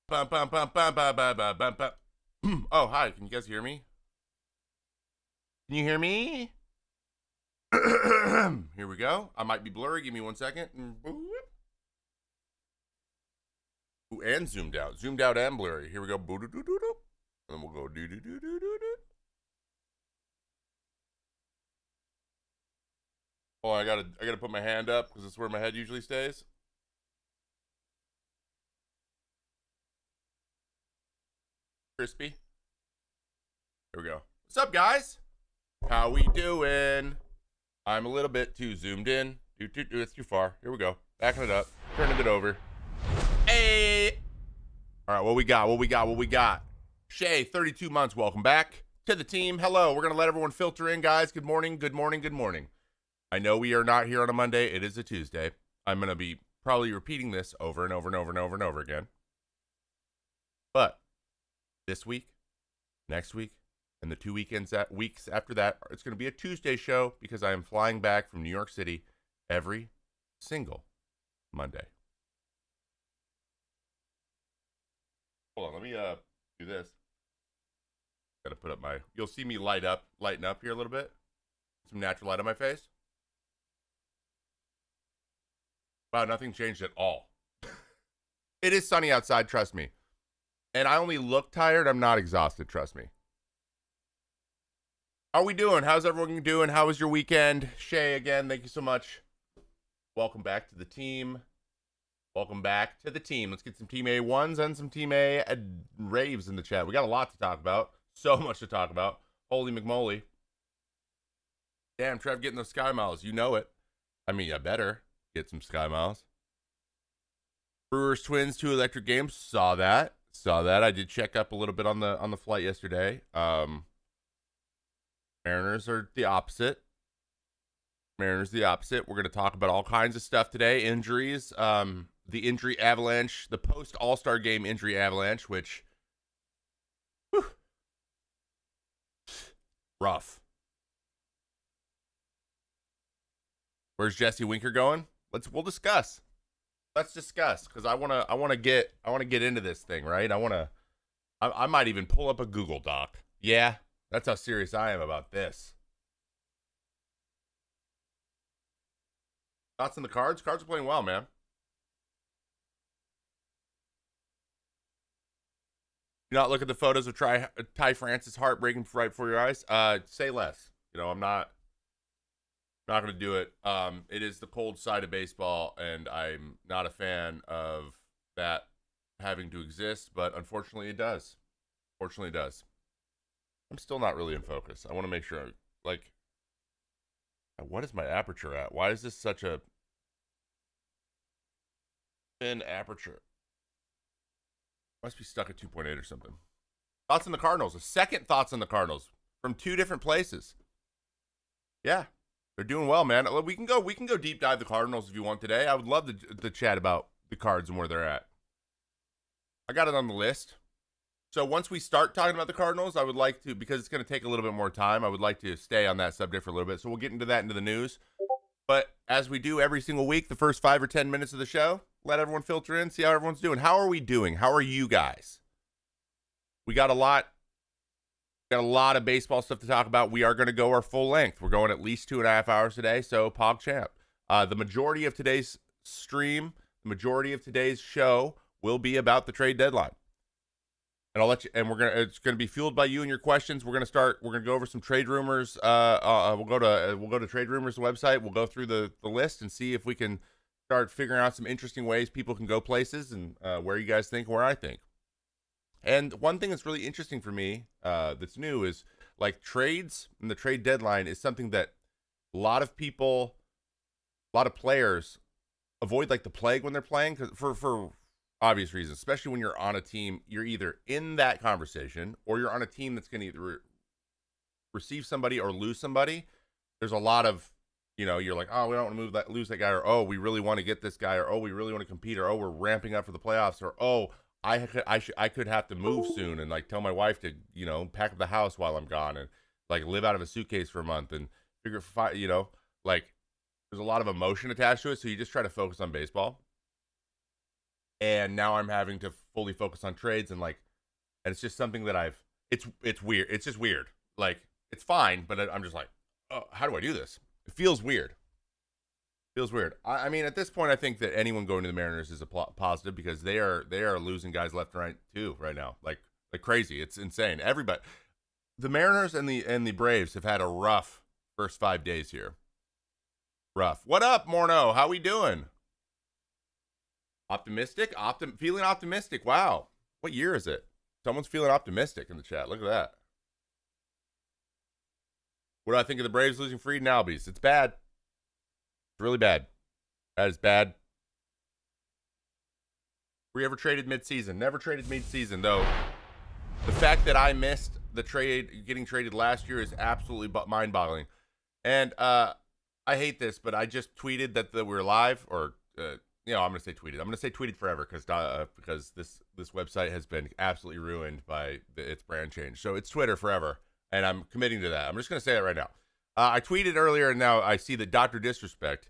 Bum, bum, bum, bum, bum, bum, bum, bum, bum. Oh, hi. Can you guys hear me? Can you hear me? Here we go. I might be blurry. Give me 1 second. Ooh, and zoomed out. Zoomed out and blurry. Here we go. And then we'll go do do do do do do. Oh, I gotta put my hand up because it's where my head usually stays. Crispy. Here we go. What's up, guys? How we doing? I'm a little bit too zoomed in. It's too far. Here we go. Backing it up. Turning it over. Hey! All right, what we got? Shay, 32 months. Welcome back to the team. Hello. We're going to let everyone filter in, guys. Good morning. I know we are not here on a Monday. It is a Tuesday. I'm going to be probably repeating this over and over and over and over and over again. But this week, next week, and the 2 weeks after that, it's going to be a Tuesday show because I am flying back from New York City every single Monday. Hold on, let me do this. Got to put up my. You'll see me lighten up here a little bit. Some natural light on my face. Wow, nothing changed at all. It is sunny outside, trust me. And I only look tired. I'm not exhausted, trust me. How are we doing? How's everyone doing? How was your weekend? Shay, again, thank you so much. Welcome back to the team. Let's get some Team A1s and some Team A raves in the chat. We got a lot to talk about. So much to talk about. Holy McMoly. Damn, Trev getting those Sky Miles. You know it. I mean, I better get some Sky Miles. Brewers Twins 2 electric games. Saw that. I did check up a little bit on the flight yesterday. Mariners are the opposite. We're going to talk about all kinds of stuff today. Injuries, the injury avalanche, the post All-Star game injury avalanche, which, whew, rough. Where's Jesse Winker going? We'll discuss. Let's discuss because I want to get into this thing, right? I might even pull up a Google Doc. Yeah, that's how serious I am about this. Thoughts on the Cards? Cards are playing well, man. Do not look at the photos of Ty Francis heartbreaking right before your eyes. Say less. I'm not going to do it. It is the cold side of baseball, and I'm not a fan of that having to exist, but unfortunately it does. I'm still not really in focus. I want to make sure, what is my aperture at? Why is this such a thin aperture? Must be stuck at 2.8 or something. Thoughts on the Cardinals. A second thoughts on the Cardinals from two different places. Yeah, they're doing well, man. We can go deep dive the Cardinals if you want today. I would love to chat about the Cards and where they're at. I got it on the list. So once we start talking about the Cardinals, I would like to, because it's going to take a little bit more time, I would like to stay on that subject for a little bit. So we'll get into the news. But as we do every single week, the first 5 or 10 minutes of the show, let everyone filter in, see how everyone's doing. How are we doing? How are you guys? We got a lot of baseball stuff to talk about. We are going to go our full length. We're going at least 2.5 hours today. So PogChamp. The majority of today's stream, the majority of today's show will be about the trade deadline. And I'll let you. And it's gonna be fueled by you and your questions. We're gonna go over some trade rumors. We'll go to Trade Rumors website. We'll go through the list and see if we can start figuring out some interesting ways people can go places and where you guys think, where I think. And one thing that's really interesting for me that's new is like trades and the trade deadline is something that a lot of players avoid like the plague when they're playing because for obvious reasons, especially when you're on a team, you're either in that conversation or you're on a team that's going to either receive somebody or lose somebody. There's a lot of, you're like, oh, we don't want to lose that guy, or oh, we really want to get this guy, or oh, we really want to compete, or oh, we're ramping up for the playoffs, or oh, I could have to move soon and like tell my wife to, pack up the house while I'm gone and like live out of a suitcase for a month and figure, like there's a lot of emotion attached to it. So you just try to focus on baseball. and now I'm having to fully focus on trades and it's just something that it's weird. It's just weird. Like, it's fine, but I'm just like, oh, how do I do this? It feels weird. Feels weird. I mean, at this point, I think that anyone going to the Mariners is a positive because they are losing guys left and right too right now, like crazy. It's insane. Everybody, the Mariners and the Braves have had a rough first 5 days here. Rough. What up, Morno? How we doing? Optimistic? Feeling optimistic. Wow. What year is it? Someone's feeling optimistic in the chat. Look at that. What do I think of the Braves losing Fried and Albies? It's bad. It's really bad. That is bad. Were you ever traded midseason? Never traded midseason, though. The fact that I missed the trade, getting traded last year, is absolutely mind-boggling. And I hate this, but I just tweeted that we were live, or I'm going to say tweeted. I'm going to say tweeted forever because this website has been absolutely ruined by its brand change. So it's Twitter forever, and I'm committing to that. I'm just going to say that right now. I tweeted earlier, and now I see that Dr. Disrespect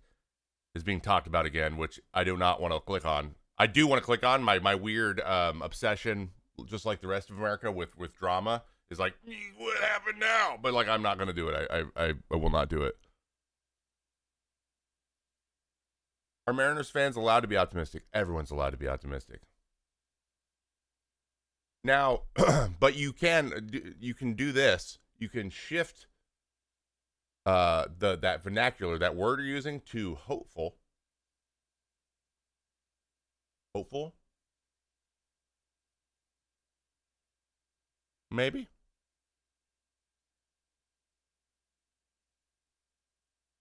is being talked about again, which I do not want to click on. I do want to click on. My weird obsession, just like the rest of America with drama, is like, what happened now? But I'm not going to do it. I will not do it. Are Mariners fans allowed to be optimistic? Everyone's allowed to be optimistic. Now, but you can do this. You can shift that vernacular, that word you're using, to hopeful. Hopeful? Maybe.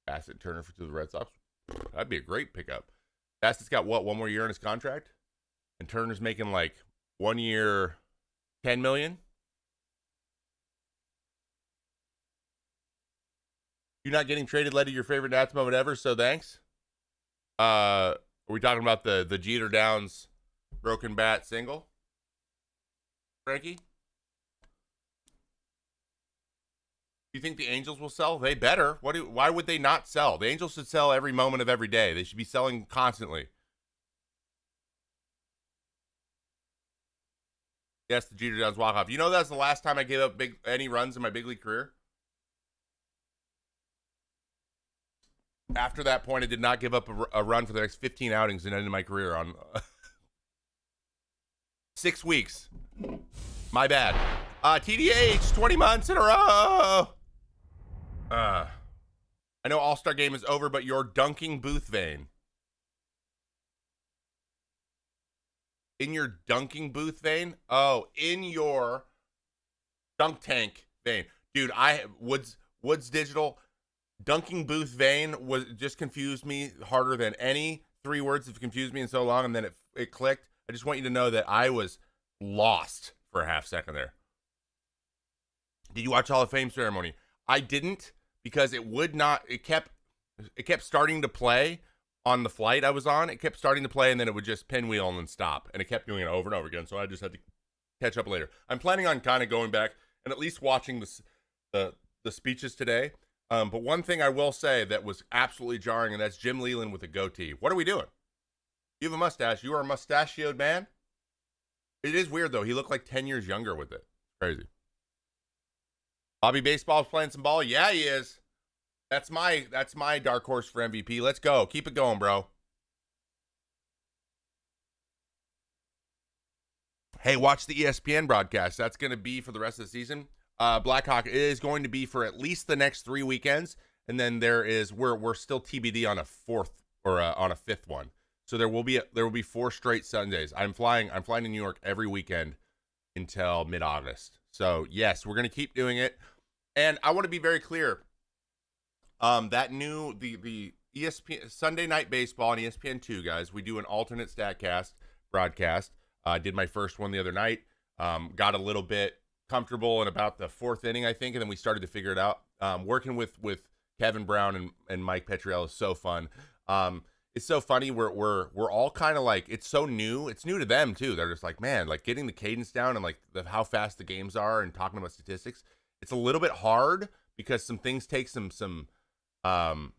Bassett Turner to the Red Sox. That'd be a great pickup. Bassett's got one more year in his contract, and Turner's making 1 year, $10 million. You're not getting traded led to your favorite Nats moment ever, so thanks. Are we talking about the Jeter Downs broken bat single? Frankie? You think the Angels will sell? They better. Why would they not sell? The Angels should sell every moment of every day. They should be selling constantly. Yes, the Jeter Downs walk-off. You know that's the last time I gave up any runs in my big league career? After that point, I did not give up a run for the next 15 outings and ended my career on 6 weeks. My bad. TDH, 20 months in a row. I know All-Star Game is over, but your dunking booth vein. In your dunking booth vein? Oh, in your dunk tank vein. Dude, Woods Digital dunking booth vein just confused me harder than any 3 words have confused me in so long, and then it clicked. I just want you to know that I was lost for a half second there. Did you watch Hall of Fame ceremony? I didn't, because it kept starting to play on the flight I was on. It kept starting to play, and then it would just pinwheel and then stop, and it kept doing it over and over again, so I just had to catch up later. I'm planning on kind of going back and at least watching the speeches today. But one thing I will say that was absolutely jarring, and that's Jim Leland with a goatee. What are we doing? You have a mustache. You are a mustachioed man. It is weird, though. He looked like 10 years younger with it. Crazy. Bobby Baseball's playing some ball. Yeah, he is. That's my dark horse for MVP. Let's go. Keep it going, bro. Hey, watch the ESPN broadcast. That's going to be for the rest of the season. Blackhawk is going to be for at least the next 3 weekends, and then we're still TBD on a 4th or on a 5th one. So there will be 4 straight Sundays. I'm flying to New York every weekend until mid-August. So yes, we're going to keep doing it. And I want to be very clear. That new the ESPN Sunday Night Baseball on ESPN2, guys. We do an alternate Statcast broadcast. I did my first one the other night. Got a little bit comfortable in about the 4th inning, I think, and then we started to figure it out. Working with Kevin Brown and Mike Petriello is so fun. It's so funny. We're all kind of like, it's so new. It's new to them too. They're just like, man, like getting the cadence down and like how fast the games are and talking about statistics. It's a little bit hard because some things take some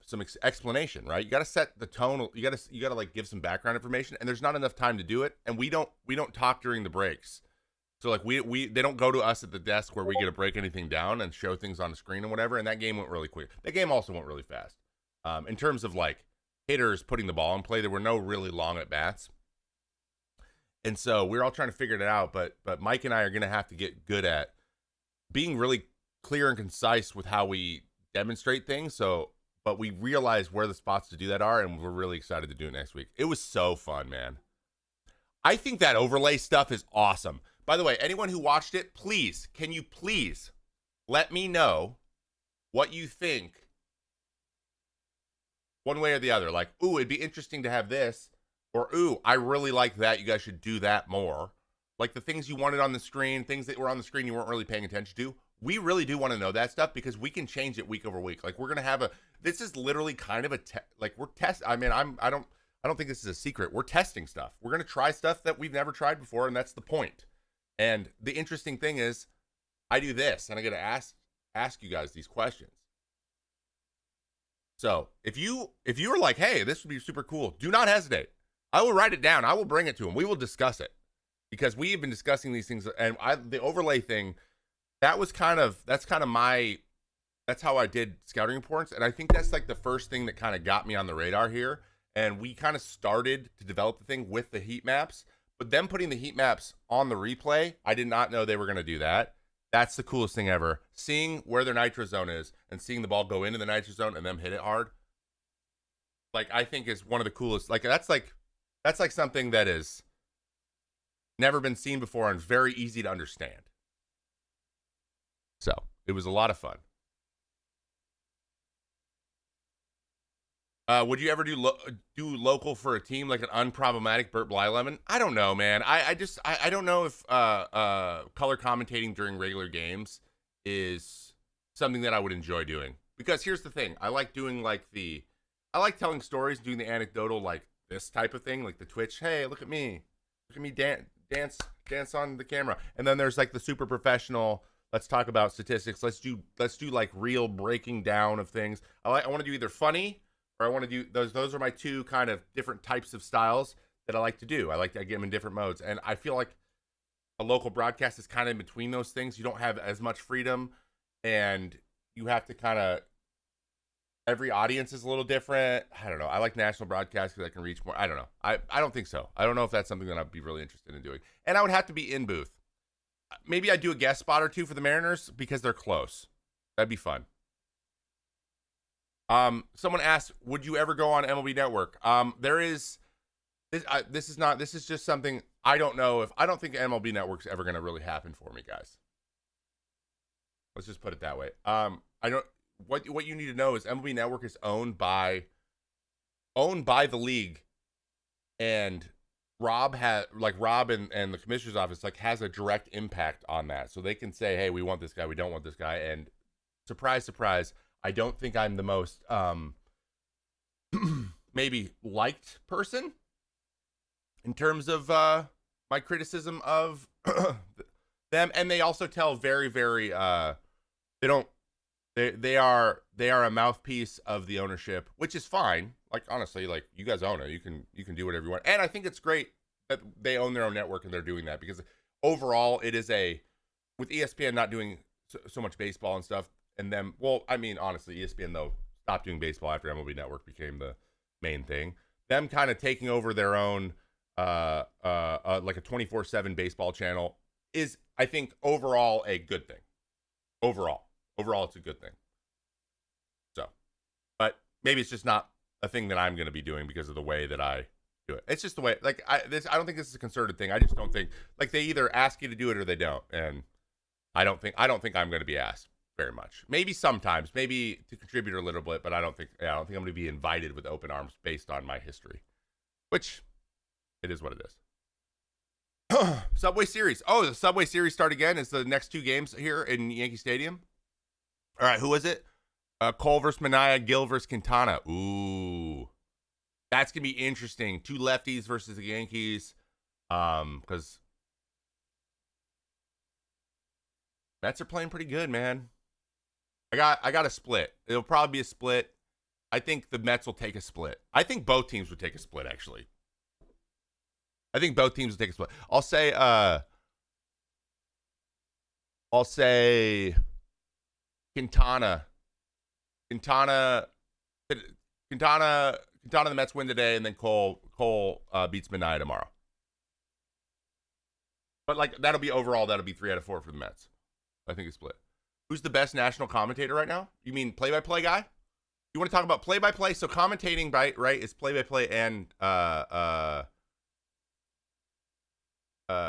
some explanation, right? You got to set the tone. You got to like give some background information, and there's not enough time to do it. And we don't talk during the breaks. So like they don't go to us at the desk where we get to break anything down and show things on the screen and whatever. And that game went really quick. That game also went really fast. In terms of like hitters putting the ball in play, there were no really long at bats. And so we're all trying to figure it out, but Mike and I are going to have to get good at being really clear and concise with how we demonstrate things. So, but we realize where the spots to do that are, and we're really excited to do it next week. It was so fun, man. I think that overlay stuff is awesome. By the way, anyone who watched it, can you please let me know what you think one way or the other? Like, ooh, it'd be interesting to have this. Or, ooh, I really like that. You guys should do that more. Like the things you wanted on the screen, things that were on the screen you weren't really paying attention to. We really do want to know that stuff because we can change it week over week. Like we're going to have this is literally kind of I mean, I don't think this is a secret. We're testing stuff. We're going to try stuff that we've never tried before. And that's the point. And the interesting thing is I do this and I get to ask you guys these questions. So if you are like, hey, this would be super cool, do not hesitate. I will write it down. I will bring it to him. We will discuss it because we have been discussing these things. And the overlay thing, that's how I did scouting reports. And I think that's like the first thing that kind of got me on the radar here. And we kind of started to develop the thing with the heat maps, but them putting the heat maps on the replay, I did not know they were going to do that. That's the coolest thing ever. Seeing where their nitro zone is and seeing the ball go into the nitro zone and them hit it hard. Like, I think is one of the coolest. Like, that's like something that is never been seen before and very easy to understand. So it was a lot of fun. Would you ever do local for a team like an unproblematic Burt Blylemon? I don't know, man. I don't know if color commentating during regular games is something that I would enjoy doing. Because here's the thing. I like doing I like telling stories, doing the anecdotal, like this type of thing, like the Twitch. Hey, look at me dance on the camera. And then there's like the super professional. Let's talk about statistics. Let's do like real breaking down of things. I want to do either funny or I want to do those are my two kind of different types of styles that I like to do. I get them in different modes. And I feel like a local broadcast is kind of in between those things. You don't have as much freedom and you have to kind of, every audience is a little different. I don't know. I like national broadcasts because I can reach more. I don't know. I don't think so. I don't know if that's something that I'd be really interested in doing. And I would have to be in booth. Maybe I'd do a guest spot or two for the Mariners because they're close. That'd be fun. Someone asked, would you ever go on MLB Network? This is just something I don't think MLB Network's ever going to really happen for me, guys. Let's just put it that way. What you need to know is MLB Network is owned by the league, and Rob and the commissioner's office has a direct impact on that. So they can say, hey, we want this guy, we don't want this guy. And surprise, surprise, I don't think I'm the most maybe liked person in terms of my criticism of them. And they also tell very, very they are a mouthpiece of the ownership, which is fine. Like, honestly, like, you guys own it. You can do whatever you want. And I think it's great that they own their own network and they're doing that, because overall it is with ESPN not doing so much baseball and stuff, and them, well, I mean, honestly, ESPN though stopped doing baseball after MLB Network became the main thing. Them kind of taking over their own like a 24/7 baseball channel is, I think, overall a good thing. Overall it's a good thing. So, but maybe it's just not a thing that I'm going to be doing because of the way that I do it. It's just the way, like, I don't think this is a concerted thing. I just don't think, like, they either ask you to do it or they don't. And I don't think I'm going to be asked very much. Maybe sometimes, maybe to contribute a little bit, but I don't think I'm going to be invited with open arms based on my history, which it is what it is. Subway Series. Oh, the Subway Series start again. It's the next two games here in Yankee Stadium. All right, who is it? Cole versus Manaea, Gill versus Quintana. Ooh, that's gonna be interesting. Two lefties versus the Yankees. Because Mets are playing pretty good, man. I got a split. It'll probably be a split. I think the Mets will take a split. I think both teams would take a split, actually. I think both teams will take a split. I'll say Quintana. Quintana, the Mets win today, and then Cole beats Minaya tomorrow. But like that'll be 3 out of 4 for the Mets. I think it's split. Who's the best national commentator right now? You mean play-by-play guy? You want to talk about play-by-play? So commentating, right, is play-by-play and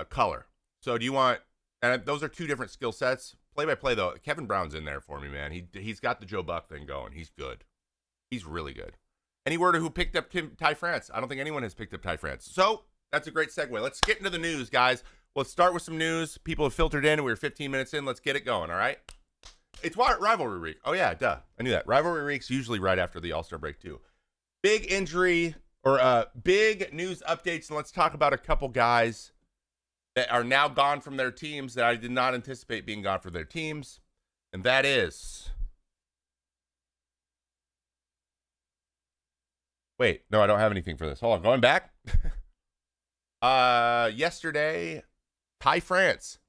color. So do you want? And those are two different skill sets. Play-by-play though, Kevin Brown's in there for me, man. He's got the Joe Buck thing going. He's good. He's really good. Any word of who picked up Ty France? I don't think anyone has picked up Ty France. So that's a great segue. Let's get into the news, guys. Let's start with some news. People have filtered in. We're 15 minutes in. Let's get it going, all right? It's rivalry week. Oh, yeah, duh. I knew that. Rivalry week's usually right after the All-Star break, too. Big injury or big news updates, and let's talk about a couple guys that are now gone from their teams that I did not anticipate being gone from their teams, and that is... Wait, no, I don't have anything for this. Hold on, going back. Yesterday, Ty France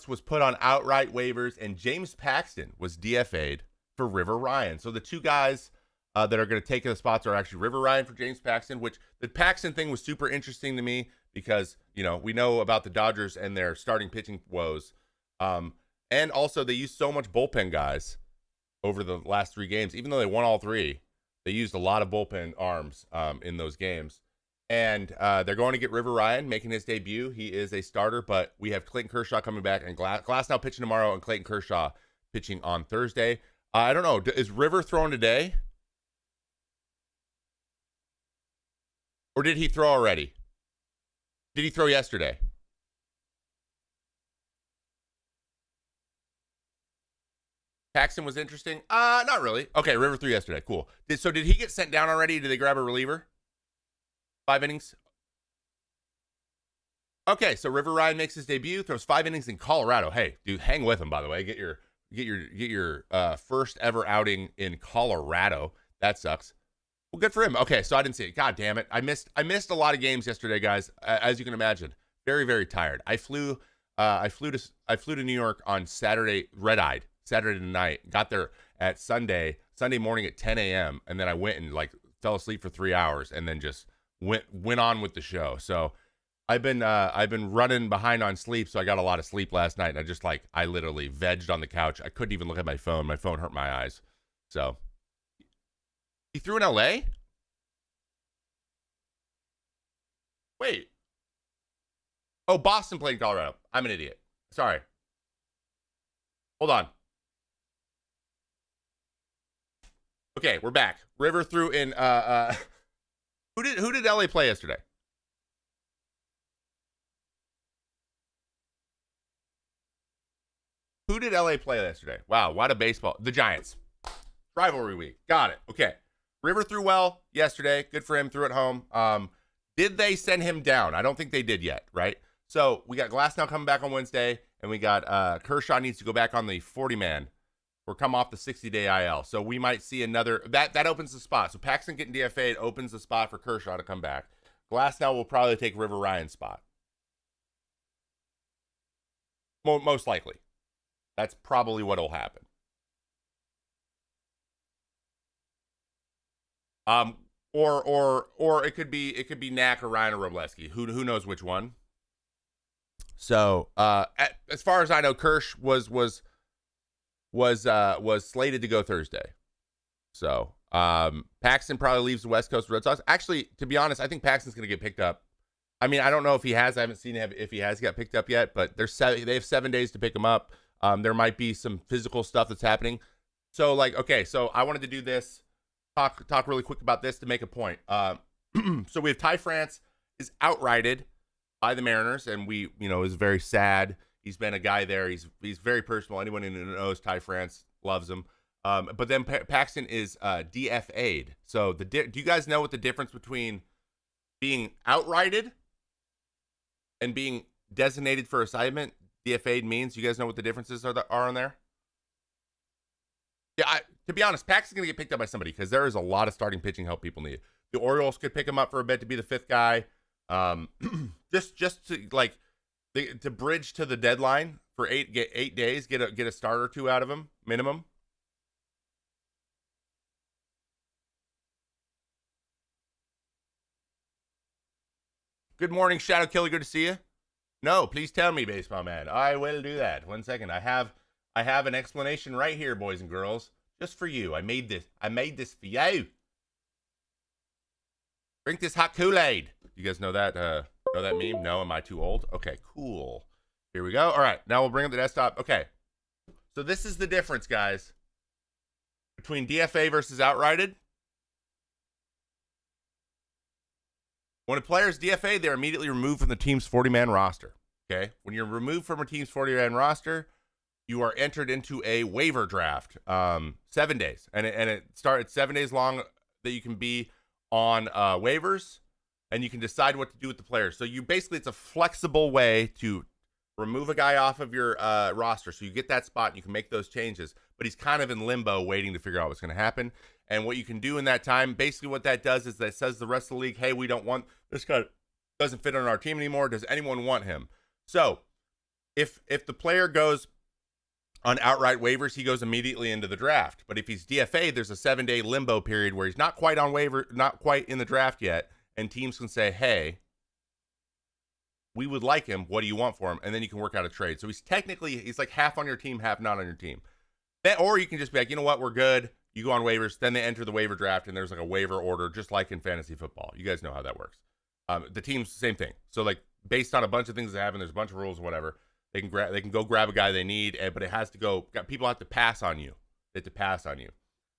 was put on outright waivers, and James Paxton was DFA'd for River Ryan. So the two guys that are going to take the spots are actually River Ryan for James Paxton, which the Paxton thing was super interesting to me because, you know, we know about the Dodgers and their starting pitching woes. And also they used so much bullpen guys over the last 3 games, even though they won all 3. They used a lot of bullpen arms in those games. And they're going to get River Ryan making his debut. He is a starter, but we have Clayton Kershaw coming back, and Glass now pitching tomorrow, and Clayton Kershaw pitching on Thursday. I don't know. Is River throwing today? Or did he throw already? Did he throw yesterday? Paxton was interesting. Not really. Okay, River threw yesterday. Cool. So did he get sent down already? Did they grab a reliever? 5 innings. Okay, so River Ryan makes his debut, throws 5 innings in Colorado. Hey, dude, hang with him, by the way. Get your first ever outing in Colorado. That sucks. Well, good for him. Okay, so I didn't see it. God damn it. I missed a lot of games yesterday, guys. As you can imagine, very, very tired. I flew to New York on Saturday, red-eyed, Saturday night. Got there at Sunday morning at 10 a.m. and then I went and like fell asleep for 3 hours and then just went on with the show. So I've been running behind on sleep, so I got a lot of sleep last night, and I literally vegged on the couch. I couldn't even look at my phone. My phone hurt my eyes. So he threw in LA? Wait. Oh, Boston played Colorado. I'm an idiot. Sorry. Hold on. Okay, we're back. River threw in Who did LA play yesterday? Who did LA play yesterday? Wow, what a baseball. The Giants. Rivalry week. Got it. Okay. River threw well yesterday. Good for him. Threw it home. Did they send him down? I don't think they did yet, right? So we got Glass now coming back on Wednesday, and we got Kershaw needs to go back on the 40-man or come off the 60-day IL. So we might see another that opens the spot. So Paxton getting DFA'd opens the spot for Kershaw to come back. Glass now will probably take River Ryan's spot. Most likely. That's probably what will happen. Or it could be Knack or Ryan or Robleski. Who knows which one? So as far as I know, Kirsch was slated to go Thursday. So Paxton probably leaves the West Coast Red Sox. Actually, to be honest, I think Paxton's going to get picked up. I mean, I don't know if he has. I haven't seen if he has got picked up yet, but they have 7 days to pick him up. There might be some physical stuff that's happening. So okay, so I wanted to do this, talk really quick about this to make a point. So we have Ty France is outrighted by the Mariners, and is very sad. He's been a guy there. He's very personal. Anyone who knows Ty France loves him. But then Paxton is DFA'd. So do you guys know what the difference between being outrighted and being designated for assignment, DFA'd, means? You guys know what the differences are on there? Yeah, to be honest, Paxton's going to get picked up by somebody because there is a lot of starting pitching help people need. The Orioles could pick him up for a bit to be the 5th guy. Just to like to bridge to the deadline for 8 days, get a start or 2 out of him minimum. Good morning, Shadow Killer. Good to see you. No, please tell me, Baseball Man. I will do that. 1 second. I have an explanation right here, boys and girls, just for you. I made this for you. Drink this hot Kool-Aid. You guys know that meme? No, am I too old? Okay, cool. Here we go. All right, now we'll bring up the desktop. Okay, so this is the difference, guys, between DFA versus outrighted. When a player is DFA, they're immediately removed from the team's 40-man roster. Okay? When you're removed from a team's 40-man roster, you are entered into a waiver draft. 7 days. And it starts 7 days long that you can be on waivers, and you can decide what to do with the player. So it's a flexible way to remove a guy off of your roster. So you get that spot and you can make those changes. But he's kind of in limbo waiting to figure out what's going to happen. And what you can do in that time, basically what that does is that says to the rest of the league, hey, we don't want this guy, doesn't fit on our team anymore. Does anyone want him? So if the player goes on outright waivers, he goes immediately into the draft. But if he's DFA, there's a 7-day limbo period where he's not quite on waiver, not quite in the draft yet. And teams can say, hey, we would like him. What do you want for him? And then you can work out a trade. So he's like half on your team, half not on your team. Or you can just be like, you know what, we're good. You go on waivers, then they enter the waiver draft, and there's like a waiver order, just like in fantasy football. You guys know how that works. The teams, same thing. So like based on a bunch of things that happen, there's a bunch of rules, whatever. They can go grab a guy they need, but it has to go. People have to pass on you. They have to pass on you.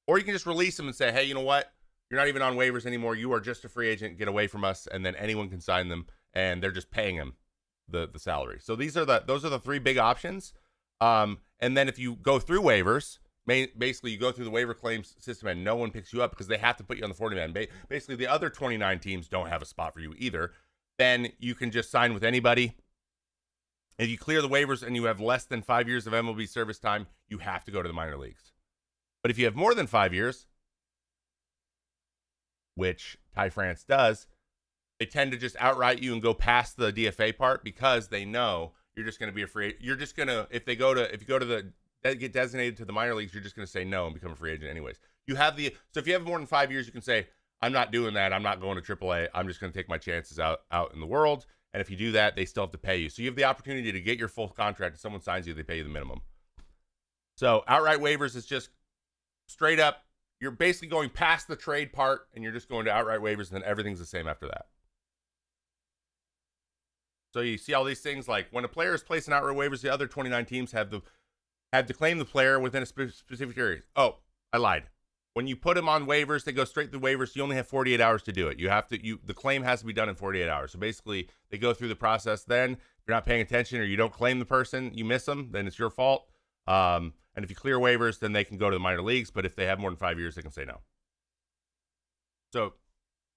Or you can just release them and say, hey, you know what? You're not even on waivers anymore. You are just a free agent. Get away from us, and then anyone can sign them, and they're just paying him the salary. So those are the 3 big options. And then if you go through waivers. Basically, you go through the waiver claims system and no one picks you up because they have to put you on the 40-man. Basically, the other 29 teams don't have a spot for you either. Then you can just sign with anybody. If you clear the waivers and you have less than 5 years of MLB service time, you have to go to the minor leagues. But if you have more than 5 years, which Ty France does, they tend to just outright you and go past the DFA part because they know you're just going to be a free agent. You're just going to, if you go to the get designated to the minor leagues, you're just going to say no and become a free agent anyways. So if you have more than 5 years, you can say, I'm not doing that. I'm not going to AAA. I'm just going to take my chances out in the world. And if you do that, they still have to pay you. So you have the opportunity to get your full contract. If someone signs you, they pay you the minimum. So outright waivers is just straight up. You're basically going past the trade part and you're just going to outright waivers, and then everything's the same after that. So you see all these things like when a player is placed in outright waivers, the other 29 teams have to claim the player within a specific area. Oh, I lied. When you put them on waivers, they go straight through waivers. You only have 48 hours to do it. The claim has to be done in 48 hours. So basically, they go through the process. Then if you're not paying attention or you don't claim the person, you miss them, then it's your fault. And if you clear waivers, then they can go to the minor leagues. But if they have more than 5 years, they can say no. So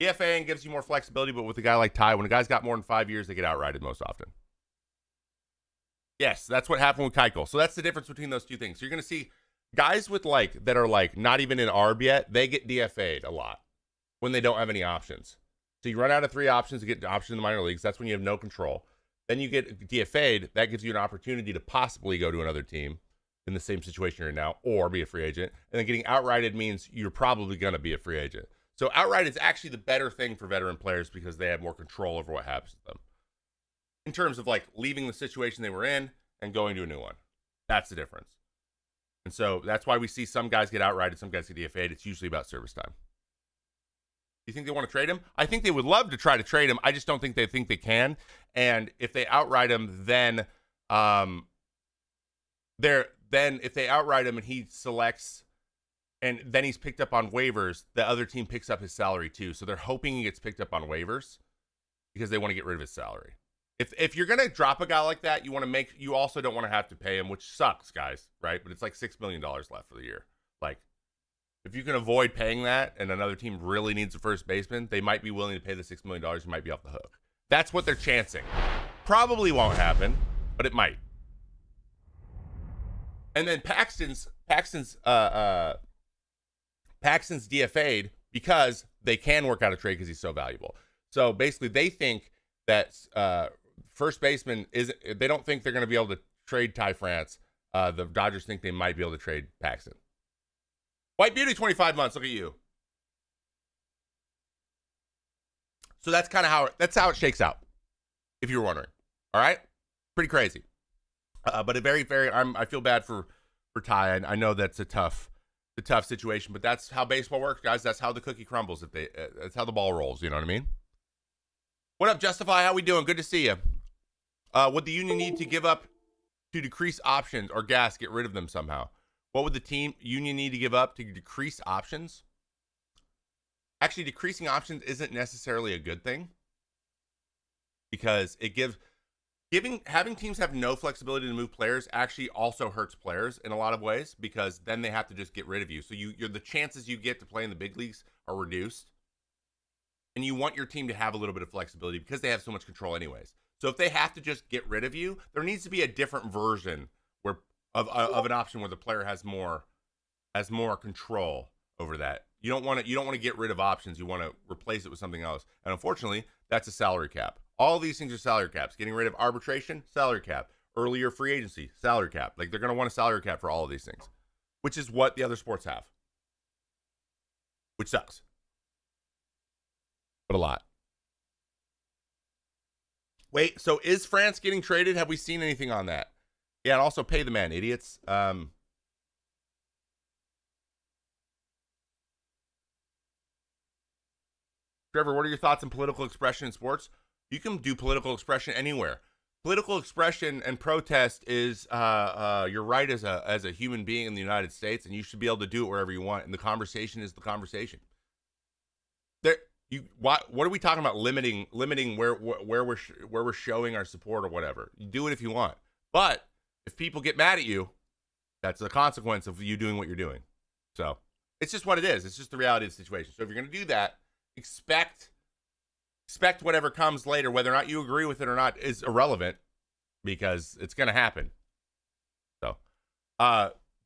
DFAing gives you more flexibility, but with a guy like Ty, when a guy's got more than 5 years, they get outrighted most often. Yes, that's what happened with Keuchel. So that's the difference between those two things. So you're going to see guys with that are not even in ARB yet, they get DFA'd a lot when they don't have any options. So you run out of 3 options to get the option in the minor leagues. That's when you have no control. Then you get DFA'd. That gives you an opportunity to possibly go to another team in the same situation you're in now or be a free agent. And then getting outrighted means you're probably going to be a free agent. So outright is actually the better thing for veteran players because they have more control over what happens to them. In terms of leaving the situation they were in and going to a new one. That's the difference. And so that's why we see some guys get outrighted, some guys get DFA'd. It's usually about service time. Do you think they want to trade him? I think they would love to try to trade him. I just don't think they can. And if they outright him, then if they outright him and he selects and then he's picked up on waivers, the other team picks up his salary too. So they're hoping he gets picked up on waivers because they want to get rid of his salary. If you're gonna drop a guy like that, you also don't want to have to pay him, which sucks, guys, right? But it's like $6 million left for the year. If you can avoid paying that, and another team really needs a first baseman, they might be willing to pay the $6 million. You might be off the hook. That's what they're chancing. Probably won't happen, but it might. And then Paxton's Paxton's DFA'd because they can work out a trade because he's so valuable. So basically, they think that first baseman they don't think they're going to be able to trade Ty France. The Dodgers think they might be able to trade Paxton. White Beauty, 25 months. Look at you. So that's kind of how it shakes out, if you were wondering. All right, pretty crazy, but a very, very. I feel bad for Ty. I know that's a tough situation, but that's how baseball works, guys. That's how the cookie crumbles. That's how the ball rolls. You know what I mean? What up, Justify? How we doing? Good to see you. Would the union need to give up to decrease options or gas? Get rid of them somehow. What would the union need to give up to decrease options? Actually, decreasing options isn't necessarily a good thing because it having teams have no flexibility to move players actually also hurts players in a lot of ways because then they have to just get rid of you. So you're the chances you get to play in the big leagues are reduced, and you want your team to have a little bit of flexibility because they have so much control anyways. So if they have to just get rid of you, there needs to be a different version of an option where the player has more control over that. You don't want to get rid of options. You want to replace it with something else. And unfortunately, that's a salary cap. All these things are salary caps. Getting rid of arbitration, salary cap. Earlier free agency, salary cap. Like they're going to want a salary cap for all of these things, which is what the other sports have, which sucks, but a lot. Wait, so is France getting traded? Have we seen anything on that? Yeah, and also pay the man, idiots. Trevor, what are your thoughts on political expression in sports? You can do political expression anywhere. Political expression and protest is your right as a human being in the United States, and you should be able to do it wherever you want. And the conversation is the conversation. What are we talking about? Limiting where we're showing our support or whatever. You do it if you want, but if people get mad at you, that's the consequence of you doing what you're doing. So it's just what it is. It's just the reality of the situation. So if you're going to do that, expect whatever comes later, whether or not you agree with it or not is irrelevant because it's going to happen. So,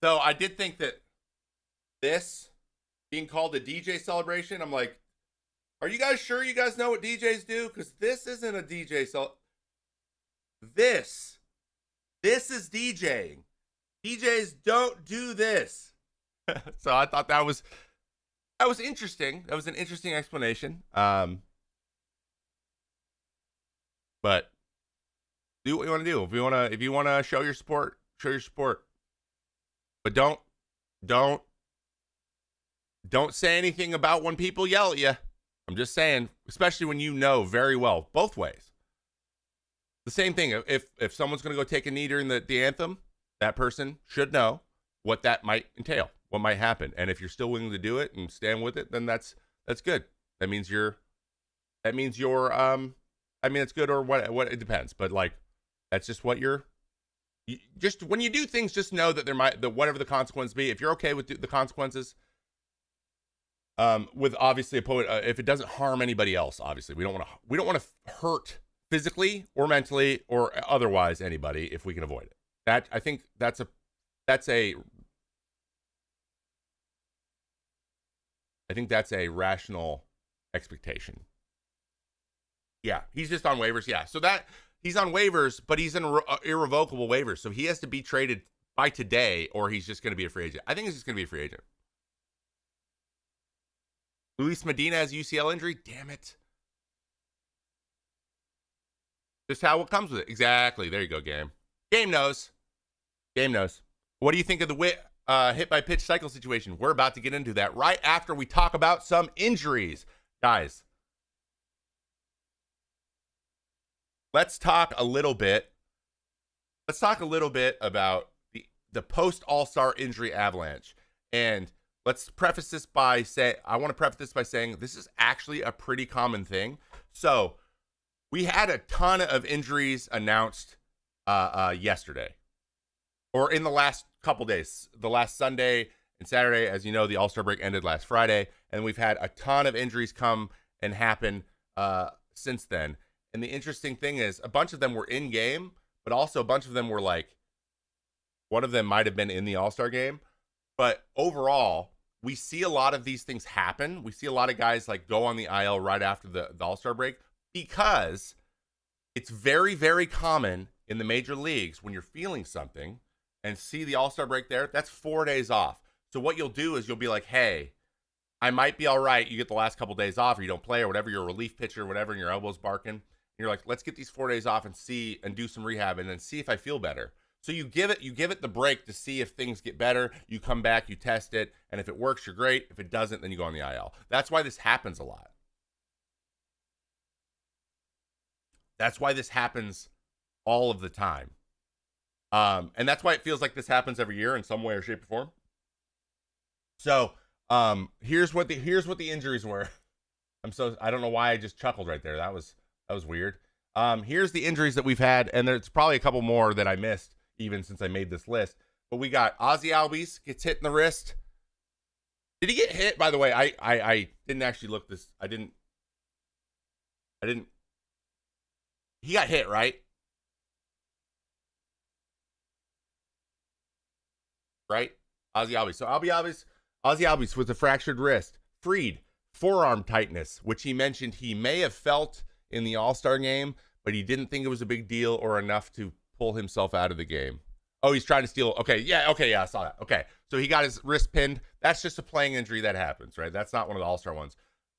though I did think that this being called a DJ celebration, I'm like, are you guys sure you guys know what DJs do? Because this isn't a DJ This is DJing. DJs don't do this. So I thought that was interesting. That was an interesting explanation. But do what you want to do. If you want to show your support, show your support. But don't say anything about when people yell at you. I'm just saying, especially when you know very well both ways. The same thing. If someone's going to go take a knee during the anthem, that person should know what that might entail, what might happen. And if you're still willing to do it and stand with it, then that's good. That means it's good or what it depends. But like, that's just what just when you do things, just know that whatever the consequence be, if you're okay with the consequences, with obviously if it doesn't harm anybody else, obviously we don't want to hurt physically or mentally or otherwise anybody if we can avoid it. That I think that's a rational expectation. Yeah, he's just on waivers. Yeah, so that he's on waivers, but he's in irrevocable waivers, so he has to be traded by today, or he's just going to be a free agent. I think he's just going to be a free agent. Luis Medina has UCL injury. Damn it. Just how it comes with it. Exactly. There you go, Game. Game knows. What do you think of the hit by pitch cycle situation? We're about to get into that right after we talk about some injuries. Guys, let's talk a little bit about the post All-Star injury avalanche. And let's preface this by saying this is actually a pretty common thing. So we had a ton of injuries announced yesterday, or in the last couple days. The last Sunday and Saturday, as you know, the All-Star break ended last Friday, and we've had a ton of injuries come and happen since then. And the interesting thing is, a bunch of them were in game, but also a bunch of them were like, one of them might have been in the All-Star game. But overall, we see a lot of these things happen. We see a lot of guys like go on the IL right after the All-Star break because it's very, very common in the major leagues when you're feeling something and see the All-Star break there, that's 4 days off. So what you'll do is you'll be like, hey, I might be all right. You get the last couple days off or you don't play or whatever, you're a relief pitcher or whatever, and your elbow's barking. And you're like, let's get these 4 days off and see and do some rehab and then see if I feel better. So you give it the break to see if things get better. You come back, you test it, and if it works, you're great. If it doesn't, then you go on the IL. That's why this happens a lot. That's why this happens all of the time. And that's why it feels like this happens every year in some way or shape or form. So here's what the injuries were. I don't know why I just chuckled right there. That was weird. Here's the injuries that we've had, and there's probably a couple more that I missed even since I made this list. But we got Ozzy Albies gets hit in the wrist. Did he get hit? By the way, I didn't actually look this. I didn't. He got hit, right? Right? Ozzy Albies. So Ozzy Albies with a fractured wrist. Fried, forearm tightness, which he mentioned he may have felt in the All-Star game, but he didn't think it was a big deal or enough to pull himself out of the game. Oh, he's trying to steal. Okay, yeah, I saw that. Okay, so he got his wrist pinned. That's just a playing injury that happens, right? That's not one of the All-Star ones.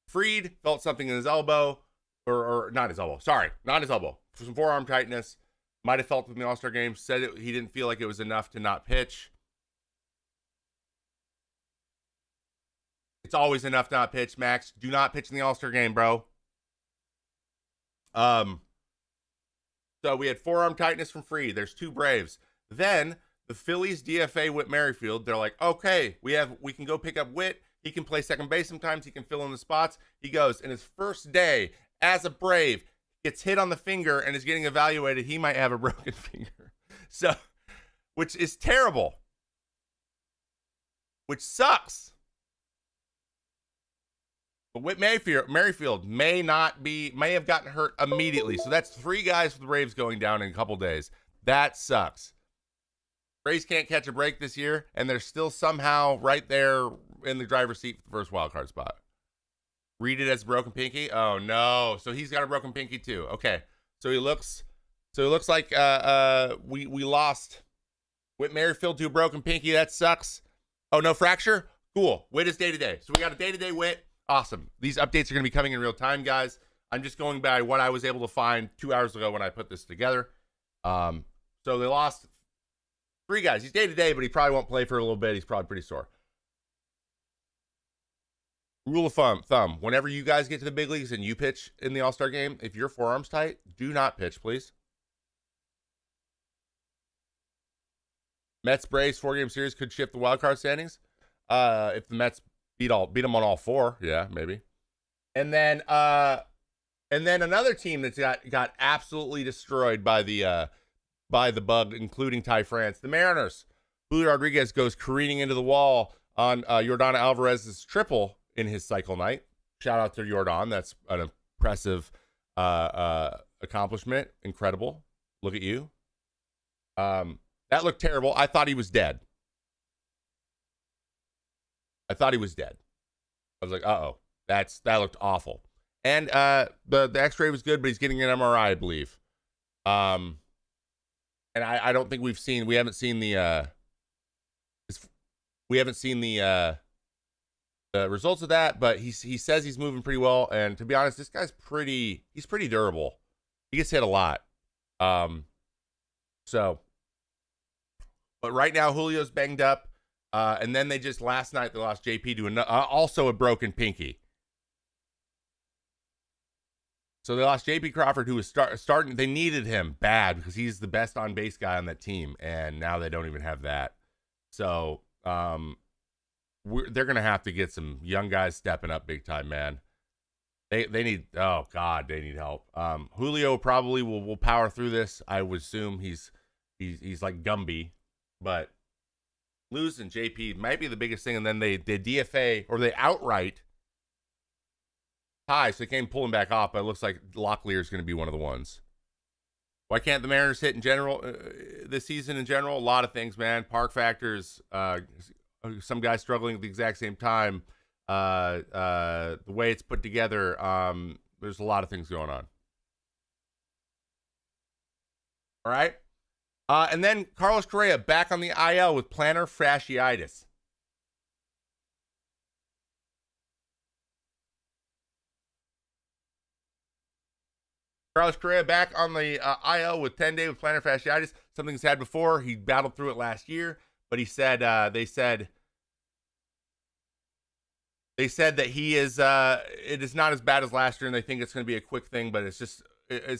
Fried felt something in his elbow, or not his elbow. Sorry, not his elbow. Some forearm tightness. Might have felt it in the All-Star game. Said he didn't feel like it was enough to not pitch. It's always enough to not pitch, Max. Do not pitch in the All-Star game, bro. So we had forearm tightness from Fried. There's 2 Braves. Then the Phillies DFA Whit Merrifield. They're like, okay, we can go pick up Whit. He can play second base sometimes. He can fill in the spots. He goes, in his first day as a Brave, gets hit on the finger and is getting evaluated. He might have a broken finger. So, which is terrible. Which sucks. But Whit Merrifield may have gotten hurt immediately. So that's 3 guys for the Braves going down in a couple days. That sucks. Braves can't catch a break this year, and they're still somehow right there in the driver's seat for the first wild card spot. Read it as broken pinky. Oh no! So he's got a broken pinky too. Okay. So he looks like we lost Whit Merrifield to a broken pinky. That sucks. Oh, no fracture. Cool. Whit is day to day. So we got a day to day Whit. Awesome. These updates are going to be coming in real time, guys. I'm just going by what I was able to find 2 hours ago when I put this together. So they lost 3 guys. He's day to day, but he probably won't play for a little bit. He's probably pretty sore. Rule of thumb, whenever you guys get to the big leagues and you pitch in the All-Star game, if your forearm's tight, do not pitch, please. Mets Braves 4-game series could shift the wild card standings. If the Mets beat them on all 4, yeah, maybe. And then another team that's got absolutely destroyed by the bug, including Ty France, the Mariners. Julio Rodriguez goes careening into the wall on Yordan Alvarez's triple in his cycle night. Shout out to Yordan. That's an impressive accomplishment. Incredible. Look at you. That looked terrible. I thought he was dead. I was like, uh-oh. That looked awful. And the x-ray was good, but he's getting an MRI, I believe. And I don't think we haven't seen the results of that, but he says he's moving pretty well. And to be honest, this guy's he's pretty durable. He gets hit a lot. But right now Julio's banged up. And then last night they lost JP to also a broken pinky. So they lost JP Crawford, who was starting. They needed him bad because he's the best on base guy on that team, and now they don't even have that. So they're gonna have to get some young guys stepping up big time, man. They need. Oh God, they need help. Julio probably will power through this. I would assume he's like Gumby, but losing JP might be the biggest thing. And then they DFA or they outright tie, so they came pulling back off, but it looks like Locklear is going to be one of the ones. Why can't the Mariners hit in general this season in general? A lot of things, man. Park factors, some guys struggling at the exact same time. The way it's put together, there's a lot of things going on. All right. And then Carlos Correa back on the IL with plantar fasciitis. Carlos Correa back on the IL with 10-day with plantar fasciitis. Something he's had before. He battled through it last year, but he said they said that he is it is not as bad as last year, and they think it's going to be a quick thing, but it's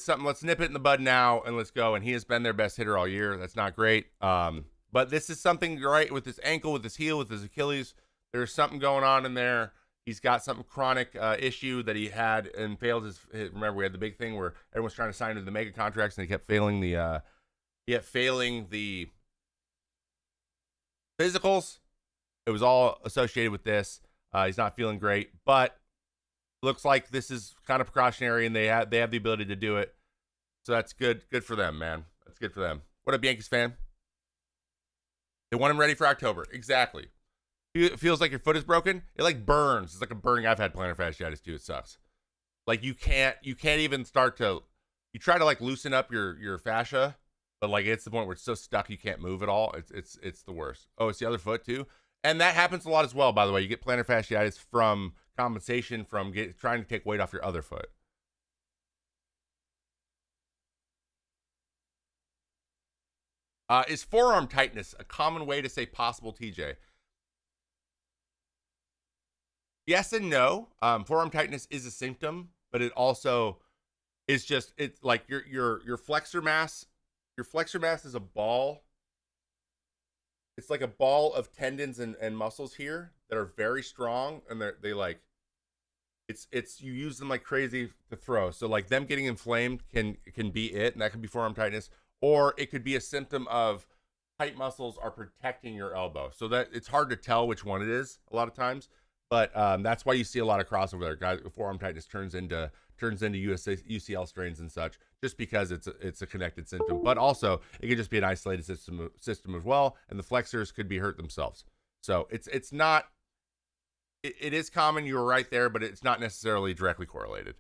something. Let's nip it in the bud now and let's go. And he has been their best hitter all year. That's not great. But this is something right with his ankle, with his heel, with his Achilles. There's something going on in there. He's got some chronic issue that he had and failed his. Remember, we had the big thing where everyone's trying to sign into the mega contracts, and he kept failing the physicals. It was all associated with this. He's not feeling great, but looks like this is kind of precautionary, and they have the ability to do it. So that's good. Good for them, man. That's good for them. What up, Yankees fan? They want him ready for October. Exactly. It feels like your foot is broken. It like burns. It's like a burning. I've had plantar fasciitis too. It sucks. Like you can't even start to. You try to like loosen up your fascia, but like it's the point where it's so stuck you can't move at all. It's the worst. Oh, it's the other foot too, and that happens a lot as well. By the way, you get plantar fasciitis from compensation from trying to take weight off your other foot. Is forearm tightness a common way to say possible TJ? Yes and no. Forearm tightness is a symptom, but it also is just it's like your flexor mass. Your flexor mass is a ball. It's like a ball of tendons and muscles here that are very strong, and they like it's you use them like crazy to throw. So like them getting inflamed can be it, and that can be forearm tightness, or it could be a symptom of tight muscles are protecting your elbow. So that it's hard to tell which one it is a lot of times. But that's why you see a lot of crossover there. Guys, forearm tightness turns into UCL strains and such, just because it's a connected symptom. But also, it could just be an isolated system as well, and the flexors could be hurt themselves. So it's not. It is common. You were right there, but it's not necessarily directly correlated.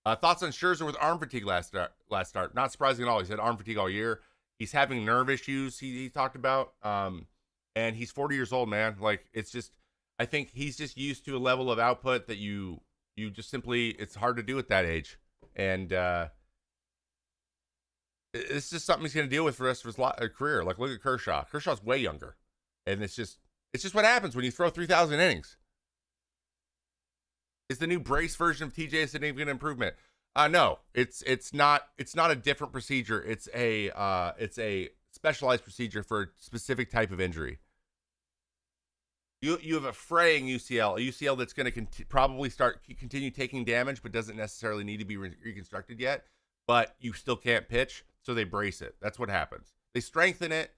Thoughts on Scherzer with arm fatigue last start? Not surprising at all. He's had arm fatigue all year. He's having nerve issues. He talked about. And he's 40 years old, man. Like, it's just, I think he's just used to a level of output that you just simply, it's hard to do at that age. And it's just something he's going to deal with for the rest of his career. Like, look at Kershaw. Kershaw's way younger. And it's just what happens when you throw 3,000 innings. Is the new brace version of TJ a significant improvement? No, it's not a different procedure. It's a specialized procedure for a specific type of injury. You have a fraying UCL, a UCL that's going to probably continue taking damage, but doesn't necessarily need to be reconstructed yet. But you still can't pitch, so they brace it. That's what happens. They strengthen it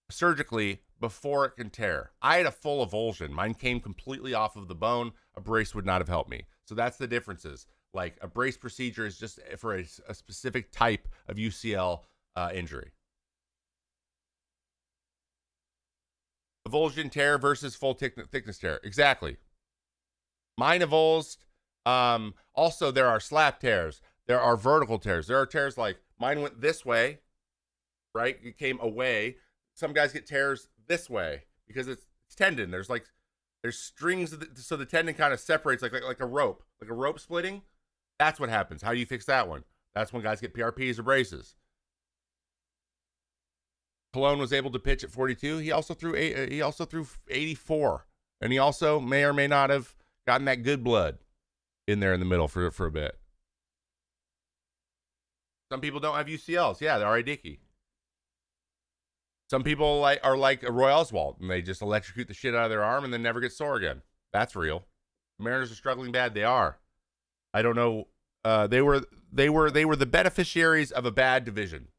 surgically before it can tear. I had a full avulsion. Mine came completely off of the bone. A brace would not have helped me. So that's the differences. Like a brace procedure is just for a specific type of UCL injury. Avulsion tear versus full thickness tear. Exactly. Mine avulsed. Also, there are slap tears. There are vertical tears. There are tears like mine went this way, right? It came away. Some guys get tears this way because it's tendon. There's strings, so the tendon kind of separates like a rope splitting. That's what happens. How do you fix that one? That's when guys get PRPs or braces. Colon was able to pitch at 42. He also threw 84, and he also may or may not have gotten that good blood in there in the middle for a bit. Some people don't have UCLs. Yeah, they're already dicky. Some people are like a Roy Oswalt, and they just electrocute the shit out of their arm and then never get sore again. That's real. The Mariners are struggling bad. They are. I don't know. They were the beneficiaries of a bad division.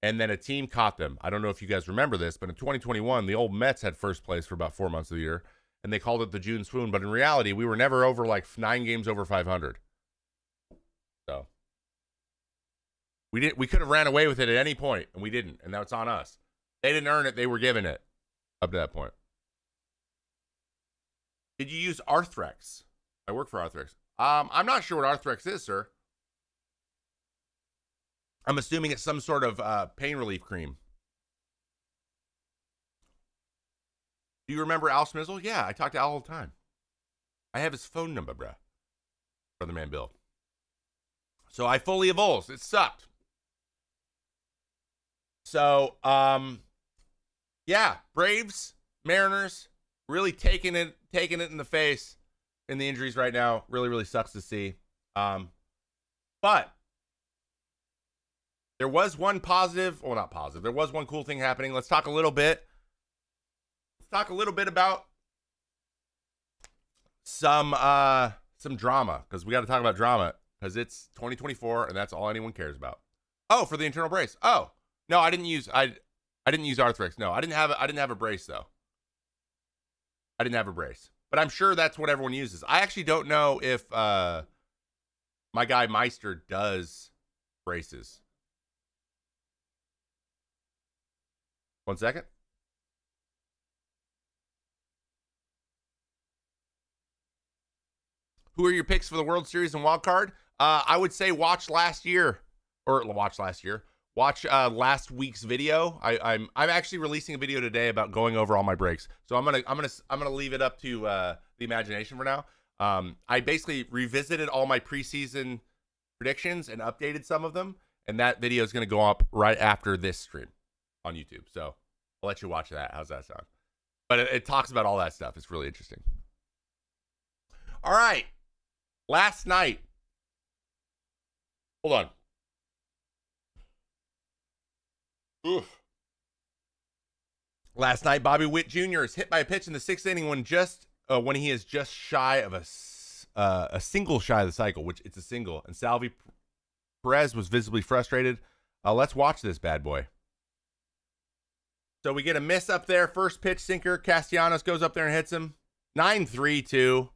And then a team caught them. I don't know if you guys remember this, but in 2021, the old Mets had first place for about 4 months of the year, and they called it the June swoon. But in reality, we were never over like 9 games over 500. So we could have ran away with it at any point, and we didn't. And that's on us. They didn't earn it; they were given it. up to that point. Did you use Arthrex? I work for Arthrex. I'm not sure what Arthrex is, sir. I'm assuming it's some sort of pain relief cream. Do you remember Al Smizzle? Yeah, I talk to Al all the time. I have his phone number, bruh. Brother man Bill. So I fully evolved. It sucked. So, yeah, Braves, Mariners, really taking it in the face in the injuries right now. Really, really sucks to see. But there was one positive, well, not positive. There was one cool thing happening. Let's talk a little bit. About some drama, because we got to talk about drama, because it's 2024 and that's all anyone cares about. Oh, for the internal brace. Oh, no, I didn't use Arthrex. No, I didn't have a brace though. I didn't have a brace, but I'm sure that's what everyone uses. I actually don't know if my guy Meister does braces. 1 second. Who are your picks for the World Series and wild card? I would say watch last week's video. I'm actually releasing a video today about going over all my breaks. So I'm gonna leave it up to the imagination for now. I basically revisited all my preseason predictions and updated some of them, and that video is gonna go up right after this stream on YouTube. So I'll let you watch that. How's that sound? But it talks about all that stuff. It's really interesting. All right. Last night. Hold on. Oof. Last night, Bobby Witt Jr. is hit by a pitch in the 6th inning when he is just shy of a single shy of the cycle, which it's a single. And Salvi Perez was visibly frustrated. Let's watch this bad boy. So we get a miss up there. First pitch sinker. Castellanos goes up there and hits him. 9-3-2.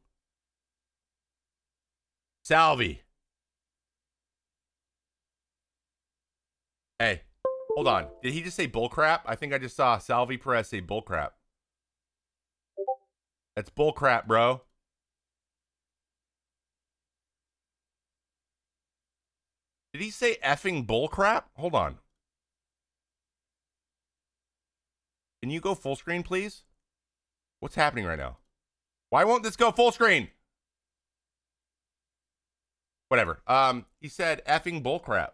Salvi. Hey, hold on. Did he just say bullcrap? I think I just saw Salvi Perez say bullcrap. That's bullcrap, bro. Did he say effing bullcrap? Hold on. Can you go full screen, please? What's happening right now? Why won't this go full screen? Whatever. He said effing bullcrap.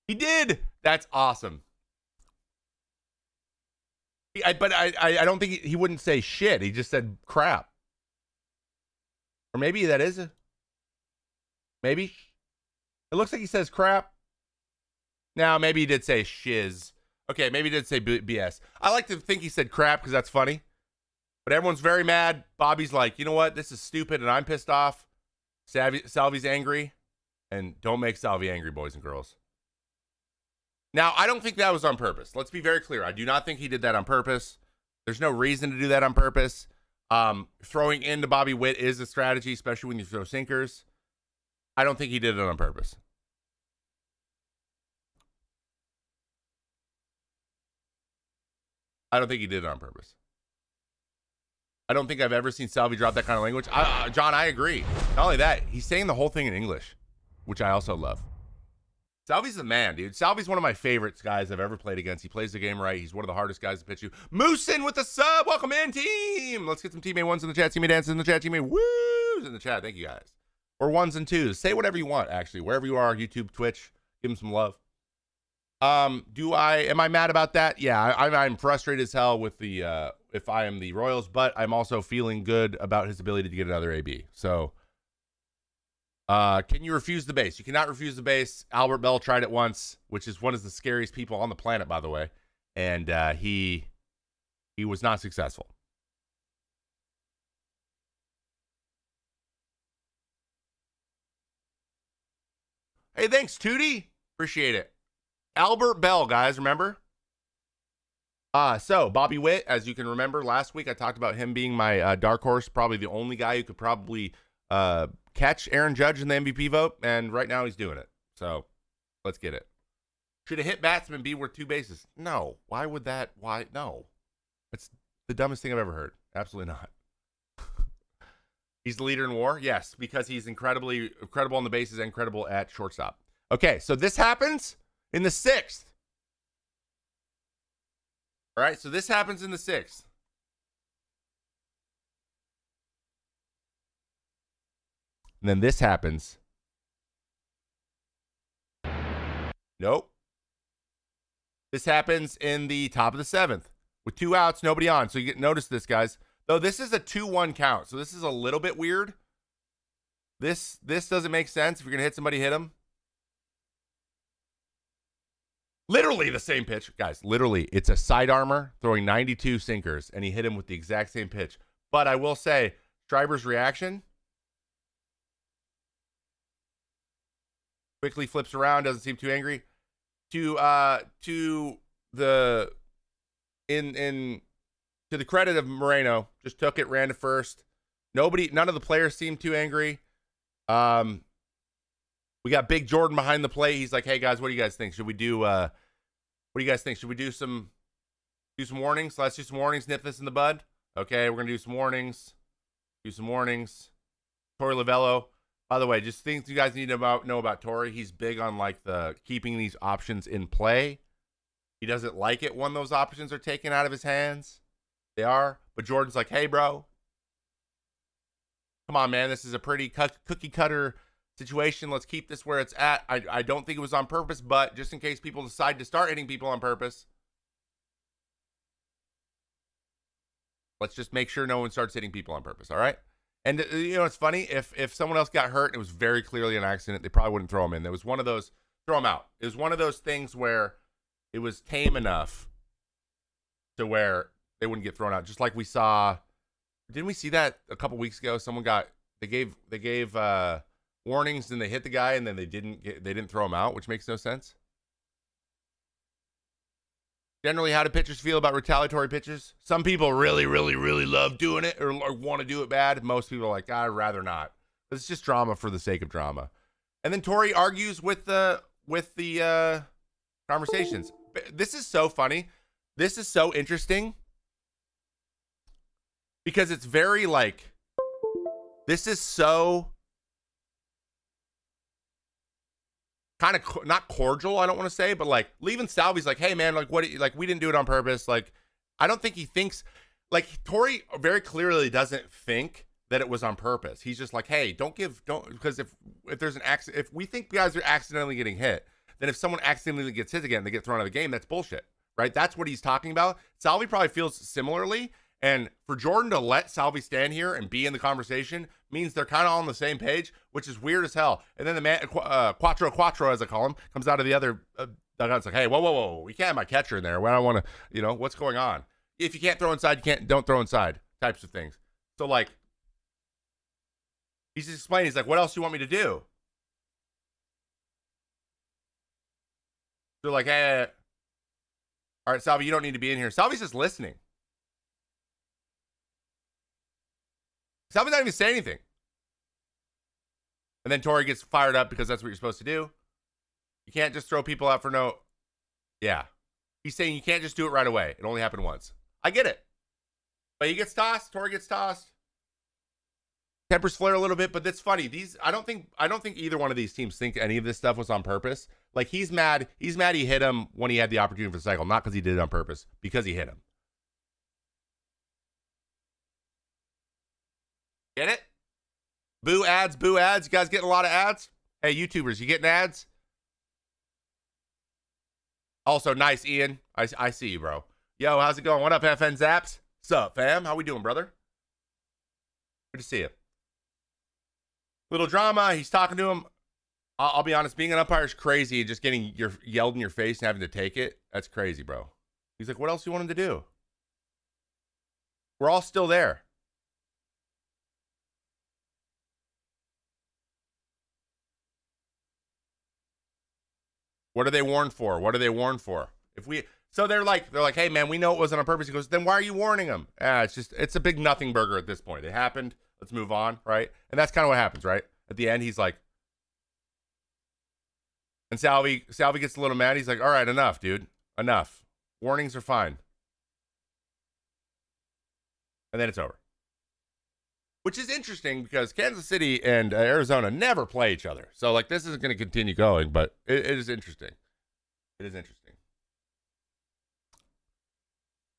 He did. That's awesome. But I don't think he wouldn't say shit. He just said crap. Or maybe that is maybe. It looks like he says crap. Now, maybe he did say shiz. Okay, maybe he did say BS. I like to think he said crap because that's funny. But everyone's very mad. Bobby's like, you know what? This is stupid and I'm pissed off. Salvi's angry. And don't make Salvi angry, boys and girls. Now, I don't think that was on purpose. Let's be very clear. I do not think he did that on purpose. There's no reason to do that on purpose. Throwing into Bobby Witt is a strategy, especially when you throw sinkers. I don't think he did it on purpose. I don't think he did it on purpose. I don't think I've ever seen Salvi drop that kind of language. John, I agree. Not only that, he's saying the whole thing in English, which I also love. Salvi's the man, dude. Salvi's one of my favorites guys I've ever played against. He plays the game right. He's one of the hardest guys to pitch you. Moosin with the sub. Welcome in, team. Let's get some teammate ones in the chat. Teammate dances in the chat. Teammate woos in the chat. Thank you, guys. Or ones and twos. Say whatever you want, actually. Wherever you are, YouTube, Twitch, give him some love. Am I mad about that? Yeah, I'm frustrated as hell with the if I am the Royals, but I'm also feeling good about his ability to get another AB. So can you refuse the base? You cannot refuse the base. Albert Bell tried it once, which is one of the scariest people on the planet, by the way, and he was not successful. Hey, thanks, Tootie. Appreciate it. Albert Bell, guys, remember? So Bobby Witt, as you can remember, last week I talked about him being my dark horse, probably the only guy who could probably catch Aaron Judge in the MVP vote, and right now he's doing it. So let's get it. Should a hit batsman be worth 2 bases? No. Why would that? Why? No. That's the dumbest thing I've ever heard. Absolutely not. He's the leader in WAR? Yes, because he's incredible on the bases and incredible at shortstop. Okay, so this happens in the 6th. All right, so this happens in the 6th. And then this happens. Nope. This happens in the top of the 7th with 2 outs, nobody on. So you notice this, guys. Though this is a 2-1 count, so this is a little bit weird. This doesn't make sense. If you're going to hit somebody, hit them. Literally the same pitch. Guys, literally, it's a side armor throwing 92 sinkers, and he hit him with the exact same pitch. But I will say, Schreiber's reaction quickly flips around, doesn't seem too angry. To the credit of Moreno, just took it, ran to first. None of the players seemed too angry. We got Big Jordan behind the plate. He's like, "Hey guys, what do you guys think? Should we do what do you guys think? Should we do some warnings? Let's do some warnings, nip this in the bud." Okay, we're gonna do some warnings. Torey Lavello. By the way, just things you guys need to know about Torey. He's big on like the keeping these options in play. He doesn't like it when those options are taken out of his hands. They are. But Jordan's like, "Hey, bro. Come on, man. This is a pretty cookie cutter situation. Let's keep this where it's at. I don't think it was on purpose, but just in case people decide to start hitting people on purpose, let's just make sure no one starts hitting people on purpose, all right?" And, it's funny. If someone else got hurt, it was very clearly an accident, they probably wouldn't throw him in. There was one of those, throw him out. It was one of those things where it was tame enough to where they wouldn't get thrown out. Just like we saw, didn't we see that a couple weeks ago? They gave warnings and they hit the guy and then they didn't throw him out, which makes no sense. Generally, how do pitchers feel about retaliatory pitches? Some people really, really, really love doing it or want to do it bad. Most people are like, I'd rather not. But it's just drama for the sake of drama. And then Torey argues with the conversations. This is so funny. This is so interesting. Because it's very like, this is so kind of not cordial, I don't want to say, but like leaving Salvi's like, "Hey man, like we didn't do it on purpose." Like, I don't think he thinks, like Torey very clearly doesn't think that it was on purpose. He's just like, "Hey, don't because if there's an accident, if we think guys are accidentally getting hit, then if someone accidentally gets hit again, they get thrown out of the game. That's bullshit." Right? That's what he's talking about. Salvi probably feels similarly. And for Jordan to let Salvi stand here and be in the conversation means they're kind of on the same page, which is weird as hell. And then the man, Quattro, as I call him, comes out of the other dugout. It's like, "Hey, whoa. We can't have my catcher in there. I don't want to, what's going on? If you can't throw inside, don't throw inside," types of things. So, like, he's just explaining. He's like, "What else do you want me to do?" They're like, "Hey, all right, Salvi, you don't need to be in here." Salvi's just listening. Salvi's not even saying anything. And then Torey gets fired up because that's what you're supposed to do. You can't just throw people out for no. Yeah. He's saying you can't just do it right away. It only happened once. I get it. But he gets tossed. Torey gets tossed. Tempers flare a little bit, but that's funny. I don't think either one of these teams think any of this stuff was on purpose. Like, he's mad he hit him when he had the opportunity for the cycle, not because he did it on purpose, because he hit him. Get it? Boo ads. You guys getting a lot of ads? Hey, YouTubers, you getting ads? Also, nice, Ian. I see you, bro. Yo, how's it going? What up, FN Zaps? Sup, fam? How we doing, brother? Good to see you. Little drama. He's talking to him. I'll be honest. Being an umpire is crazy. Just getting yelled in your face and having to take it. That's crazy, bro. He's like, "What else do you want him to do?" We're all still there. What are they warned for? So they're like, "Hey man, we know it wasn't on purpose." He goes, "Then why are you warning them?" It's a big nothing burger at this point. It happened. Let's move on, right? And that's kind of what happens, right? At the end, he's like, And Salvi gets a little mad. He's like, all right, enough, dude. Enough. Warnings are fine. And then it's over. Which is interesting because Kansas City and Arizona never play each other. So, like, this isn't going to continue going, but it is interesting. It is interesting.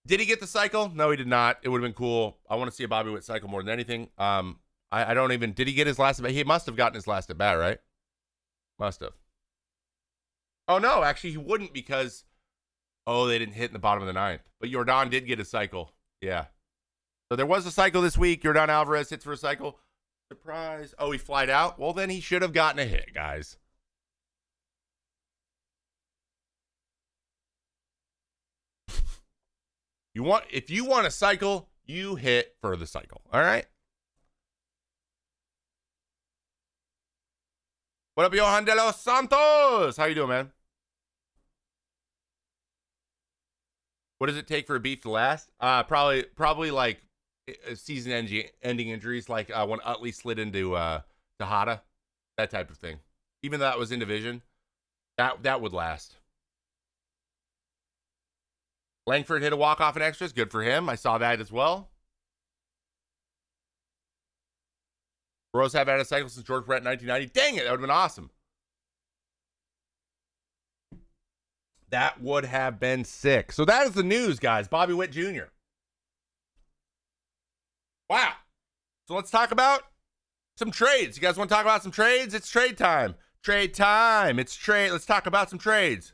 Did he get the cycle? No, he did not. It would have been cool. I want to see a Bobby Witt cycle more than anything. I don't even... Did he get his last at bat? He must have gotten his last at bat, right? Must have. Oh, no. Actually, he wouldn't because... Oh, they didn't hit in the bottom of the ninth. But Jordan did get a cycle. Yeah. So there was a cycle this week. Jordan Alvarez hits for a cycle. Surprise. Oh, he flied out? Well, then he should have gotten a hit, guys. If you want a cycle, you hit for the cycle. All right? What up, Johan de los Santos? How you doing, man? What does it take for a beef to last? Probably like season-ending injuries, like when Utley slid into Tejada, that type of thing. Even though that was in division, that would last. Langford hit a walk-off in extras. Good for him. I saw that as well. Rose have had a cycle since George Brett in 1990. Dang it, that would have been awesome. That would have been sick. So that is the news, guys. Bobby Witt Jr. Wow. So let's talk about some trades. You guys want to talk about some trades? It's trade time. Trade time. It's trade. Let's talk about some trades.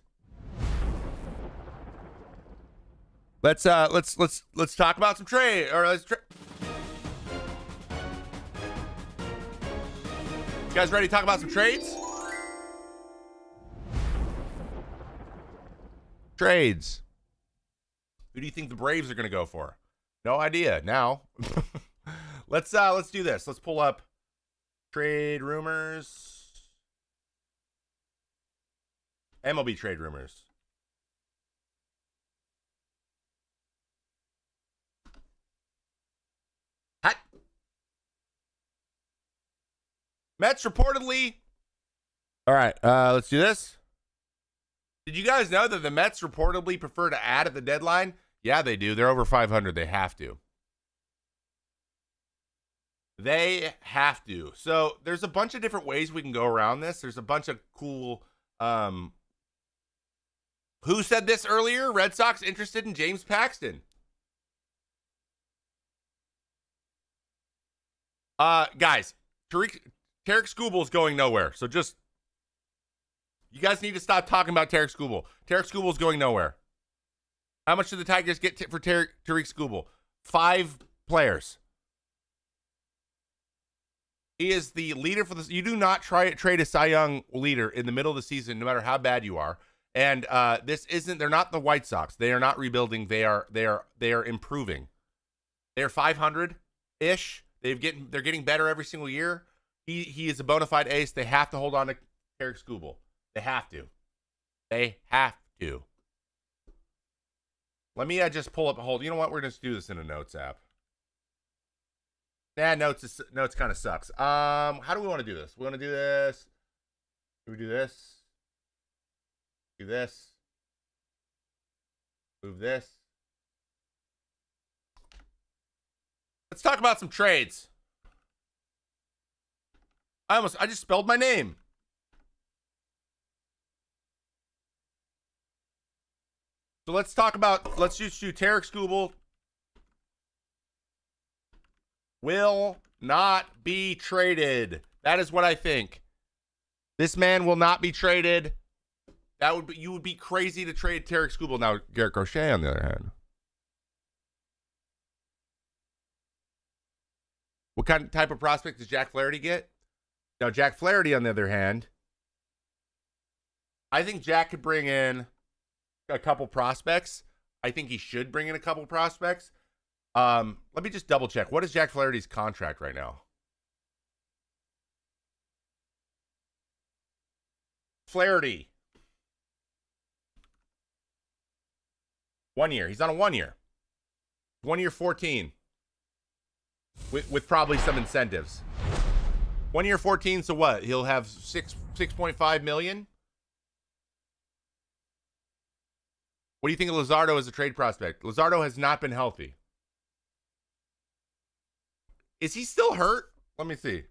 Let's talk about some trade. Or you guys ready to talk about some trades? Trades. Who do you think the Braves are going to go for? No idea. Now, let's do this. Let's pull up trade rumors. MLB trade rumors. Hot. Mets reportedly. All right, let's do this. Did you guys know that the Mets reportedly prefer to add at the deadline? Yeah, they do. They're over 500. They have to. They have to. So there's a bunch of different ways we can go around this. There's a bunch of cool... Who said this earlier? Red Sox interested in James Paxton. Guys, Tarek Skubal going nowhere. So just... You guys need to stop talking about Tarek Skubal. Tarek Skubal is going nowhere. How much did the Tigers get for Tarek Skubal? 5 players. He is the leader for this. You do not trade a Cy Young leader in the middle of the season, no matter how bad you are. And they're not the White Sox. They are not rebuilding. They are improving. They're 500-ish. They're getting better every single year. He is a bona fide ace. They have to hold on to Tarek Skubal. They have to. They have to. Let me just pull up a hold. You know what? We're going to do this in a notes app. Nah, notes kind of sucks. How do we want to do this? We want to do this. Do we do this? Do this. Move this. Let's talk about some trades. I just spelled my name. So let's just do Tarek Skubal will not be traded. That is what I think. This man will not be traded. You would be crazy to trade Tarek Skubal. Now, Garrett Crochet, on the other hand. What type of prospect does Jack Flaherty get? Now, Jack Flaherty, on the other hand, I think Jack could bring in a couple prospects. I think he should bring in a couple prospects. Let me just double check. What is Jack Flaherty's contract right now? Flaherty. 1 year. He's on a 1 year. 1 year, 14. With probably some incentives. 1 year, 14. So what? He'll have 6.5 million. What do you think of Luzardo as a trade prospect? Luzardo has not been healthy. Is he still hurt? Let me see.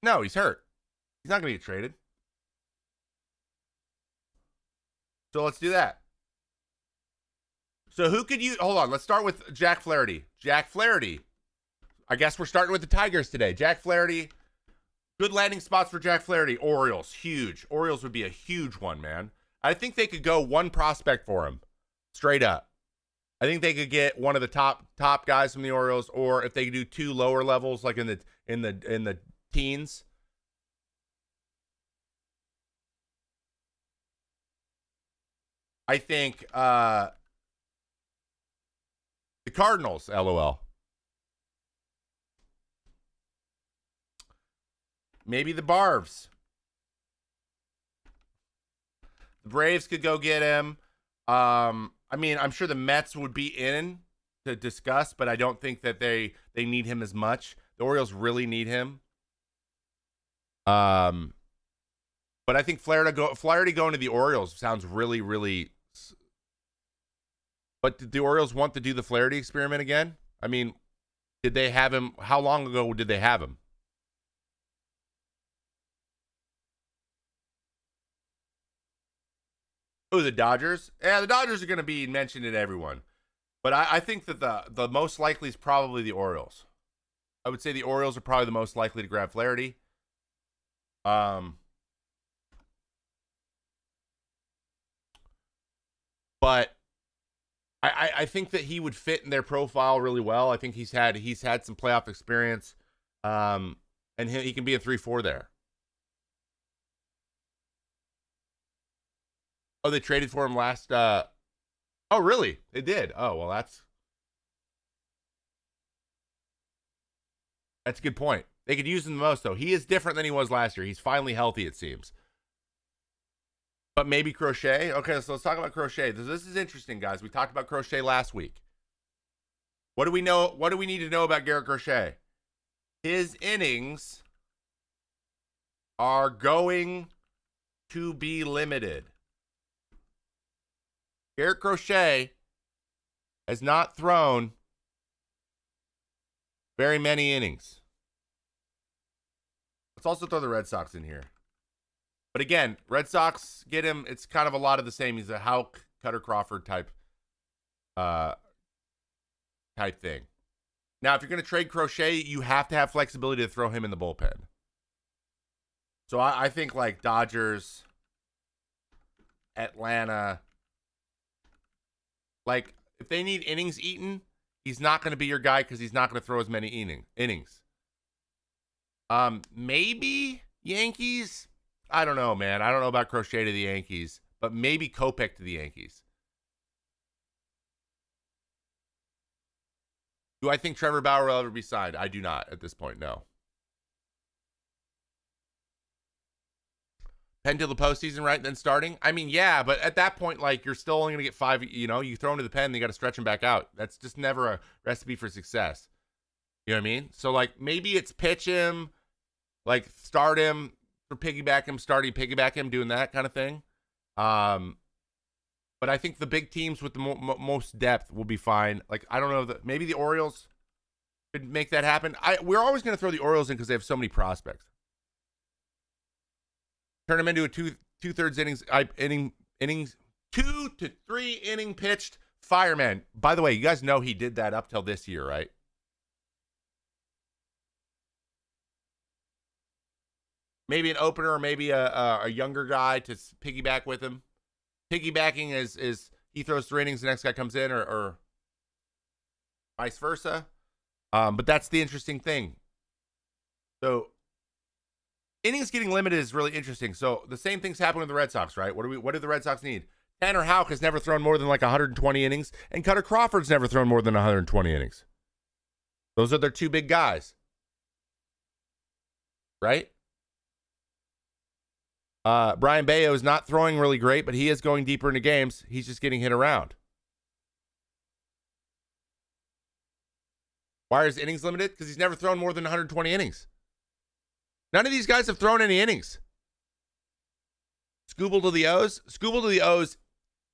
No, he's hurt. He's not going to get traded. So let's do that. So who could you... Hold on. Let's start with Jack Flaherty. Jack Flaherty. I guess we're starting with the Tigers today. Jack Flaherty. Good landing spots for Jack Flaherty. Orioles. Huge. Orioles would be a huge one, man. I think they could go one prospect for him. Straight up. I think they could get one of the top guys from the Orioles, or if they could do two lower levels, like in the teens. I think the Cardinals, LOL. Maybe the Barves. The Braves could go get him. I mean, I'm sure the Mets would be in to discuss, but I don't think that they need him as much. The Orioles really need him. But I think Flaherty going to the Orioles sounds really, really. But did the Orioles want to do the Flaherty experiment again? I mean, did they have him? How long ago did they have him? Oh, the Dodgers? Yeah, the Dodgers are going to be mentioned in everyone. But I think that the most likely is probably the Orioles. I would say the Orioles are probably the most likely to grab Flaherty. But I think that he would fit in their profile really well. I think he's had some playoff experience. And he can be a 3-4 there. Oh, they traded for him last. Oh, really? They did. Oh, well, that's a good point. They could use him the most, though. He is different than he was last year. He's finally healthy, it seems. But maybe Crochet. Okay, so let's talk about Crochet. This is interesting, guys. We talked about Crochet last week. What do we know? What do we need to know about Garrett Crochet? His innings are going to be limited. Garrett Crochet has not thrown very many innings. Let's also throw the Red Sox in here. But again, Red Sox get him. It's kind of a lot of the same. He's a Houck, Cutter Crawford type thing. Now, if you're going to trade Crochet, you have to have flexibility to throw him in the bullpen. So I think like Dodgers, Atlanta. Like, if they need innings eaten, he's not going to be your guy because he's not going to throw as many innings. Maybe Yankees. I don't know, man. I don't know about Crochet to the Yankees, but maybe Kopech to the Yankees. Do I think Trevor Bauer will ever be signed? I do not at this point, no. Pen till the postseason, right? Then starting? I mean, yeah, but at that point, like, you're still only going to get 5, you throw him to the pen, then you got to stretch him back out. That's just never a recipe for success. You know what I mean? So, like, maybe it's pitch him, like, start him, for piggyback him, piggyback him, doing that kind of thing. But I think the big teams with the most depth will be fine. Like, I don't know, maybe the Orioles could make that happen. We're always going to throw the Orioles in because they have so many prospects. Turn them into a two-thirds innings, 2 to 3 inning pitched fireman. By the way, you guys know he did that up till this year, right? Maybe an opener or maybe a younger guy to piggyback with him. Piggybacking is he throws 3 innings, the next guy comes in, or vice versa. But that's the interesting thing. So innings getting limited is really interesting. So the same thing's happening with the Red Sox, right? What do the Red Sox need? Tanner Houck has never thrown more than like 120 innings, and Cutter Crawford's never thrown more than 120 innings. Those are their 2 big guys. Right? Brian Bayo is not throwing really great, but he is going deeper into games. He's just getting hit around. Why is innings limited? Because he's never thrown more than 120 innings. None of these guys have thrown any innings. Scooble to the O's. Scooble to the O's.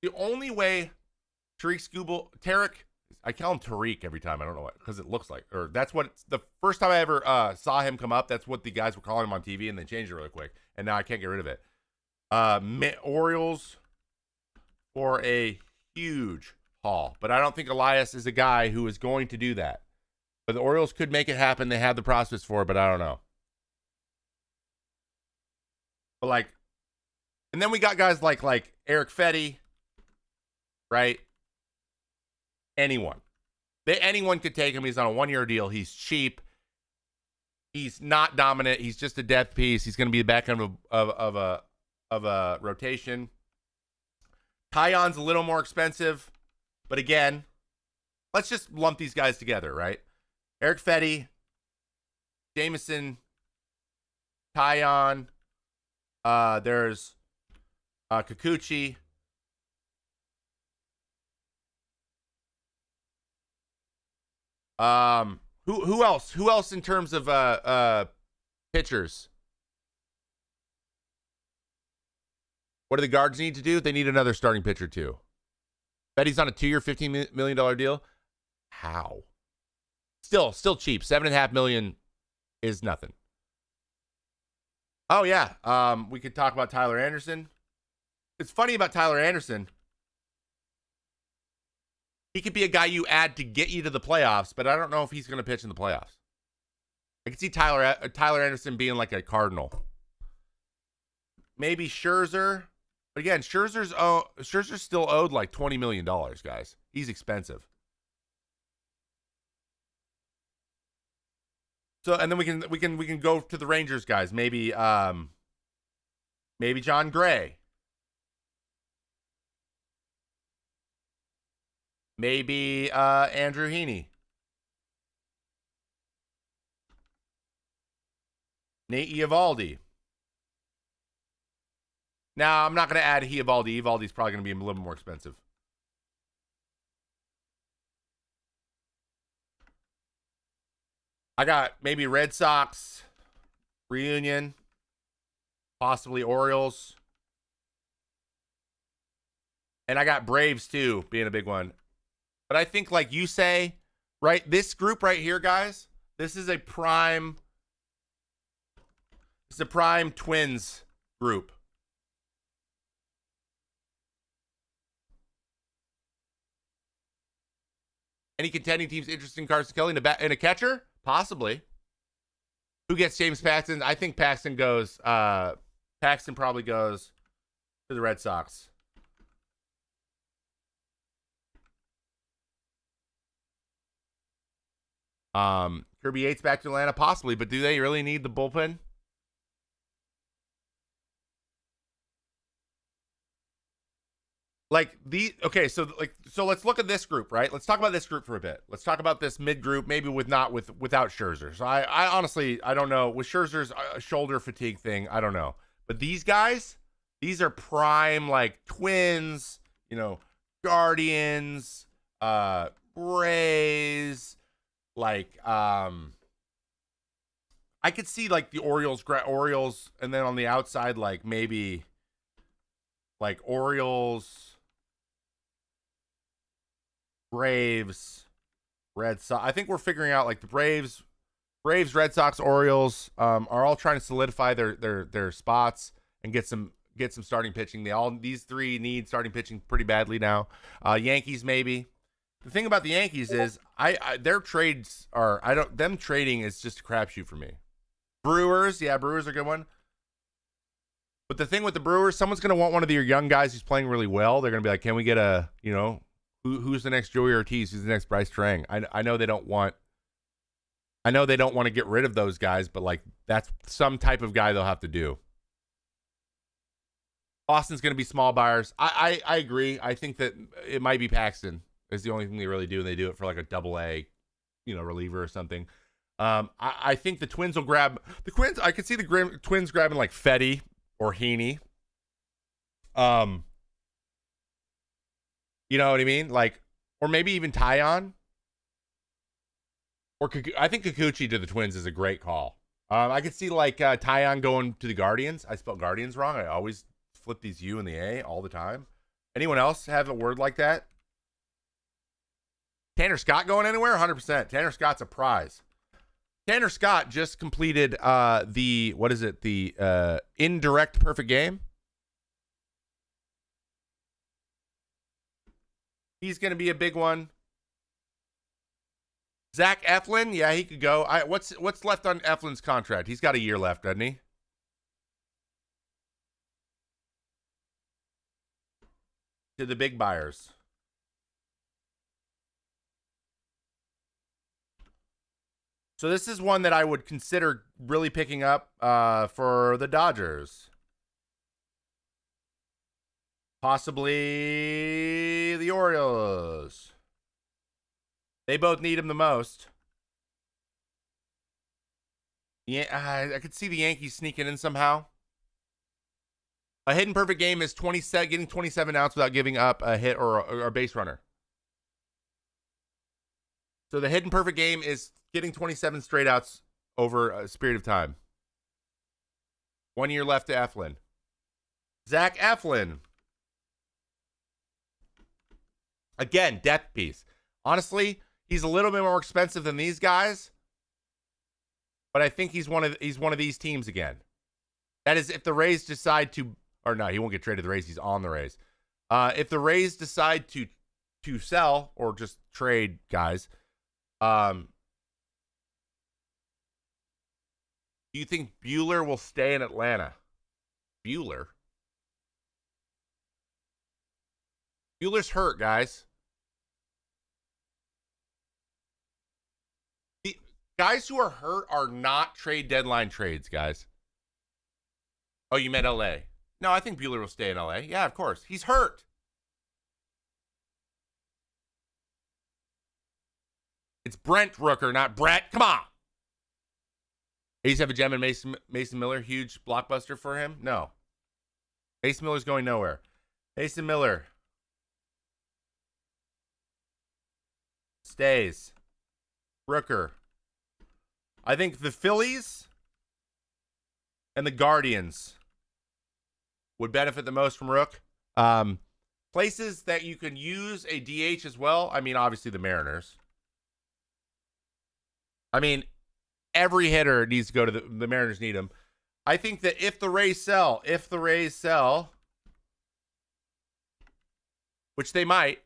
The only way Tarek, I call him Tariq every time. I don't know what, because it looks like, or that's what, the first time I ever saw him come up, that's what the guys were calling him on TV, and they changed it really quick. And now I can't get rid of it. Orioles for a huge haul. But I don't think Elias is a guy who is going to do that. But the Orioles could make it happen. They have the prospects for it, but I don't know. But like, and then we got guys like Eric Fetty, right? Anyone could take him. He's on a 1-year deal. He's cheap. He's not dominant. He's just a depth piece. He's going to be the back end of a rotation. Tayon's a little more expensive, but again, let's just lump these guys together, right? Eric Fetty, Jameson, Taillon. There's Kikuchi. Who else? Who else in terms of pitchers? What do the Guards need to do? They need another starting pitcher too. Betty's on a 2-year, $15 million deal. How? Still cheap. $7.5 million is nothing. Oh yeah. We could talk about Tyler Anderson. It's funny about Tyler Anderson. He could be a guy you add to get you to the playoffs, but I don't know if he's going to pitch in the playoffs. I could see Tyler Anderson being like a Cardinal. Maybe Scherzer. But again, Scherzer's still owed like $20 million, guys. He's expensive. So, and then we can go to the Rangers guys. Maybe John Gray. Maybe Andrew Heaney. Nate Eovaldi. Now, I'm not going to add Eovaldi. Eovaldi's probably going to be a little more expensive. I got maybe Red Sox, Reunion, possibly Orioles. And I got Braves, too, being a big one. But I think, like you say, right, this group right here, guys, this is a prime Twins group. Any contending teams interested in Carson Kelly in a catcher? Possibly. Who gets James Paxton? I think Paxton probably goes to the Red Sox. Kirby Yates back to Atlanta? Possibly, but do they really need the bullpen? So let's look at this group, right? Let's talk about this group for a bit. Let's talk about this mid group, maybe without Scherzer. So I honestly, I don't know. With Scherzer's shoulder fatigue thing, I don't know. But these guys, these are prime like Twins, Guardians, Rays, like I could see like the Orioles, and then on the outside, like maybe like Orioles, Braves, Red Sox. I think we're figuring out like the Braves, Red Sox, Orioles are all trying to solidify their spots and get some starting pitching. These three need starting pitching pretty badly now. Yankees maybe. The thing about the Yankees is their trades are them trading is just a crapshoot for me. Brewers are a good one. But the thing with the Brewers, someone's going to want one of your young guys who's playing really well. They're going to be like, can we get who's the next Joey Ortiz? Who's the next Bryce Trang? I know they don't want to get rid of those guys, but like that's some type of guy they'll have to do. Boston's going to be small buyers. I agree. I think that it might be Paxton is the only thing they really do, and they do it for like a AA, reliever or something. I think the Twins will grab the Twins. I could see the Twins grabbing like Fetty or Heaney. You know what I mean? Like, or maybe even Taillon. Or I think Kikuchi to the Twins is a great call. I could see like Tyon going to the Guardians. I spelled Guardians wrong. I always flip these U and the A all the time. Anyone else have a word like that? Tanner Scott going anywhere? 100%. Tanner Scott's a prize. Tanner Scott just completed the indirect perfect game. He's going to be a big one. Zack Eflin, yeah, he could go. What's left on Eflin's contract? He's got a year left, doesn't he? To the big buyers. So this is one that I would consider really picking up for the Dodgers. Possibly the Orioles. They both need him the most. Yeah, I could see the Yankees sneaking in somehow. A hidden perfect game is getting 27 outs without giving up a hit or a base runner. So the hidden perfect game is getting 27 straight outs over a period of time. 1 year left to Eflin. Zack Eflin. Again, depth piece. Honestly, he's a little bit more expensive than these guys, but I think he's one of these teams again. That is, if the Rays decide to, or no, he won't get traded to the Rays. He's on the Rays. If the Rays decide to sell or just trade guys, do you think Bueller will stay in Atlanta? Bueller's hurt, guys. The guys who are hurt are not trade deadline trades, guys. Oh, you meant LA. No, I think Bueller will stay in LA. Yeah, of course. He's hurt. It's Brent Rooker, not Brett. Come on. A's have a gem in Mason Miller. Huge blockbuster for him? No. Mason Miller's going nowhere. Mason Miller stays. Rooker. I think the Phillies and the Guardians would benefit the most from Rook. Places that you can use a DH as well. I mean, obviously the Mariners. I mean, every hitter needs to go to the Mariners need him. I think that if the Rays sell, which they might,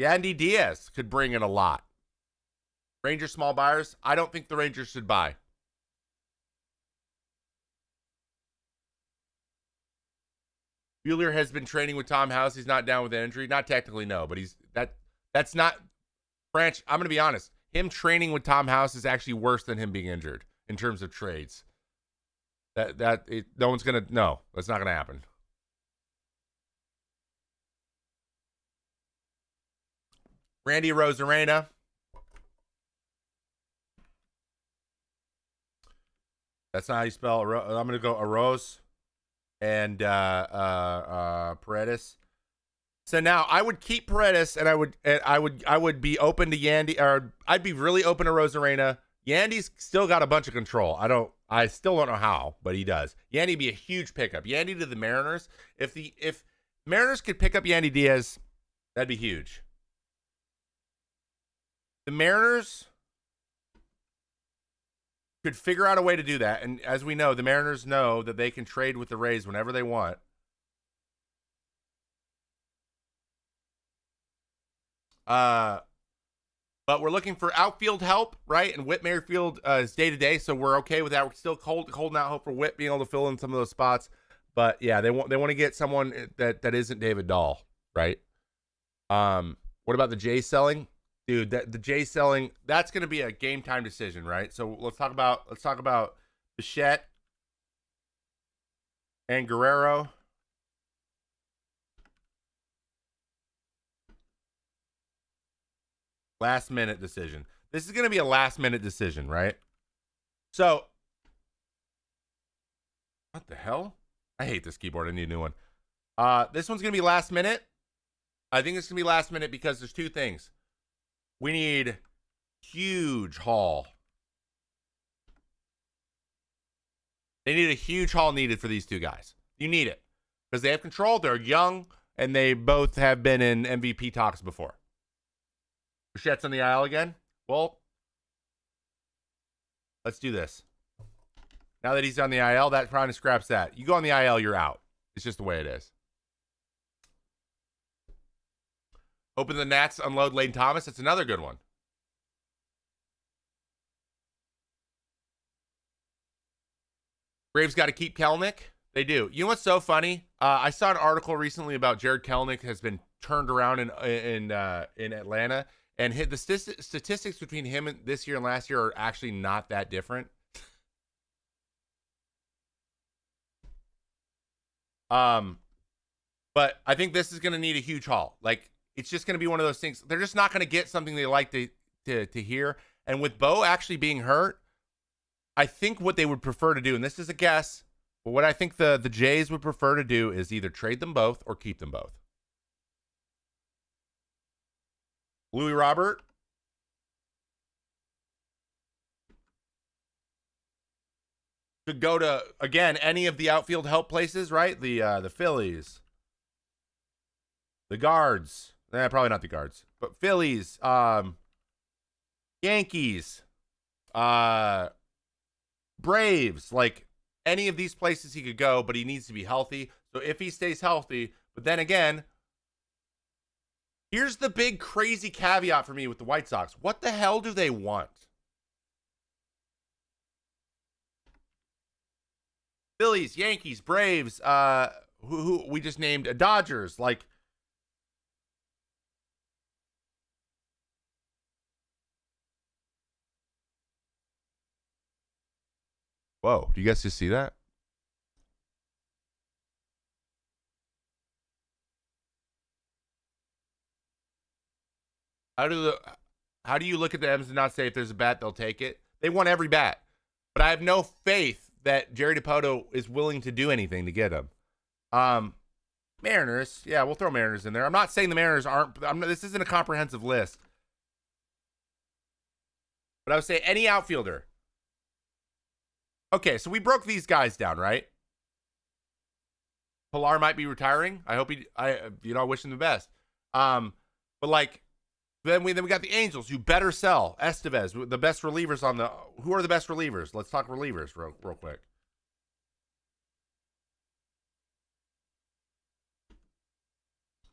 Yandy Diaz could bring in a lot. Rangers small buyers. I don't think the Rangers should buy. Bueller has been training with Tom House. He's not down with the injury. Not technically, no, but that's not Branch. I'm going to be honest. Him training with Tom House is actually worse than him being injured in terms of trades. No one's going to, no, that's not going to happen. Randy Rosarena. That's not how you spell it. I'm going to go Arose and Paredes. So now I would keep Paredes, and I would be open to Yandy, or I'd be really open to Rosarena. Yandy's still got a bunch of control. I still don't know how, but he does. Yandy be a huge pickup. Yandy to the Mariners. If Mariners could pick up Yandy Diaz, that'd be huge. The Mariners could figure out a way to do that, and as we know, the Mariners know that they can trade with the Rays whenever they want. But we're looking for outfield help, right? And Whit Merrifield is day-to-day, so we're okay with that. We're still holding out hope for Whit being able to fill in some of those spots. But, yeah, they want to get someone that isn't David Dahl, right? What about the Jays selling? Dude, the Jays selling, that's going to be a game-time decision, right? So let's talk about Bichette and Guerrero. Last minute decision. This is going to be a last minute decision, right? So, what the hell? I hate this keyboard. I need a new one. This one's going to be last minute. I think it's going to be last minute because there's two things. We need huge haul. They need a huge haul needed for these two guys. You need it because they have control. They're young, and they both have been in MVP talks before. Bichette's on the IL again. Well, let's do this. Now that he's on the IL, that kind of scraps that. You go on the IL, you're out. It's just the way it is. Hoping the Nats unload Lane Thomas. That's another good one. Braves got to keep Kelenic. They do. You know what's so funny? I saw an article recently about Jared Kelenic has been turned around in Atlanta, and the statistics between him and this year and last year are actually not that different. But I think this is going to need a huge haul. Like, it's just going to be one of those things. They're just not going to get something they like to hear. And with Bo actually being hurt, I think what they would prefer to do, and this is a guess, but what I think the Jays would prefer to do is either trade them both or keep them both. Louis Robert. Could go to, again, any of the outfield help places, right? The Phillies. The Guards. Probably not the Guards. But Phillies. Yankees. Braves. Like, any of these places he could go, but he needs to be healthy. So if he stays healthy, but then again, here's the big crazy caveat for me with the White Sox. What the hell do they want? Phillies, Yankees, Braves, who we just named, Dodgers. Like, whoa, do you guys just see that? How do you look at the M's and not say if there's a bat, they'll take it? They want every bat. But I have no faith that Jerry DiPoto is willing to do anything to get him. Mariners. Yeah, we'll throw Mariners in there. I'm not saying the Mariners aren't. This isn't a comprehensive list. But I would say any outfielder. Okay, so we broke these guys down, right? Pilar might be retiring. I hope I wish him the best. But like, then we got the Angels. You better sell Estevez, the best relievers on the. Who are the best relievers? Let's talk relievers real quick.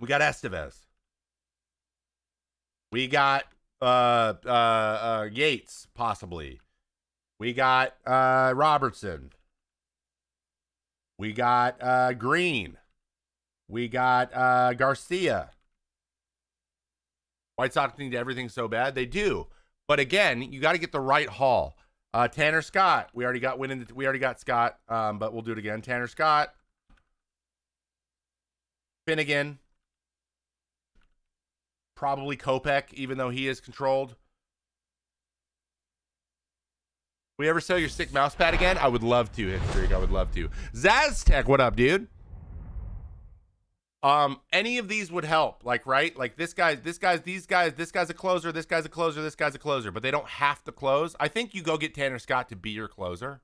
We got Estevez. We got Yates, possibly. We got Robertson. We got Green. We got Garcia. White Sox need everything so bad. They do. But again, you got to get the right haul. Tanner Scott. We already got Scott, but we'll do it again. Tanner Scott. Finnegan. Probably Kopech, even though he is controlled. We ever sell your sick mouse pad again? I would love to, Hitstreak. I would love to. Zaztec, what up, dude? Any of these would help, like, right? Like this guy's a closer, this guy's a closer, this guy's a closer, but they don't have to close. I think you go get Tanner Scott to be your closer.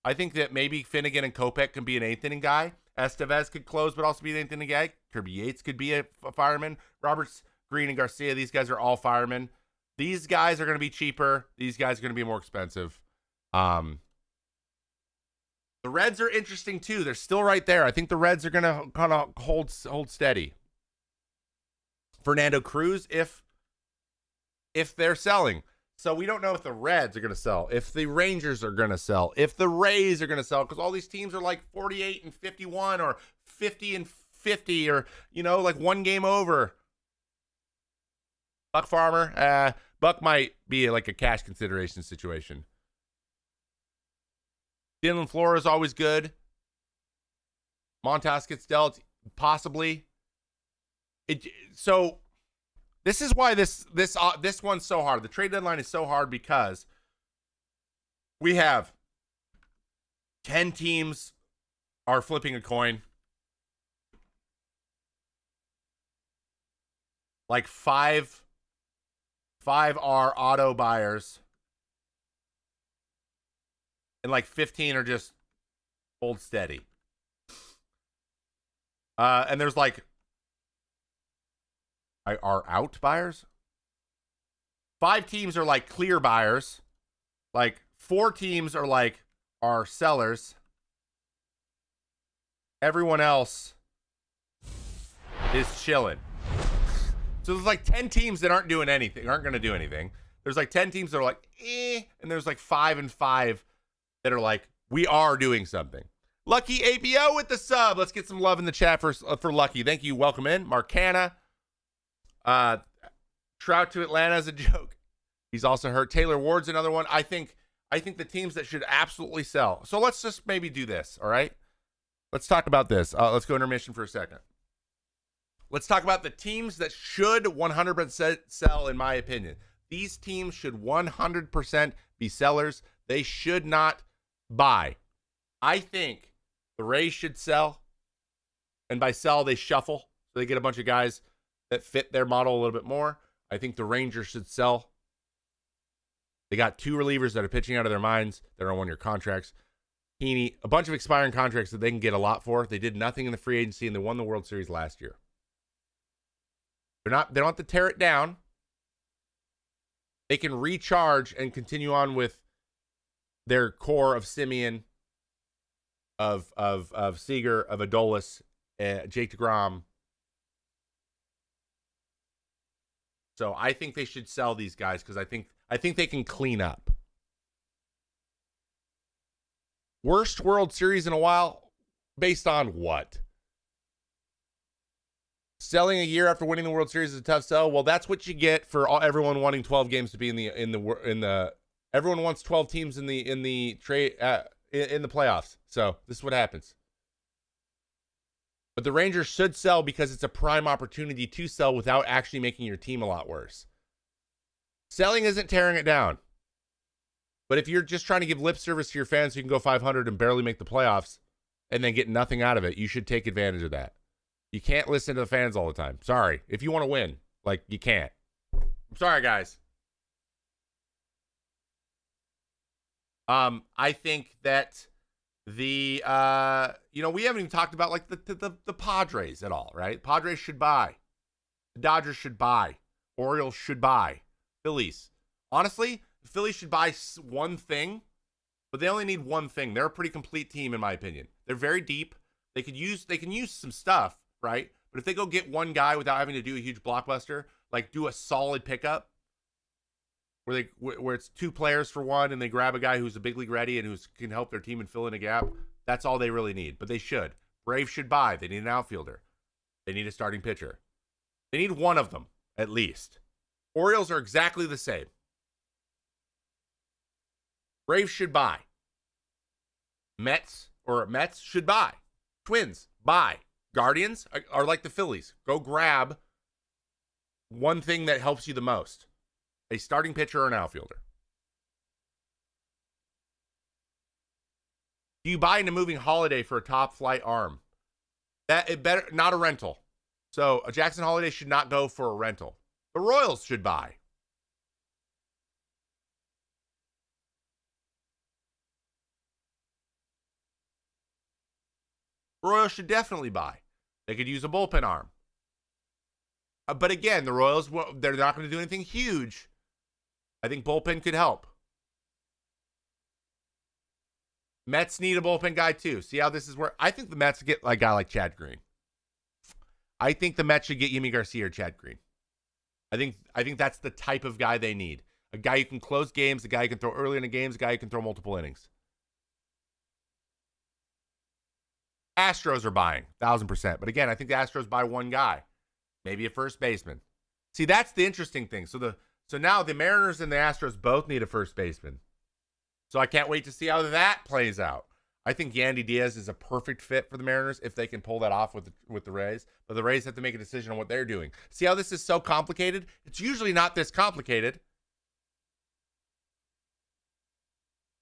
I think that maybe Finnegan and Kopech can be an eighth inning guy. Estevez could close, but also be an eighth inning guy. Kirby Yates could be a fireman. Roberts, Green, and Garcia, these guys are all firemen. These guys are going to be cheaper. These guys are going to be more expensive. The Reds are interesting too. They're still right there. I think the Reds are going to kind of hold steady. Fernando Cruz, if they're selling. So we don't know if the Reds are going to sell, if the Rangers are going to sell, if the Rays are going to sell, because all these teams are like 48 and 51 or 50 and 50 or, like one game over. Buck Farmer, Buck might be like a cash consideration situation. Dylan Flora is always good. Montas gets dealt, possibly. So this is why this one's so hard. The trade deadline is so hard because we have 10 teams are flipping a coin. Like 5 5 are auto buyers. And like 15 are just hold steady. And there's like are out buyers. 5 teams are like clear buyers. Like 4 teams are sellers. Everyone else is chilling. So there's like 10 teams that aren't going to do anything. There's like 10 teams that are like, and there's like 5 and 5 that are like, we are doing something. Lucky ABO with the sub. Let's get some love in the chat for Lucky. Thank you. Welcome in. Marcana. Trout to Atlanta is a joke. He's also hurt. Taylor Ward's another one. I think the teams that should absolutely sell. So let's just maybe do this, all right? Let's talk about this. Let's go intermission for a second. Let's talk about the teams that should 100% sell, in my opinion. These teams should 100% be sellers. They should not buy. I think the Rays should sell. And by sell, they shuffle. So they get a bunch of guys that fit their model a little bit more. I think the Rangers should sell. They got 2 relievers that are pitching out of their minds. They're on 1-year contracts. Heaney, a bunch of expiring contracts that they can get a lot for. They did nothing in the free agency, and they won the World Series last year. They don't have to tear it down. They can recharge and continue on with their core of Simeon, of Seager, of Adolis, Jake DeGrom. So I think they should sell these guys because I think they can clean up. Worst World Series in a while, based on what? Selling a year after winning the World Series is a tough sell. Well, that's what you get for everyone wanting 12 games to be in the. Everyone wants 12 teams in the trade in the playoffs. So this is what happens. But the Rangers should sell because it's a prime opportunity to sell without actually making your team a lot worse. Selling isn't tearing it down. But if you're just trying to give lip service to your fans so you can go 500 and barely make the playoffs and then get nothing out of it, you should take advantage of that. You can't listen to the fans all the time. Sorry. If you want to win, you can't. I'm sorry, guys. I think that we haven't even talked about the Padres at all, right? Padres should buy. The Dodgers should buy. Orioles should buy. Phillies. Honestly, the Phillies should buy one thing, but they only need one thing. They're a pretty complete team, in my opinion. They're very deep. They can use some stuff, right? But if they go get one guy without having to do a huge blockbuster, do a solid pickup, where it's 2 players for one, and they grab a guy who's a big league ready and who can help their team and fill in a gap. That's all they really need. But they should. Braves should buy. They need an outfielder. They need a starting pitcher. They need one of them at least. Orioles are exactly the same. Braves should buy. Mets should buy. Twins buy. Guardians are like the Phillies. Go grab one thing that helps you the most. A starting pitcher or an outfielder. Do you buy into moving Holiday for a top flight arm? It better not a rental. So a Jackson Holiday should not go for a rental. The Royals should buy. Royals should definitely buy. They could use a bullpen arm. But again, the Royals, they're not going to do anything huge. I think bullpen could help. Mets need a bullpen guy too. See how this is where I think the Mets get a guy like Chad Green. I think the Mets should get Yimi Garcia or Chad Green. I think that's the type of guy they need. A guy who can close games, a guy who can throw early in the games, a guy who can throw multiple innings. Astros are buying 1,000%. But again, I think the Astros buy one guy, maybe a first baseman. See, that's the interesting thing. So now the Mariners and the Astros both need a first baseman. So I can't wait to see how that plays out. I think Yandy Diaz is a perfect fit for the Mariners if they can pull that off with the Rays. But the Rays have to make a decision on what they're doing. See how this is so complicated? It's usually not this complicated.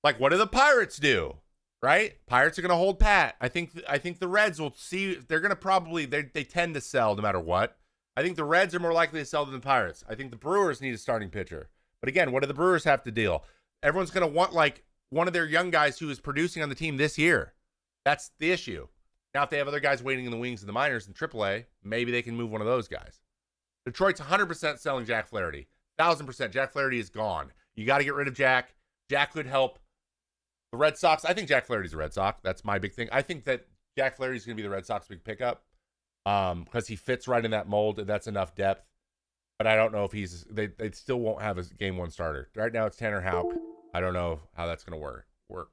What do the Pirates do? Right? Pirates are going to hold pat. I think the Reds will see. They're going to probably, they tend to sell no matter what. I think the Reds are more likely to sell than the Pirates. I think the Brewers need a starting pitcher. But again, what do the Brewers have to deal? Everyone's going to want like one of their young guys who is producing on the team this year. That's the issue. Now, if they have other guys waiting in the wings in the minors in AAA, maybe they can move one of those guys. Detroit's 100% selling Jack Flaherty. 1,000%. Jack Flaherty is gone. You got to get rid of Jack. Jack could help the Red Sox. I think Jack Flaherty's a Red Sox. That's my big thing. I think that Jack Flaherty's going to be the Red Sox big pickup because he fits right in that mold, and that's enough depth. But I don't know if they still won't have a game one starter. Right now it's Tanner Houck. I don't know how that's going to work.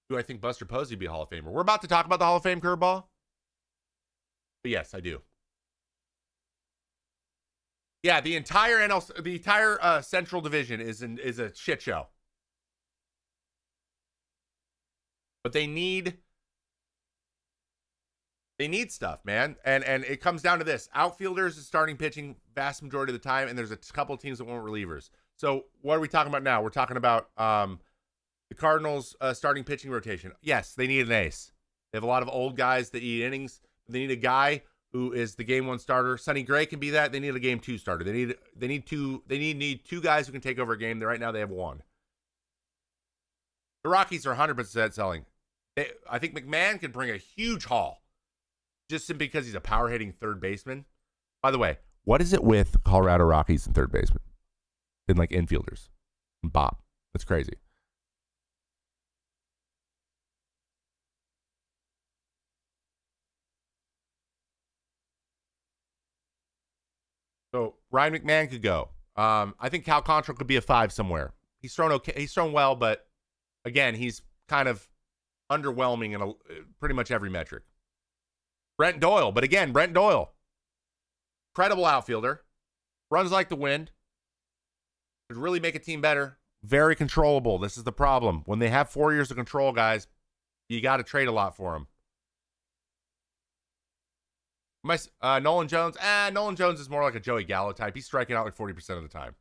Do I think Buster Posey be a Hall of Famer? We're about to talk about the Hall of Fame curveball. But yes, I do. Yeah, the entire Central Division is a shit show. But they need stuff, man. And it comes down to this. Outfielders is starting pitching vast majority of the time, and there's a couple of teams that want relievers. So what are we talking about now? We're talking about the Cardinals starting pitching rotation. Yes, they need an ace. They have a lot of old guys that eat innings. They need a guy who is the game one starter. Sonny Gray can be that. They need a game two starter. They need two guys who can take over a game. Right now they have one. The Rockies are 100% selling. I think McMahon could bring a huge haul just simply because he's a power hitting third baseman. By the way, what is it with Colorado Rockies and third baseman? And like infielders and Bob. That's crazy. So Ryan McMahon could go. I think Cal Contra could be a 5 somewhere. He's thrown okay. He's thrown well, but again, he's kind of underwhelming in pretty much every metric. Brent Doyle, but again, Brent Doyle, credible outfielder, runs like the wind, could really make a team better. Very controllable. This is the problem. When they have 4 years of control, guys, you got to trade a lot for them. Nolan Jones. Nolan Jones is more like a Joey Gallo type. He's striking out like 40% of the time.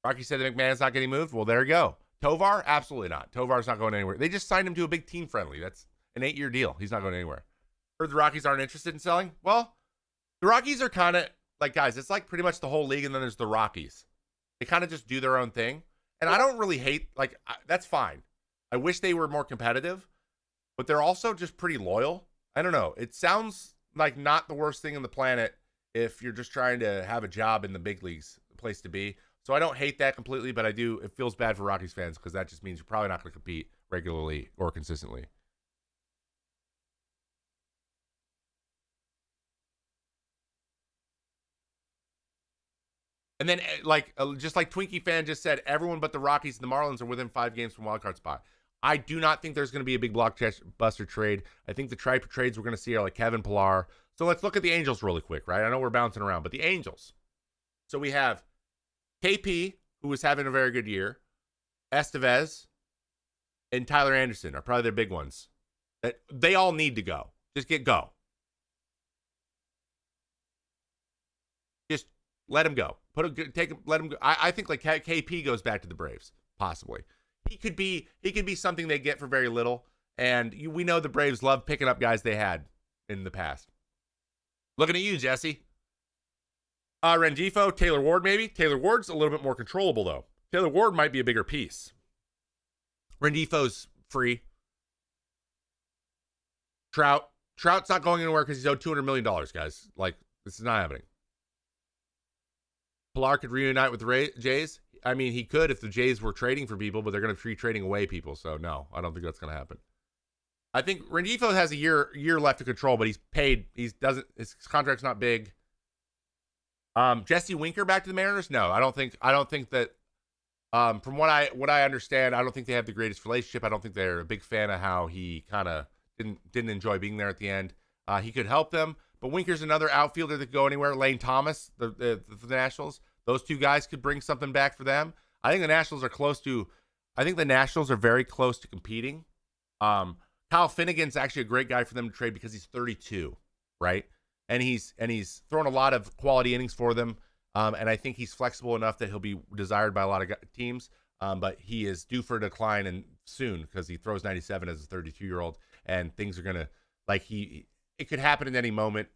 Rocky said that McMahon's not getting moved. Well, there you go. Tovar? Absolutely not. Tovar's not going anywhere. They just signed him to a big team friendly. That's an 8-year deal. He's not going anywhere. Heard the Rockies aren't interested in selling? Well, the Rockies are kind of like, guys, it's like pretty much the whole league, and then there's the Rockies. They kind of just do their own thing. And I don't really hate, that's fine. I wish they were more competitive, but they're also just pretty loyal. I don't know. It sounds like not the worst thing on the planet if you're just trying to have a job in the big leagues, the place to be. So I don't hate that completely, but it feels bad for Rockies fans because that just means you're probably not going to compete regularly or consistently. And then, just like Twinkie fan just said, everyone but the Rockies and the Marlins are within 5 games from wildcard spot. I do not think there's going to be a big blockbuster trade. I think the type of trades we're going to see are like Kevin Pillar. So let's look at the Angels really quick, right? I know we're bouncing around, but the Angels. So we have KP, who is having a very good year, Estevez, and Tyler Anderson are probably their big ones. That they all need to go. Just go. Just let him go. Let him go. I think like KP goes back to the Braves, possibly. He could be something they get for very little. And we know the Braves love picking up guys they had in the past. Looking at you, Jesse. Rengifo, Taylor Ward, maybe. Taylor Ward's a little bit more controllable, though. Taylor Ward might be a bigger piece. Rengifo's free. Trout's not going anywhere because he's owed $200 million, guys. Like, this is not happening. Pillar could reunite with the Jays. I mean, he could if the Jays were trading for people, but they're going to be trading away people. So, no, I don't think that's going to happen. I think Rengifo has a year left to control, but he's paid. His contract's not big. Jesse Winker back to the Mariners? No, I don't think that. From what I understand, I don't think they have the greatest relationship. I don't think they're a big fan of how he kind of didn't enjoy being there at the end. He could help them, but Winker's another outfielder that could go anywhere. Lane Thomas, the Nationals, those two guys could bring something back for them. I think the Nationals are very close to competing. Kyle Finnegan's actually a great guy for them to trade because he's 32, right? And he's thrown a lot of quality innings for them. And I think he's flexible enough that he'll be desired by a lot of teams. But he is due for a decline and soon because he throws 97 as a 32-year-old, and things are gonna it could happen at any moment,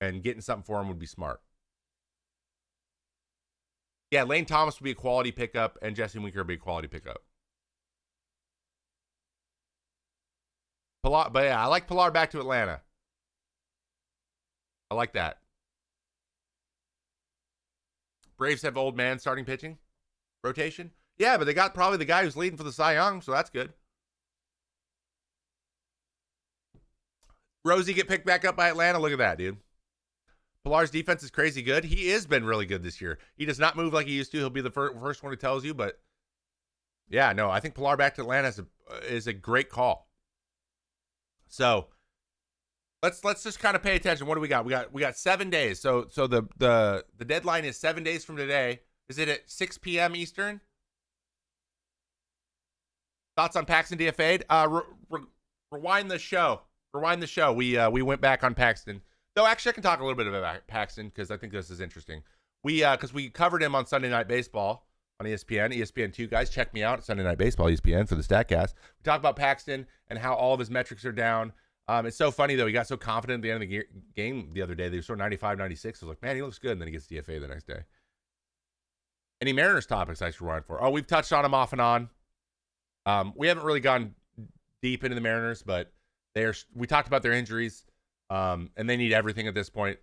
and getting something for him would be smart. Yeah, Lane Thomas would be a quality pickup, and Jesse Winker would be a quality pickup. Pilar, but yeah, I like Pilar back to Atlanta. I like that. Braves have old man starting pitching rotation. Yeah, but they got probably the guy who's leading for the Cy Young, so that's good. Rosie get picked back up by Atlanta. Look at that, dude. Pilar's defense is crazy good. He has been really good this year. He does not move like he used to. He'll be the first one who tells you, but yeah, no, I think Pilar back to Atlanta is a great call. So let's just kind of pay attention. What do we got? We got 7 days. So the deadline is 7 days from today. Is it at 6 p.m. Eastern? Thoughts on Paxton DFA'd? Rewind the show. We went back on Paxton. Though actually, I can talk a little bit about Paxton because I think this is interesting. Because we covered him on Sunday Night Baseball on ESPN, ESPN2. Guys, check me out, Sunday Night Baseball, ESPN, for the Statcast. We talked about Paxton and how all of his metrics are down. It's so funny, though. He got so confident at the end of the game the other day. They were sort of 95, 96. I was like, man, he looks good. And then he gets DFA the next day. Any Mariners topics I should rewind for? Oh, we've touched on them off and on. We haven't really gone deep into the Mariners, but we talked about their injuries. And they need everything at this point.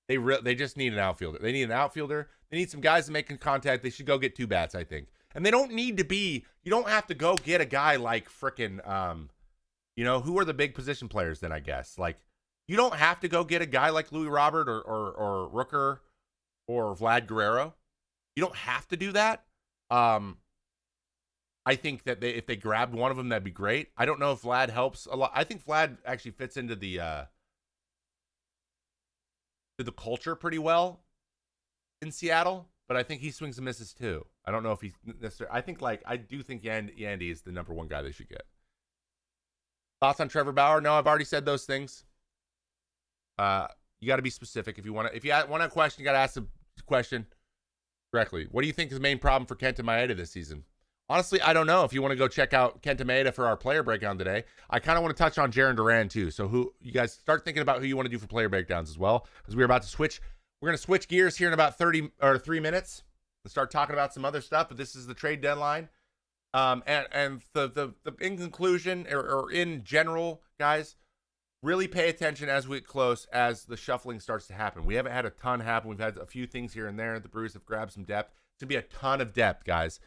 They just need an outfielder. They need an outfielder. They need some guys to make contact. They should go get 2 bats, I think. And they don't need to be. You don't have to go get a guy like frickin'. Who are the big position players? Then I guess like you don't have to go get a guy like Louis Robert or Rooker or Vlad Guerrero. You don't have to do that. I think that if they grabbed one of them, that'd be great. I don't know if Vlad helps a lot. I think Vlad actually fits into the culture pretty well in Seattle, but I think he swings and misses too. I don't know if he's necessarily. I do think Yandy is the number 1 guy they should get. Thoughts on Trevor Bauer? No, I've already said those things. You got to be specific if you want to. If you want a question, you got to ask the question directly. What do you think is the main problem for Kenta Maeda this season? Honestly, I don't know. If you want to go check out Kenta Maeda for our player breakdown today, I kind of want to touch on Jarren Duran too. So who you guys start thinking about who you want to do for player breakdowns as well, because we're about to switch. We're going to switch gears here in about 3 minutes and start talking about some other stuff. But this is the trade deadline. And the in conclusion or in general, guys, really pay attention as we get close as the shuffling starts to happen. We haven't had a ton happen. We've had a few things here and there. The Brewers have grabbed some depth. It's gonna be a ton of depth, guys.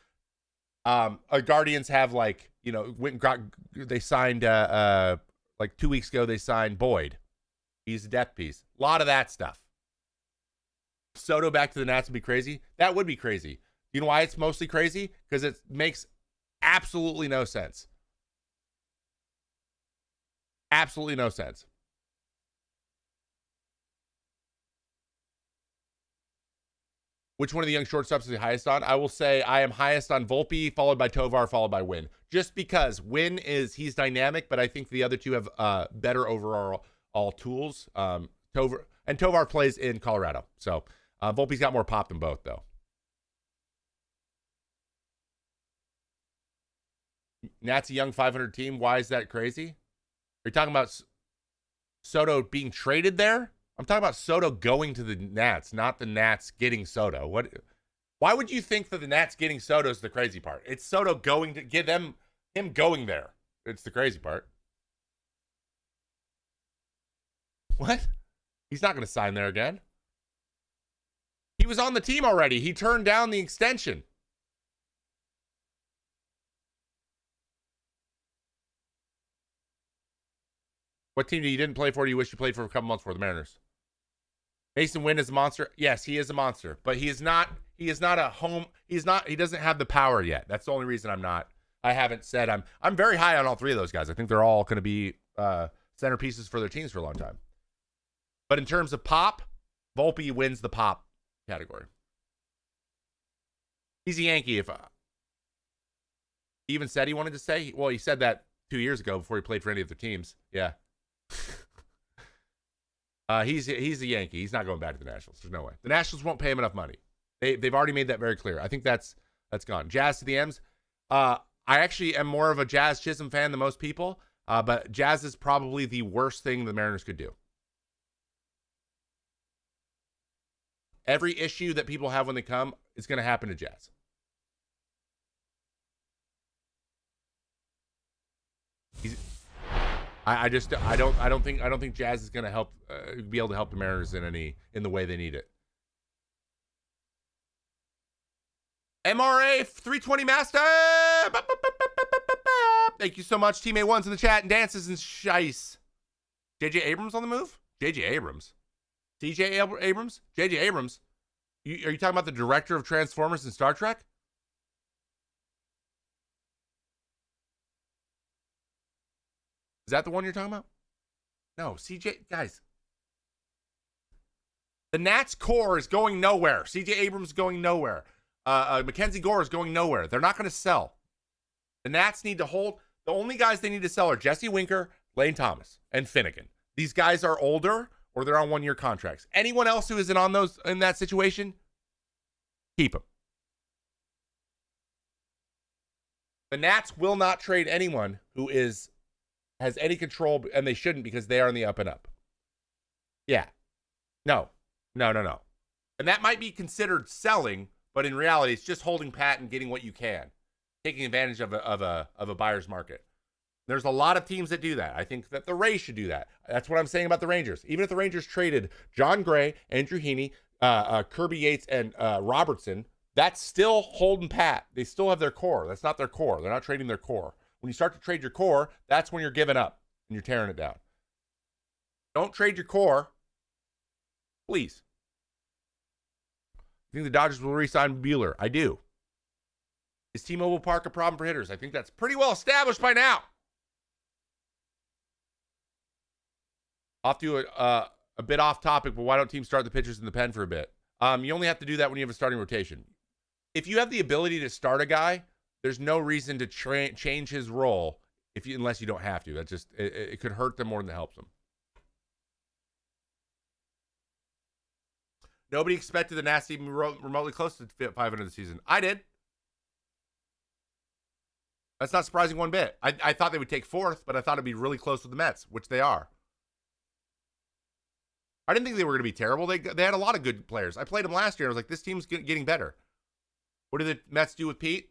Our Guardians have they signed like 2 weeks ago. They signed Boyd. He's a depth piece. A lot of that stuff. Soto back to the Nats would be crazy. That would be crazy. You know why it's mostly crazy? Because it makes absolutely no sense. Absolutely no sense. Which one of the young shortstops is the highest on? I will say I am highest on Volpe, followed by Tovar, followed by Wynn. Just because Wynn he's dynamic, but I think the other two have better overall tools. Tovar plays in Colorado. So Volpe's got more pop than both, though. Nats a young 500 team. Why is that crazy? Are you talking about Soto being traded there? I'm talking about Soto going to the Nats, not the Nats getting Soto. Why would you think that the Nats getting Soto is the crazy part? It's Soto going to give him going there. It's the crazy part. What? He's not going to sign there again. He was on the team already. He turned down the extension. What team you didn't play for do you wish you played for a couple months for? The Mariners. Mason Wynn is a monster. Yes, he is a monster, but he is not a home. He doesn't have the power yet. That's the only reason I haven't said I'm very high on all 3 of those guys. I think they're all going to be centerpieces for their teams for a long time. But in terms of pop, Volpe wins the pop category. He's a Yankee. If he even said he wanted to stay, well, he said that 2 years ago before he played for any of the teams. Yeah. He's a Yankee. He's not going back to the Nationals. There's no way. The Nationals won't pay him enough money. They've already made that very clear. I think that's gone. Jazz to the M's. I actually am more of a Jazz Chisholm fan than most people. But Jazz is probably the worst thing the Mariners could do. Every issue that people have when they come is going to happen to Jazz. I don't think Jazz is going to help be able to help the Mariners in the way they need it. MRA 320 Master. Thank you so much. Teammate ones in the chat and dances and shice. JJ Abrams on the move? JJ Abrams. TJ Abrams? JJ Abrams. Are you talking about the director of Transformers in Star Trek? Is that the one you're talking about? No, CJ, guys. The Nats core is going nowhere. CJ Abrams is going nowhere. Mackenzie Gore is going nowhere. They're not going to sell. The Nats need to hold. The only guys they need to sell are Jesse Winker, Lane Thomas, and Finnegan. These guys are older or they're on one-year contracts. Anyone else who isn't on those in that situation, keep them. The Nats will not trade anyone who has any control, and they shouldn't because they are on the up and up. Yeah. No. And that might be considered selling, but in reality, it's just holding pat and getting what you can, taking advantage of a buyer's market. There's a lot of teams that do that. I think that the Rays should do that. That's what I'm saying about the Rangers. Even if the Rangers traded John Gray, Andrew Heaney, Kirby Yates, and Robertson, that's still holding pat. They still have their core. That's not their core. They're not trading their core. When you start to trade your core, that's when you're giving up and you're tearing it down. Don't trade your core, please. I think the Dodgers will re-sign Buehler. I do. Is T-Mobile Park a problem for hitters? I think that's pretty well established by now. Off to a bit off topic, but why don't teams start the pitchers in the pen for a bit? You only have to do that when you have a starting rotation. If you have the ability to start a guy, there's no reason to change his role unless you don't have to. That just it could hurt them more than it helps them. Nobody expected the Nats to even remotely close to 500 this season. I did. That's not surprising one bit. I thought they would take fourth, but I thought it'd be really close with the Mets, which they are. I didn't think they were going to be terrible. They had a lot of good players. I played them last year. I was like, this team's getting better. What did the Mets do with Pete?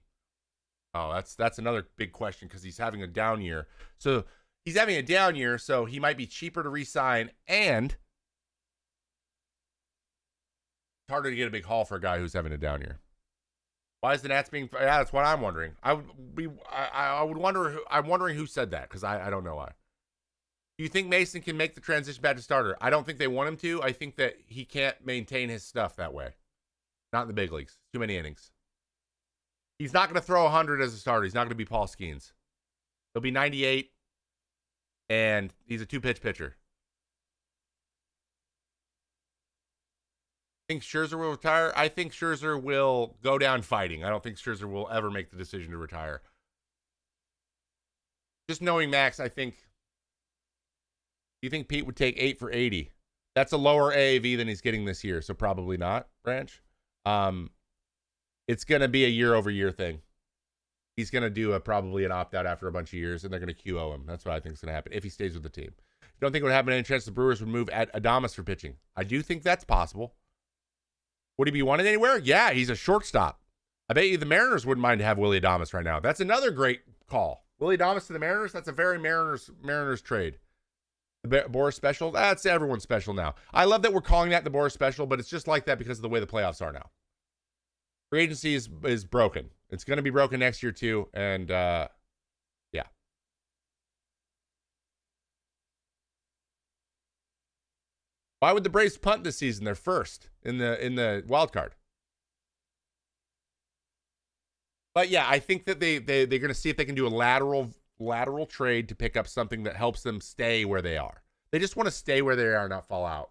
Oh, that's another big question because he's having a down year. So he's having a down year, so he might be cheaper to re-sign, and it's harder to get a big haul for a guy who's having a down year. Why is the Nats being? Yeah, that's what I'm wondering. I'm wondering who said that because I don't know why. Do you think Mason can make the transition back to starter? I don't think they want him to. I think that he can't maintain his stuff that way. Not in the big leagues. Too many innings. He's not going to throw 100 as a starter. He's not going to be Paul Skeens. He'll be 98, and he's a two-pitch pitcher. Think Scherzer will retire? I think Scherzer will go down fighting. I don't think Scherzer will ever make the decision to retire. Just knowing Max, I think. Do you think Pete would take 8 for 80? That's a lower AAV than he's getting this year, so probably not, Branch. It's going to be a year-over-year thing. He's going to do probably an opt-out after a bunch of years, and they're going to QO him. That's what I think is going to happen if he stays with the team. I don't think it would happen any chance the Brewers would move at Adames for pitching. I do think that's possible. Would he be wanted anywhere? Yeah, he's a shortstop. I bet you the Mariners wouldn't mind to have Willy Adames right now. That's another great call. Willy Adames to the Mariners, that's a very Mariners trade. The Boris special, that's everyone's special now. I love that we're calling that the Boris special, but it's just like that because of the way the playoffs are now. Free agency is broken. It's going to be broken next year too, and yeah. Why would the Braves punt this season? They're first in the wild card. But yeah, I think that they're going to see if they can do a lateral trade to pick up something that helps them stay where they are. They just want to stay where they are, not fall out.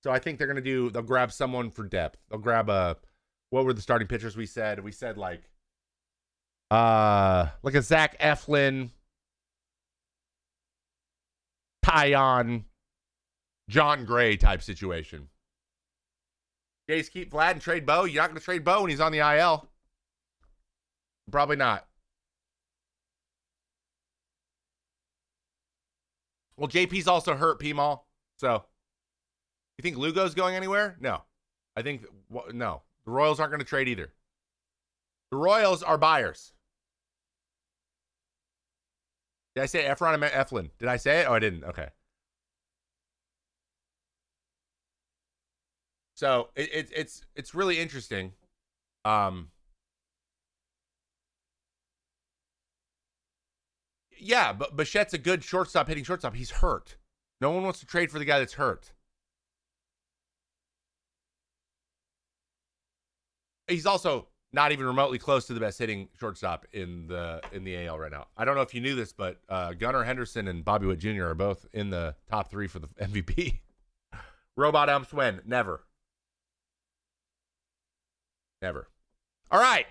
So I think they'll grab someone for depth. They'll grab what were the starting pitchers we said? We said like a Zach Eflin, Tyon, John Gray type situation. Jays keep Vlad and trade Bo. You're not going to trade Bo when he's on the IL. Probably not. Well, JP's also hurt, P-Mall. So, you think Lugo's going anywhere? No. I think, no. The Royals aren't going to trade either. The Royals are buyers. Did I say Efron? I meant Eflin. Did I say it? Oh, I didn't. Okay. So, it's really interesting. Yeah, but Bichette's a good shortstop hitting shortstop. He's hurt. No one wants to trade for the guy that's hurt. He's also not even remotely close to the best hitting shortstop in the AL right now. I don't know if you knew this, but Gunnar Henderson and Bobby Witt Jr. are both in the top 3 for the MVP. Robot umps win. Never. Never. All right.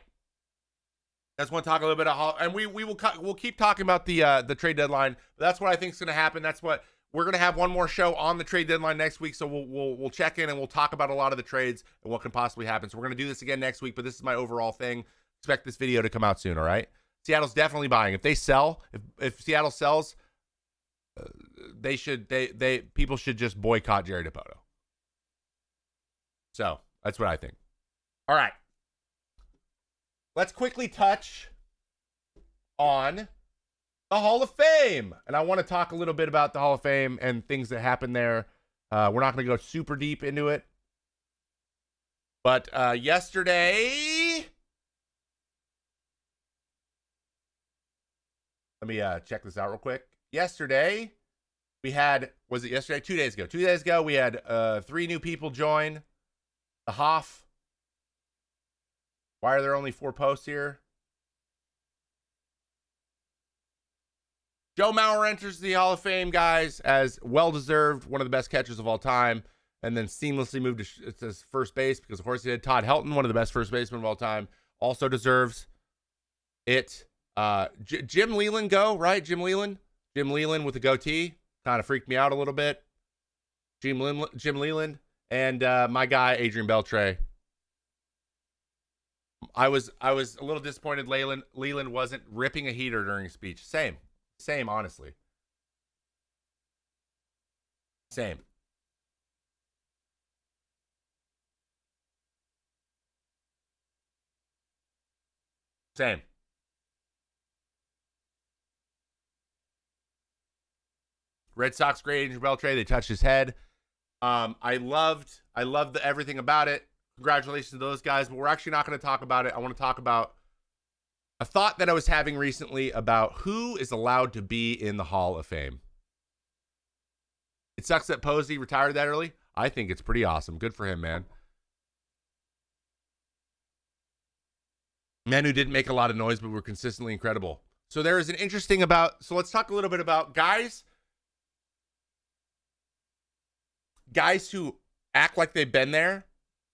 I just want to talk a little bit of, and we'll keep talking about the trade deadline. But that's what I think is going to happen. That's what we're going to have, one more show on the trade deadline next week. So we'll check in and we'll talk about a lot of the trades and what can possibly happen. So we're going to do this again next week. But this is my overall thing. Expect this video to come out soon. All right. Seattle's definitely buying. If they sell, if Seattle sells, people should just boycott Jerry Dipoto. So that's what I think. All right. Let's quickly touch on the Hall of Fame. And I want to talk a little bit about the Hall of Fame and things that happened there. We're not going to go super deep into it. But yesterday... Let me check this out real quick. Yesterday, we had... Was it yesterday? 2 days ago. 2 days ago, we had 3 new people join the Hoff. Why are there only 4 posts here? Joe Mauer enters the Hall of Fame, guys, as well-deserved, one of the best catchers of all time, and then seamlessly moved to first base because, of course, he did. Todd Helton, one of the best first basemen of all time, also deserves it. Jim Leland go, right? Jim Leland with a goatee. Kind of freaked me out a little bit. Jim Leland, and my guy, Adrian Beltre. I was a little disappointed Leland wasn't ripping a heater during his speech. Same, honestly. Same. Red Sox great Adrian Beltre. They touched his head. I loved everything about it. Congratulations to those guys, but we're actually not going to talk about it. I want to talk about a thought that I was having recently about who is allowed to be in the Hall of Fame. It sucks that Posey retired that early. I think it's pretty awesome. Good for him, man. Men who didn't make a lot of noise, but were consistently incredible. So there is an interesting about, so let's talk a little bit about guys who act like they've been there,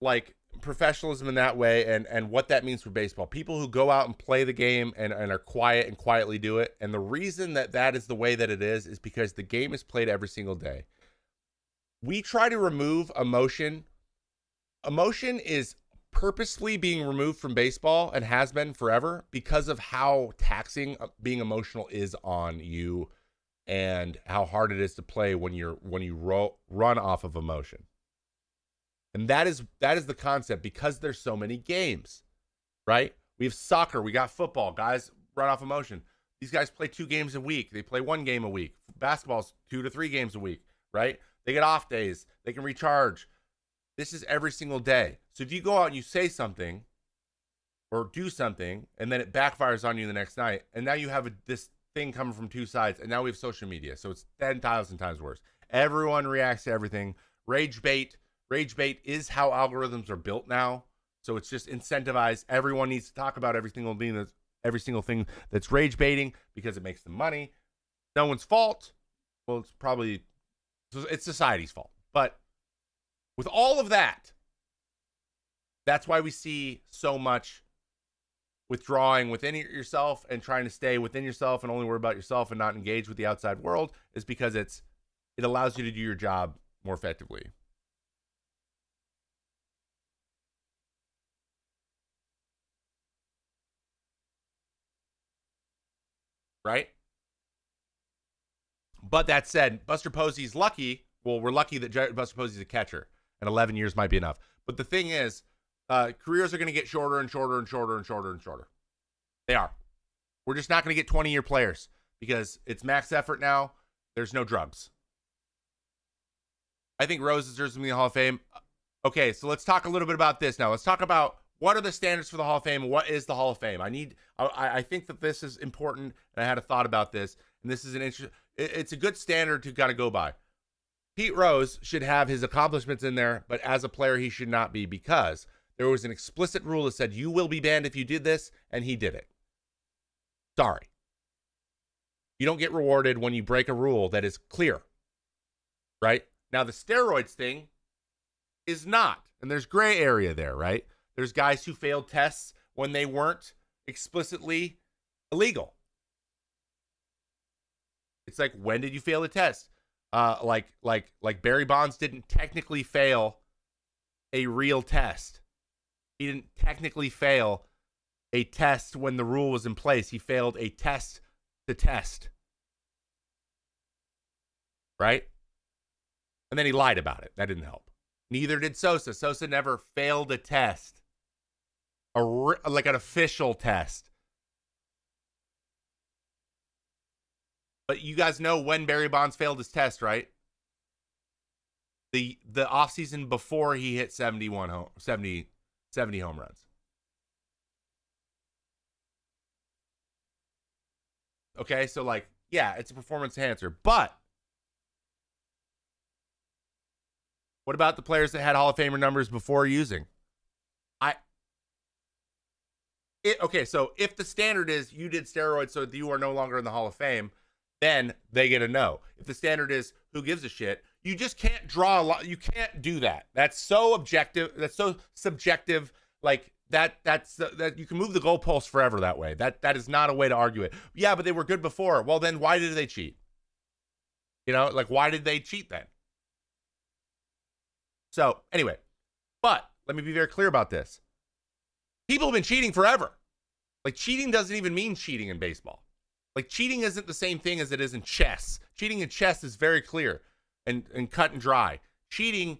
like professionalism in that way, and what that means for baseball. People who go out and play the game and are quiet and quietly do it. And the reason that is the way that it is because the game is played every single day. We try to remove emotion. Emotion is purposely being removed from baseball and has been forever because of how taxing being emotional is on you and how hard it is to play when you run off of emotion. And that is the concept because there's so many games, right? We have soccer, we got football. Guys run off emotion. These guys play 2 games a week. They play 1 game a week. Basketball's 2 to 3 games a week, right? They get off days. They can recharge. This is every single day. So if you go out and you say something or do something and then it backfires on you the next night, and now you have this thing coming from 2 sides, and now we have social media. So it's 10,000 times worse. Everyone reacts to everything. Rage bait is how algorithms are built now. So it's just incentivized. Everyone needs to talk about every single thing that's rage baiting because it makes them money. No one's fault. Well, it's society's fault. But with all of that, that's why we see so much withdrawing within yourself and trying to stay within yourself and only worry about yourself and not engage with the outside world, is because it allows you to do your job more effectively. Right? But that said, Buster Posey's lucky. Well, we're lucky that Buster Posey's a catcher, and 11 years might be enough. But the thing is, careers are going to get shorter and shorter and shorter and shorter and shorter. They are. We're just not going to get 20-year players because it's max effort now. There's no drugs. I think Rose deserves to be in the Hall of Fame. Okay, so let's talk a little bit about this now. Let's talk about what are the standards for the Hall of Fame and what is the Hall of Fame. I think that this is important, and I had a thought about this, and this is it's a good standard to gotta go by. Pete Rose should have his accomplishments in there, but as a player, he should not be because there was an explicit rule that said you will be banned if you did this, and he did it. Sorry. You don't get rewarded when you break a rule that is clear, right? Now, the steroids thing is not, and there's gray area there, right? There's guys who failed tests when they weren't explicitly illegal. It's like, when did you fail a test? Like Barry Bonds didn't technically fail a real test. He didn't technically fail a test when the rule was in place. He failed a test to test. Right? And then he lied about it. That didn't help. Neither did Sosa. Sosa never failed a test. Like an official test. But you guys know when Barry Bonds failed his test, right? The offseason before he hit 70 home runs. Okay, so like, yeah, it's a performance enhancer. But what about the players that had Hall of Famer numbers before using? Okay, so if the standard is you did steroids so you are no longer in the Hall of Fame, then they get a no. If the standard is who gives a shit, you just can't draw a lot. You can't do that. That's so objective. That's so subjective. Like that's you can move the goalposts forever that way. That is not a way to argue it. Yeah, but they were good before. Well, then why did they cheat? You know, like why did they cheat then? So anyway, but let me be very clear about this. People have been cheating forever. Like cheating doesn't even mean cheating in baseball. Like cheating isn't the same thing as it is in chess. Cheating in chess is very clear and cut and dry. Cheating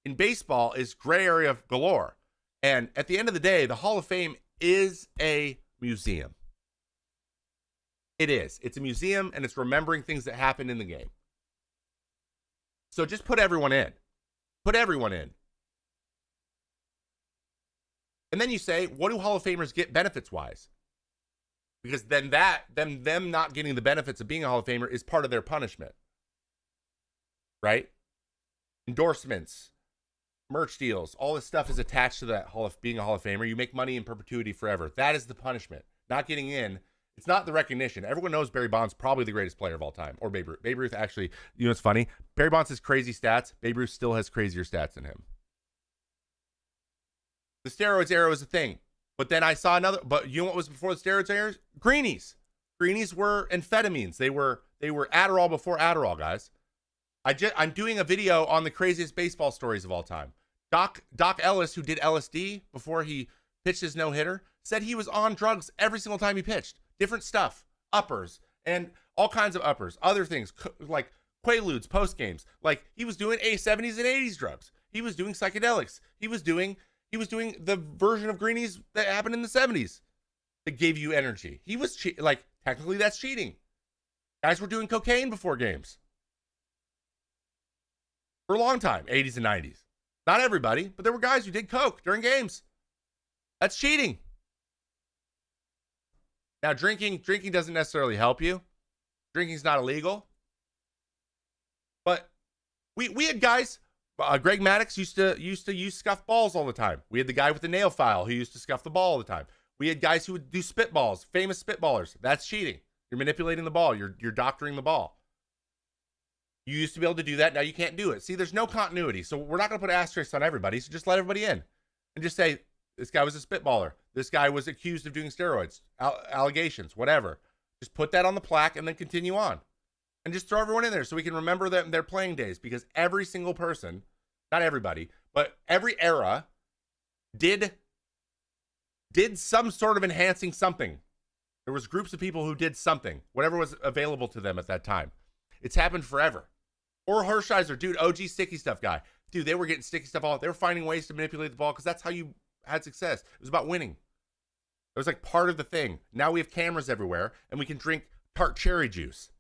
in baseball is gray area galore. And at the end of the day, the Hall of Fame is a museum. It is. It's a museum, and it's remembering things that happened in the game. So just put everyone in. Put everyone in. And then you say, what do Hall of Famers get benefits-wise? Because then them not getting the benefits of being a Hall of Famer is part of their punishment. Right? Endorsements, merch deals, all this stuff is attached to that being a Hall of Famer. You make money in perpetuity forever. That is the punishment. Not getting in. It's not the recognition. Everyone knows Barry Bonds probably the greatest player of all time. Or Babe Ruth. Babe Ruth actually, you know what's funny? Barry Bonds has crazy stats. Babe Ruth still has crazier stats than him. The steroids era was a thing. But then I saw another, but you know what was before the steroids era? Greenies. Greenies were amphetamines. They were Adderall before Adderall, guys. I'm doing a video on the craziest baseball stories of all time. Doc Ellis, who did LSD before he pitched his no-hitter, said he was on drugs every single time he pitched. Different stuff, uppers, and all kinds of uppers, other things like Quaaludes, post games. Like he was doing 70s and 80s drugs. He was doing psychedelics. He was doing the version of greenies that happened in the 70s that gave you energy. He was technically that's cheating. Guys were doing cocaine before games for a long time, 80s and 90s. Not everybody, but there were guys who did coke during games. That's cheating. Now, drinking doesn't necessarily help you. Drinking's not illegal. But we had guys. Greg Maddux used to use scuffed balls all the time. We had the guy with the nail file who used to scuff the ball all the time. We had guys who would do spitballs, famous spitballers. That's cheating. You're manipulating the ball. You're doctoring the ball. You used to be able to do that. Now you can't do it. See, there's no continuity. So we're not going to put asterisks on everybody. So just let everybody in and just say, this guy was a spitballer. This guy was accused of doing steroids, allegations, whatever. Just put that on the plaque and then continue on. And just throw everyone in there so we can remember them their playing days. Because every single person, not everybody, but every era did some sort of enhancing something. There was groups of people who did something, whatever was available to them at that time. It's happened forever. Or Hershiser, dude, OG sticky stuff guy. Dude, they were getting sticky stuff all. They were finding ways to manipulate the ball because that's how you had success. It was about winning. It was like part of the thing. Now we have cameras everywhere, and we can drink tart cherry juice.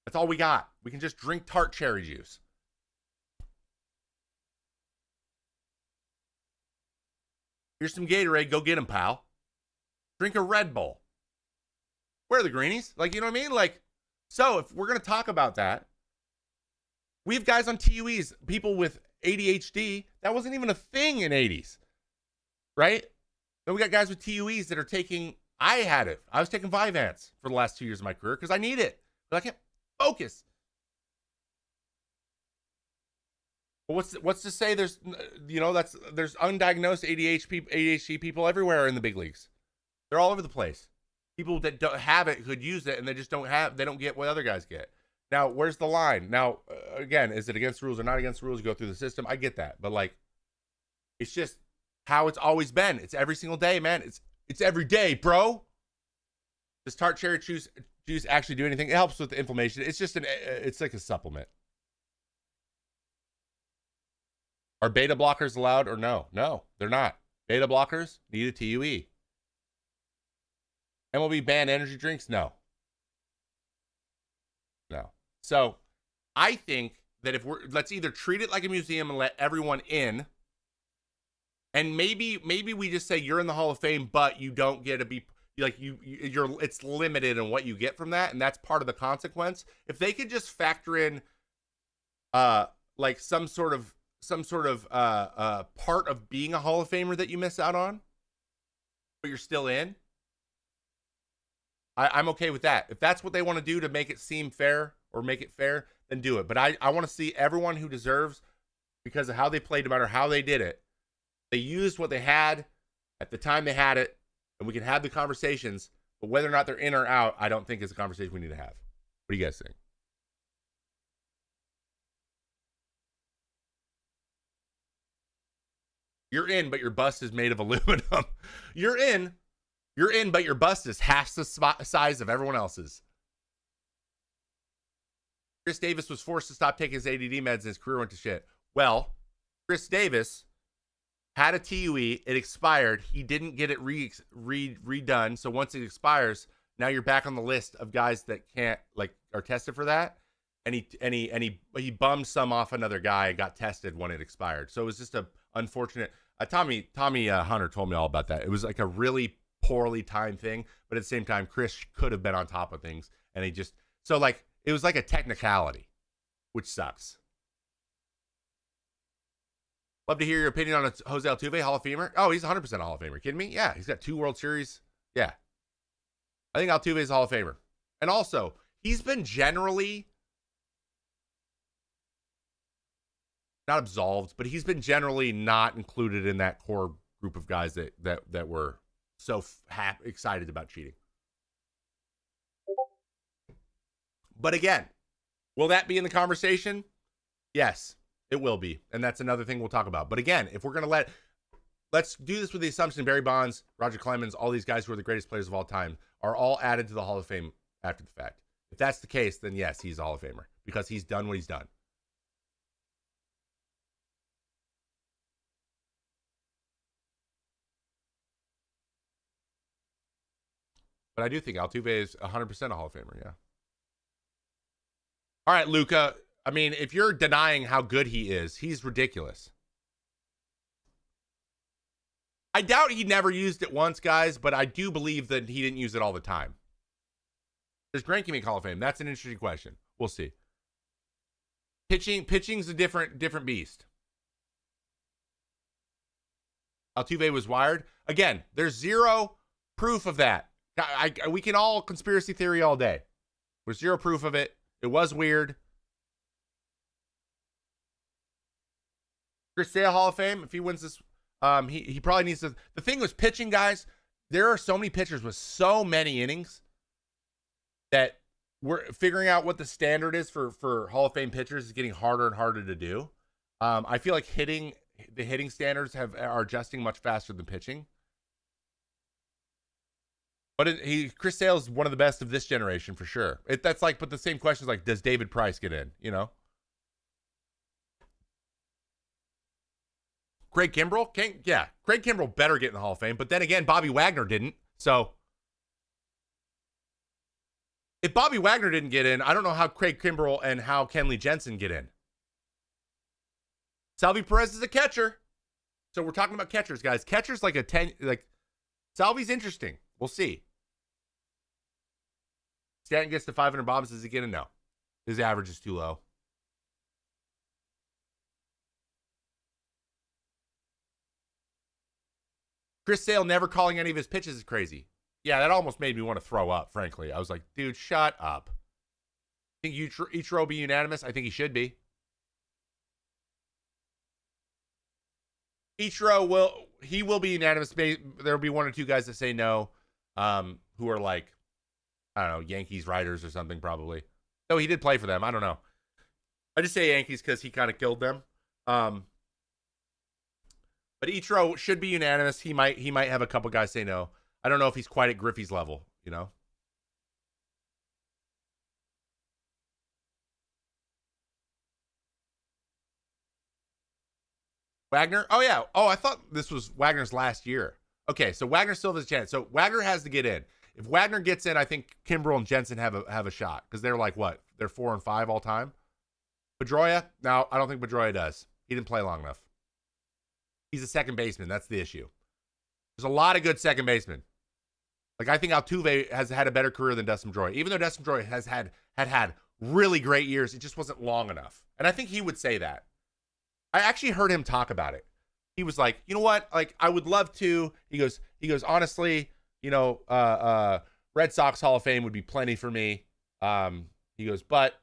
That's all we got. We can just drink tart cherry juice. Here's some Gatorade. Go get them, pal. Drink a Red Bull. Where are the greenies? Like, you know what I mean? Like, so if we're going to talk about that, we have guys on TUEs, people with ADHD. That wasn't even a thing in 80s, right? Then we got guys with TUEs that are taking, I had it. I was taking Vyvanse for the last 2 years of my career because I need it. But I can't focus. But what's to say there's, you know, there's undiagnosed ADHD people everywhere in the big leagues. They're all over the place. People that don't have it could use it, and they just don't get what other guys get. Now, where's the line? Now, again, is it against rules or not against rules? You go through the system. I get that. But, like, it's just how it's always been. It's every single day, man. It's every day, bro. Does tart cherry juice actually do anything? It helps with the inflammation. It's just it's like a supplement. Are beta blockers allowed or no? No, they're not. Beta blockers need a TUE. MLB ban energy drinks? No. No. So I think that let's either treat it like a museum and let everyone in, and maybe we just say you're in the Hall of Fame, but you don't get to be like it's limited in what you get from that, and that's part of the consequence. If they could just factor in like some sort of part of being a Hall of Famer that you miss out on, but you're still in, I'm okay with that. If that's what they want to do to make it seem fair or make it fair, then do it. But I want to see everyone who deserves, because of how they played, no matter how they did it, they used what they had at the time they had it, and we can have the conversations. But whether or not they're in or out, I don't think is a conversation we need to have. What do you guys think? You're in, but your bust is made of aluminum. You're in, but your bust is half the size of everyone else's. Chris Davis was forced to stop taking his ADD meds and his career went to shit. Well, Chris Davis had a TUE. It expired. He didn't get it redone. So once it expires, now you're back on the list of guys that can't, like, are tested for that. And he bummed some off another guy and got tested when it expired. So it was just a unfortunate. Tommy Hunter told me all about that. It was like a really poorly timed thing, but at the same time, Chris could have been on top of things, and he just it was like a technicality, which sucks. Love to hear your opinion on Jose Altuve, Hall of Famer. Oh, he's 100% a Hall of Famer. Kidding me? Yeah, he's got 2 World Series. Yeah, I think Altuve is a Hall of Famer, and also he's been generally not absolved, but he's been generally not included in that core group of guys that were so excited about cheating. But again, will that be in the conversation? Yes, it will be. And that's another thing we'll talk about. But again, if we're going to let's do this with the assumption Barry Bonds, Roger Clemens, all these guys who are the greatest players of all time are all added to the Hall of Fame after the fact. If that's the case, then yes, he's a Hall of Famer because he's done what he's done. But I do think Altuve is 100% a Hall of Famer, yeah. All right, Luca. I mean, if you're denying how good he is, he's ridiculous. I doubt he never used it once, guys, but I do believe that he didn't use it all the time. Does Greinke make Hall of Fame? That's an interesting question. We'll see. Pitching's a different beast. Altuve was wired. Again, there's zero proof of that. We can all conspiracy theory all day. There's zero proof of it. It was weird. Chris Sale Hall of Fame, if he wins this, he probably needs to. The thing was pitching, guys. There are so many pitchers with so many innings that we're figuring out what the standard is for Hall of Fame pitchers is getting harder and harder to do. I feel like the hitting standards are adjusting much faster than pitching. But Chris Sale is one of the best of this generation for sure. That's like, but the same question is like, does David Price get in? You know, Craig Kimbrell, Craig Kimbrell better get in the Hall of Fame. But then again, Bobby Wagner didn't. So if Bobby Wagner didn't get in, I don't know how Craig Kimbrell and how Kenley Jensen get in. Salvi Perez is a catcher. So we're talking about catchers, guys. Catchers like a 10, like Salvi's interesting. We'll see. Stanton gets to 500 bombs. Does he get in? No. His average is too low. Chris Sale never calling any of his pitches is crazy. Yeah, that almost made me want to throw up, frankly. I was like, dude, shut up. I think Ichiro will be unanimous. I think he should be. Ichiro will be unanimous. There will be one or two guys that say no, who are like, I don't know, Yankees writers or something probably. No, he did play for them. I don't know. I just say Yankees because he kind of killed them. But Ichiro should be unanimous. He might have a couple guys say no. I don't know if he's quite at Griffey's level, you know. Wagner? Oh, yeah. Oh, I thought this was Wagner's last year. Okay, so Wagner still has a chance. So Wagner has to get in. If Wagner gets in, I think Kimbrell and Jensen have a shot because they're like what? They're 4 and 5 all time. Pedroia? No, I don't think Pedroia does. He didn't play long enough. He's a second baseman. That's the issue. There's a lot of good second basemen. Like I think Altuve has had a better career than Dustin Pedroia, even though Dustin Pedroia has had really great years. It just wasn't long enough, and I think he would say that. I actually heard him talk about it. He was like, you know what? Like I would love to. He goes. Honestly, you know, Red Sox Hall of Fame would be plenty for me. He goes, but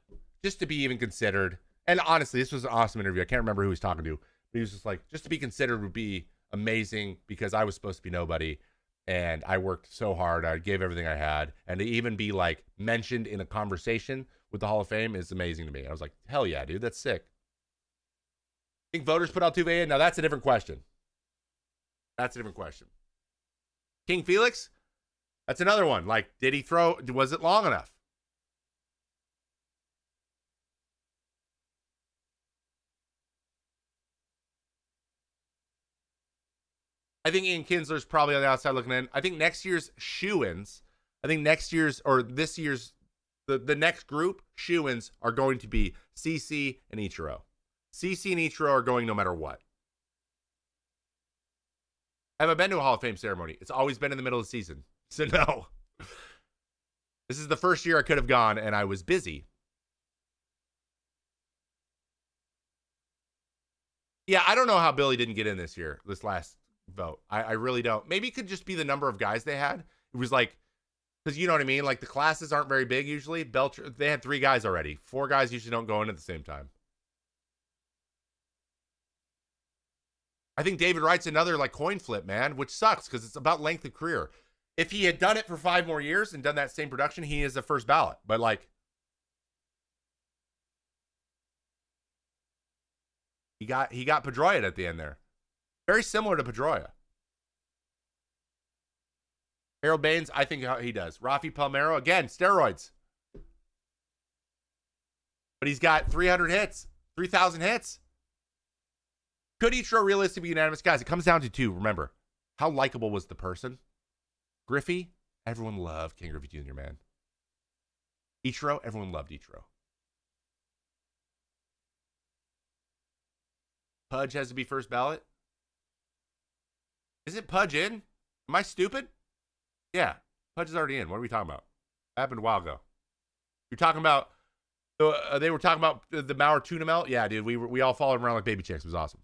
just to be even considered. And honestly, this was an awesome interview. I can't remember who he was talking to, but he was just like, just to be considered would be amazing because I was supposed to be nobody. And I worked so hard. I gave everything I had. And to even be like mentioned in a conversation with the Hall of Fame is amazing to me. I was like, hell yeah, dude. That's sick. Think voters put Altuve in? Now that's a different question. King Felix? That's another one. Like, did he throw? Was it long enough? I think Ian Kinsler's probably on the outside looking in. I think next year's shoo-ins, this year's, the next group shoo-ins are going to be CC and Ichiro. CC and Ichiro are going no matter what. Have I been to a Hall of Fame ceremony? It's always been in the middle of the season. So no. This is the first year I could have gone, and I was busy. Yeah, I don't know how Billy didn't get in this last vote. I really don't. Maybe it could just be the number of guys they had. It was like, because you know what I mean? Like the classes aren't very big usually. Belcher, they had 3 guys already. 4 guys usually don't go in at the same time. I think David Wright's another like coin flip, man, which sucks because it's about length of career. If he had done it for 5 more years and done that same production, he is the first ballot. But like, he got Pedroia at the end there. Very similar to Pedroia. Harold Baines, I think he does. Rafi Palmeiro, again, steroids. But he's got 300 hits, 3,000 hits. Could Ichiro realistically be unanimous? Guys, it comes down to 2. Remember, how likable was the person? Griffey, everyone loved King Griffey Jr., man. Ichiro, everyone loved Ichiro. Pudge has to be first ballot? Isn't Pudge in? Am I stupid? Yeah, Pudge is already in. What are we talking about? That happened a while ago. You're talking about, they were talking about the Mauer tuna melt? Yeah, dude, we all followed him around like baby chicks. It was awesome.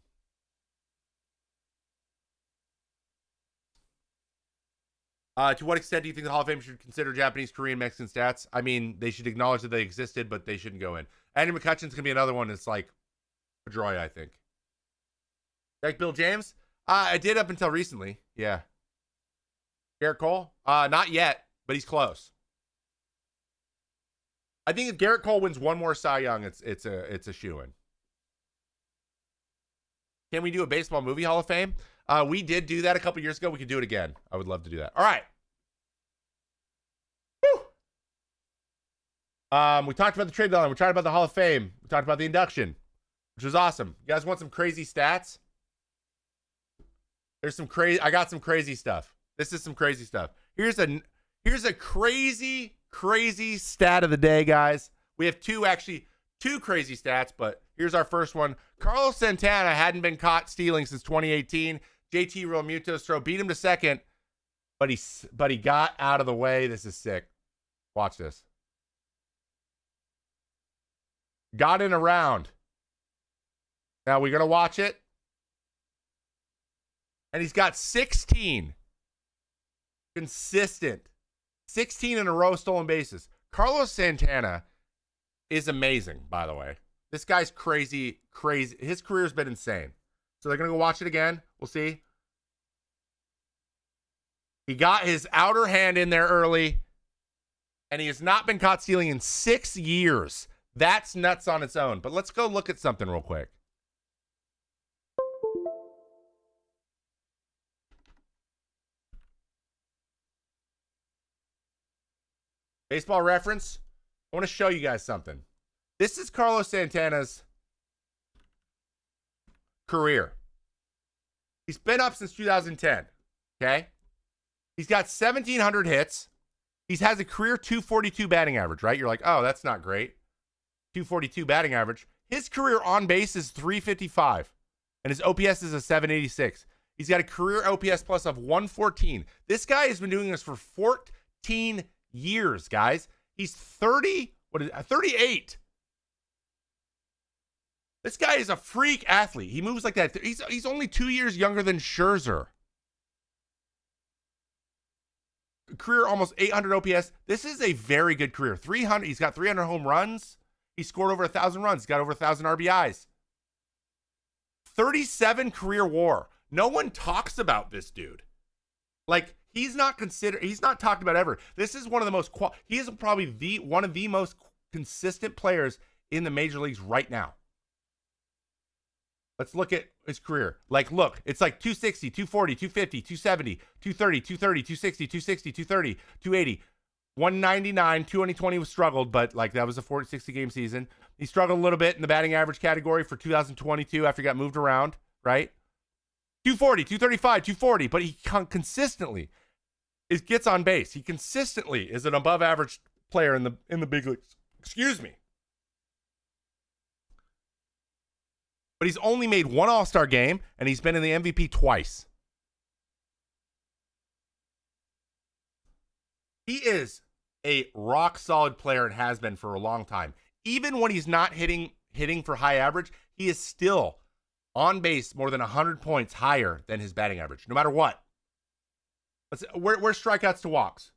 To what extent do you think the Hall of Fame should consider Japanese, Korean, Mexican stats? I mean, they should acknowledge that they existed, but they shouldn't go in. Andrew McCutcheon's going to be another one that's like Pedroia, I think. Like Bill James? I did up until recently. Yeah. Garrett Cole? Not yet, but he's close. I think if Garrett Cole wins one more Cy Young, it's a shoo-in. Can we do a baseball movie Hall of Fame? We did do that a couple years ago. We could do it again. I would love to do that. All right. We talked about the trade deadline. We talked about the Hall of Fame. We talked about the induction, which was awesome. You guys want some crazy stats? There's some crazy. I got some crazy stuff. This is some crazy stuff. Here's a crazy stat of the day, guys. We have two crazy stats, but here's our first one. Carlos Santana hadn't been caught stealing since 2018. JT Realmuto's throw beat him to second, but he got out of the way. This is sick. Watch this. Got in a round. Now we're going to watch it. And he's got 16 consistent, 16 in a row stolen bases. Carlos Santana is amazing, by the way. This guy's crazy. His career's been insane. So they're going to go watch it again. We'll see. He got his outer hand in there early, and he has not been caught stealing in 6 years. That's nuts on its own. But let's go look at something real quick. Baseball Reference. I want to show you guys something. This is Carlos Santana's career. He's been up since 2010. Okay? He's got 1,700 hits. He has a career 242 batting average, right? You're like, oh, that's not great. 242 batting average. His career on base is 355, and his OPS is a 786. He's got a career OPS plus of 114. This guy has been doing this for 14 years, guys. He's 38. This guy is a freak athlete. He moves like that. He's only 2 years younger than Scherzer. Career almost 800 OPS. This is a very good career. 300. He's got 300 home runs. He scored over 1,000 runs. He's got over 1,000 RBIs. 37 career WAR. No one talks about this dude. Like, he's not talked about ever. This is one of the most he is probably one of the most consistent players in the major leagues right now. Let's look at his career. Like, look, it's like 260, 240, 250, 270, 230, 230, 260, 260, 230, 280, 199. 2020 was struggled, but like that was a 60 game season. He struggled a little bit in the batting average category for 2022 after he got moved around, right? 240, 235, 240, but he consistently gets on base. He consistently is an above average player in the big leagues. Excuse me. But he's only made one All-Star game, and he's been in the MVP twice. He is a rock-solid player and has been for a long time. Even when he's not hitting for high average, he is still on base more than 100 points higher than his batting average, no matter what. Where's strikeouts to walks?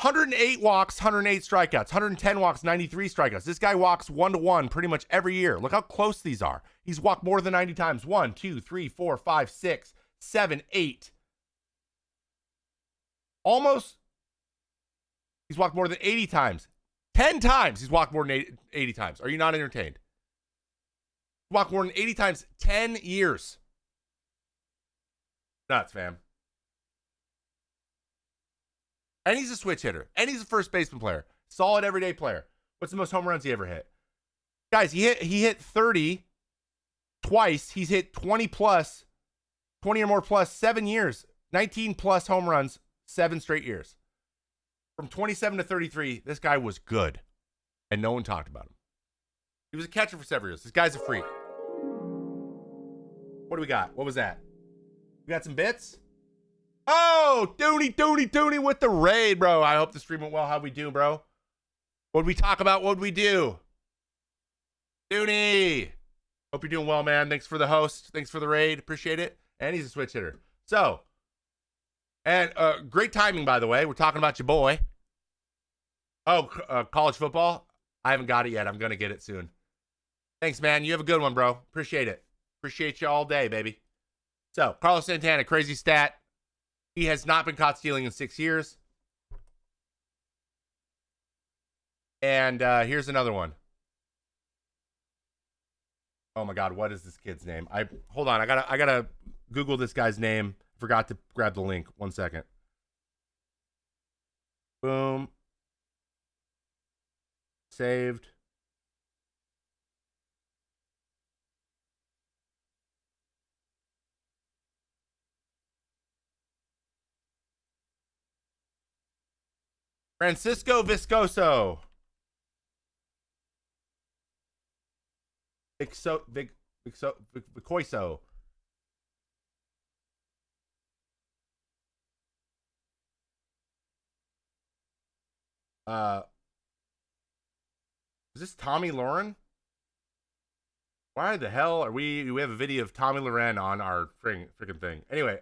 108 walks, 108 strikeouts, 110 walks, 93 strikeouts. This guy walks 1-to-1 pretty much every year. Look how close these are. He's walked more than 90 times. 1, 2, 3, 4, 5, 6, 7, 8. Almost. He's walked more than 80 times. 10 times he's walked more than 80 times. Are you not entertained? Walked more than 80 times, 10 years. Nuts, fam. And he's a switch hitter. And he's a first baseman player. Solid everyday player. What's the most home runs he ever hit? Guys, he hit 30 twice. He's hit 20 or more plus 7 years. 19 plus home runs, 7 straight years. From 27 to 33, this guy was good. And no one talked about him. He was a catcher for several years. This guy's a freak. What do we got? What was that? We got some bits? Oh, Dooney with the raid, bro. I hope the stream went well. How'd we do, bro? What'd we talk about? What'd we do? Dooney. Hope you're doing well, man. Thanks for the host. Thanks for the raid. Appreciate it. And he's a switch hitter. So, and great timing, by the way. We're talking about your boy. Oh, college football? I haven't got it yet. I'm going to get it soon. Thanks, man. You have a good one, bro. Appreciate it. Appreciate you all day, baby. So, Carlos Santana, crazy stat. He has not been caught stealing in 6 years. And here's another one. Oh my God, what is this kid's name? Hold on, I gotta Google this guy's name. Forgot to grab the link. 1 second. Boom. Saved. Francisco Viscoso. Vicoiso. Is this Tommy Lauren? Why the hell are we have a video of Tommy Lauren on our freaking thing. Anyway,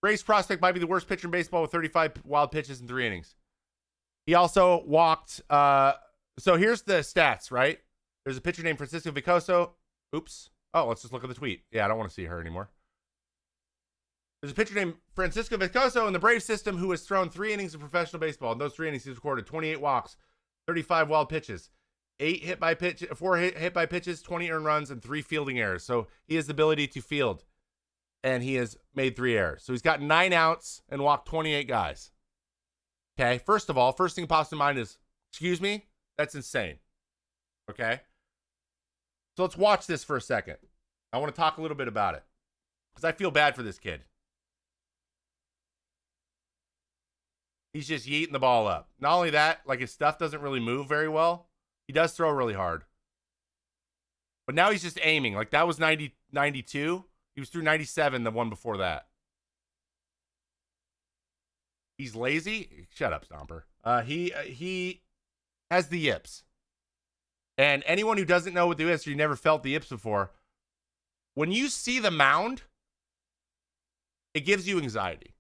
Braves prospect might be the worst pitcher in baseball with 35 wild pitches in 3 innings. He also walked, so here's the stats, right? There's a pitcher named Francisco Vicoso. Oops. Oh, let's just look at the tweet. Yeah, I don't want to see her anymore. There's a pitcher named Francisco Vicoso in the Braves system who has thrown 3 innings of professional baseball. In those 3 innings, he's recorded 28 walks, 35 wild pitches, 4 hit by pitches, 20 earned runs, and 3 fielding errors. So he has the ability to field, and he has made 3 errors. So he's got 9 outs and walked 28 guys. Okay, first of all, first thing that pops to mind is, excuse me? That's insane. Okay? So let's watch this for a second. I want to talk a little bit about it because I feel bad for this kid. He's just yeeting the ball up. Not only that, like his stuff doesn't really move very well. He does throw really hard. But now he's just aiming. Like that was 92. He was through 97 the one before that. He's lazy. Shut up, Stomper. He has the yips. And anyone who doesn't know what the yips, or you never felt the yips before, when you see the mound, it gives you anxiety.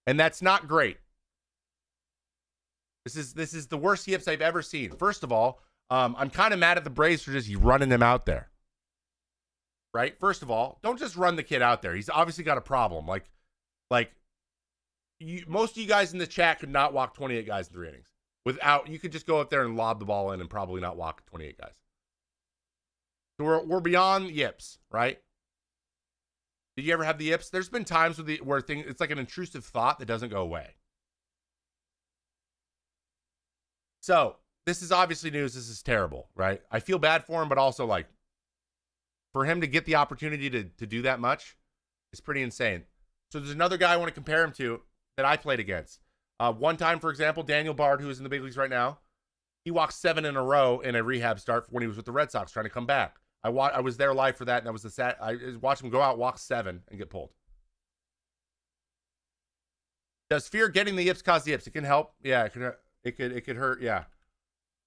And that's not great. This is the worst yips I've ever seen. First of all, I'm kind of mad at the Braves for just running him out there. Right? First of all, don't just run the kid out there. He's obviously got a problem. Most of you guys in the chat could not walk 28 guys in 3 innings. You could just go up there and lob the ball in and probably not walk 28 guys. So we're beyond yips, right? Did you ever have the yips? There's been times where it's like an intrusive thought that doesn't go away. So this is obviously news. This is terrible, right? I feel bad for him, but also like for him to get the opportunity to do that much is pretty insane. So there's another guy I want to compare him to that I played against. One time, for example, Daniel Bard, who is in the big leagues right now, he walked 7 in a row in a rehab start when he was with the Red Sox trying to come back. I was there live for that, and that was I watched him go out, walk 7, and get pulled. Does fear getting the yips cause the yips? It can help. Yeah, it could hurt. Yeah.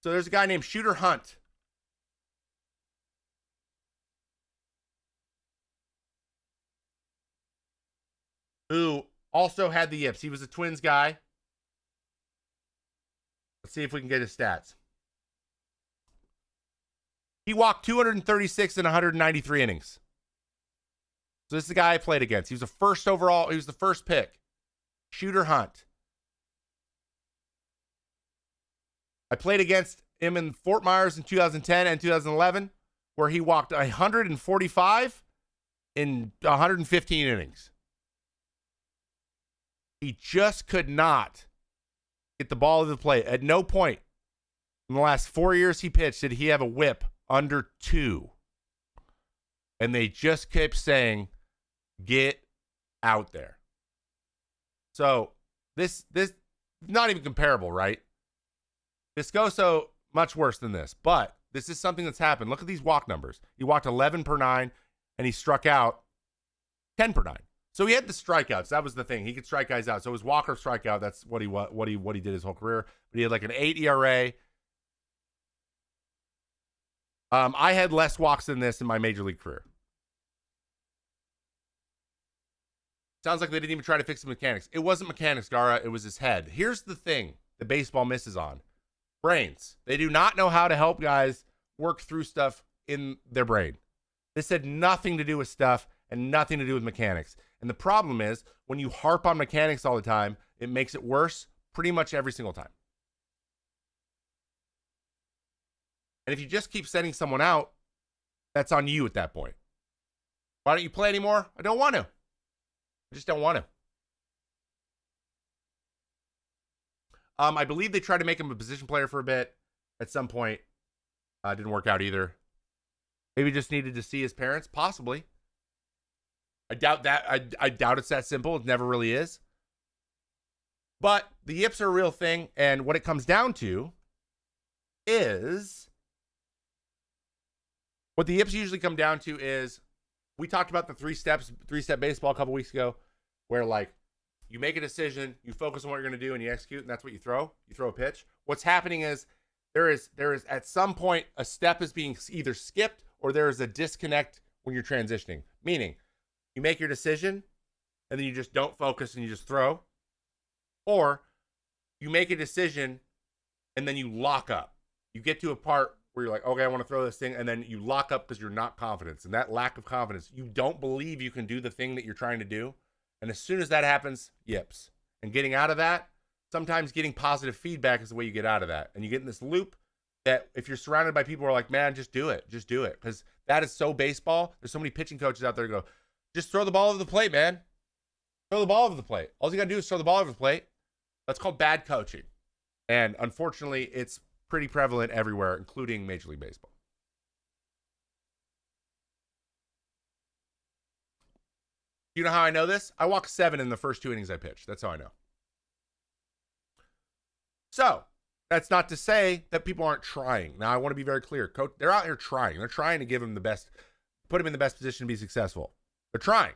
So there's a guy named Shooter Hunt. Who also had the yips. He was a Twins guy. Let's see if we can get his stats. He walked 236 in 193 innings. So this is the guy I played against. He was the first overall. He was the first pick. Shooter Hunt. I played against him in Fort Myers in 2010 and 2011, where he walked 145 in 115 innings. He just could not get the ball to the plate. At no point in the last 4 years he pitched did he have a whip under 2. And they just kept saying, get out there. So this not even comparable, right? Viscoso, much worse than this. But this is something that's happened. Look at these walk numbers. He walked 11 per 9, and he struck out 10 per 9. So he had the strikeouts. That was the thing. He could strike guys out. So his walker strikeout, that's what he did his whole career. But he had like an 8 ERA. I had less walks than this in my major league career. Sounds like they didn't even try to fix the mechanics. It wasn't mechanics, Gara. It was his head. Here's the thing that baseball misses on. Brains. They do not know how to help guys work through stuff in their brain. This had nothing to do with stuff and nothing to do with mechanics. And the problem is, when you harp on mechanics all the time, it makes it worse pretty much every single time. And if you just keep sending someone out, that's on you at that point. Why don't you play anymore? I don't want to. I just don't want to. I believe they tried to make him a position player for a bit at some point. Didn't work out either. Maybe just needed to see his parents, possibly. I doubt that. I doubt it's that simple. It never really is. But the yips are a real thing, and what it comes down to is, what the yips usually come down to is, we talked about the three-step baseball a couple weeks ago, where like, you make a decision, you focus on what you're going to do, and you execute, and that's what you throw. You throw a pitch. What's happening is, there is at some point, a step is being either skipped, or there is a disconnect when you're transitioning. Meaning, you make your decision, and then you just don't focus, and you just throw. Or, you make a decision, and then you lock up. You get to a part where you're like, okay, I want to throw this thing, and then you lock up because you're not confident. And that lack of confidence, you don't believe you can do the thing that you're trying to do. And as soon as that happens, yips. And getting out of that, sometimes getting positive feedback is the way you get out of that. And you get in this loop that if you're surrounded by people who are like, man, just do it. Just do it. Because that is so baseball. There's so many pitching coaches out there who go, just throw the ball over the plate, man. Throw the ball over the plate. All you got to do is throw the ball over the plate. That's called bad coaching. And unfortunately, it's pretty prevalent everywhere, including Major League Baseball. You know how I know this? I walked 7 in the first 2 innings I pitched. That's how I know. So, that's not to say that people aren't trying. Now, I want to be very clear. Coach, they're out here trying. They're trying to give him the best, put him in the best position to be successful. They're trying.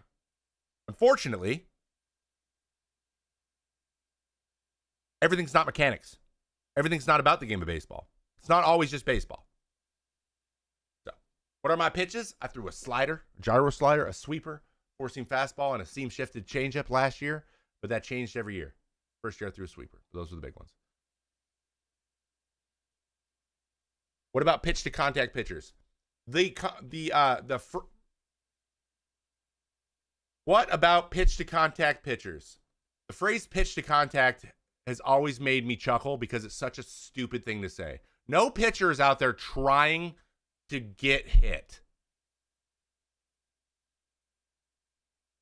Unfortunately, everything's not mechanics. Everything's not about the game of baseball. It's not always just baseball. So, what are my pitches? I threw a slider, a gyro slider, a sweeper, four-seam fastball, and a seam-shifted changeup last year, but that changed every year. First year I threw a sweeper. Those were the big ones. What about pitch-to-contact pitchers? What about pitch-to-contact pitchers? The phrase pitch-to-contact has always made me chuckle because it's such a stupid thing to say. No pitcher is out there trying to get hit.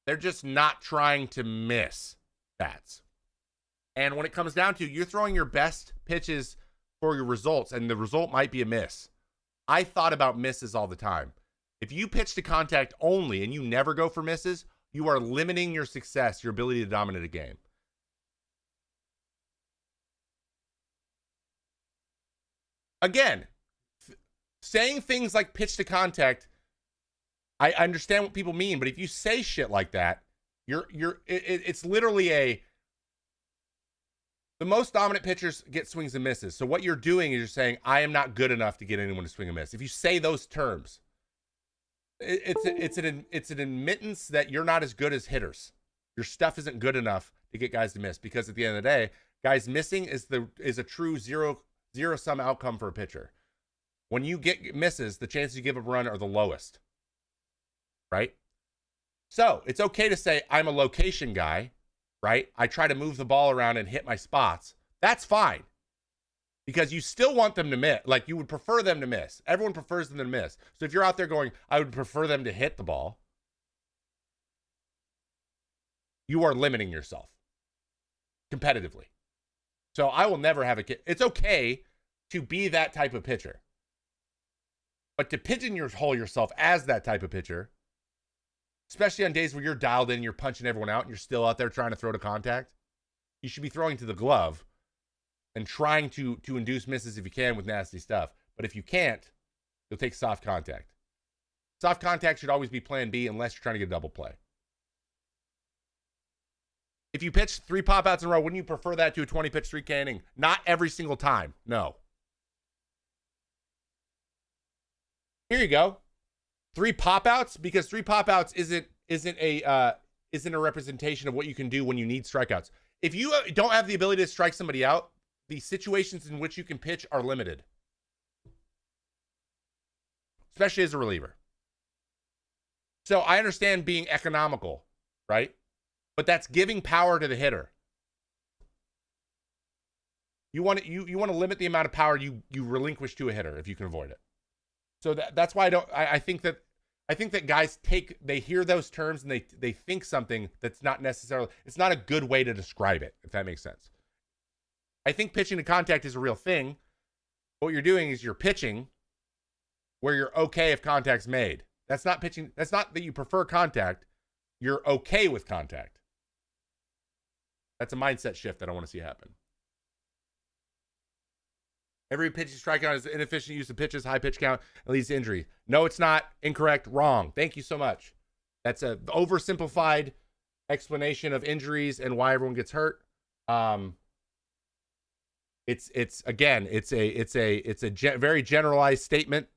They're just not trying to miss bats. And when it comes down to, you're throwing your best pitches for your results, and the result might be a miss. I thought about misses all the time. If you pitch to contact only and you never go for misses, you are limiting your success, your ability to dominate a game. Again, saying things like pitch to contact, I understand what people mean, but if you say shit like that, it's literally the most dominant pitchers get swings and misses. So what you're doing is you're saying, I am not good enough to get anyone to swing and miss. If you say those terms, it's an admittance that you're not as good as hitters. Your stuff isn't good enough to get guys to miss, because at the end of the day, guys missing is a true zero-sum outcome for a pitcher. When you get misses, the chances you give up a run are the lowest. Right? So, it's okay to say, I'm a location guy, right? I try to move the ball around and hit my spots. That's fine. Because you still want them to miss. Like, you would prefer them to miss. Everyone prefers them to miss. So, if you're out there going, I would prefer them to hit the ball, you are limiting yourself competitively. So, I will never have it's okay to be that type of pitcher. But to pigeonhole yourself as that type of pitcher, especially on days where you're dialed in, you're punching everyone out, and you're still out there trying to throw to contact, you should be throwing to the glove and trying to induce misses if you can with nasty stuff. But if you can't, you'll take soft contact. Soft contact should always be plan B unless you're trying to get a double play. If you pitch 3 pop-outs in a row, wouldn't you prefer that to a 20-pitch 3K inning? Not every single time. No. Here you go. 3 pop-outs, because 3 pop-outs isn't a representation of what you can do when you need strikeouts. If you don't have the ability to strike somebody out, the situations in which you can pitch are limited, especially as a reliever. So I understand being economical, right? But that's giving power to the hitter. You want to limit the amount of power you relinquish to a hitter if you can avoid it. So that's why I think that I think that guys they hear those terms and they think something that's not necessarily, it's not a good way to describe it, if that makes sense. I think pitching to contact is a real thing. What you're doing is you're pitching where you're okay if contact's made. That's not pitching. That's not that you prefer contact. You're okay with contact. That's a mindset shift that I want to see happen. Every pitch and strikeout is inefficient use of pitches, high pitch count, and leads to injury. No, it's not. Incorrect. Wrong. Thank you so much. That's a oversimplified explanation of injuries and why everyone gets hurt. It's a very generalized statement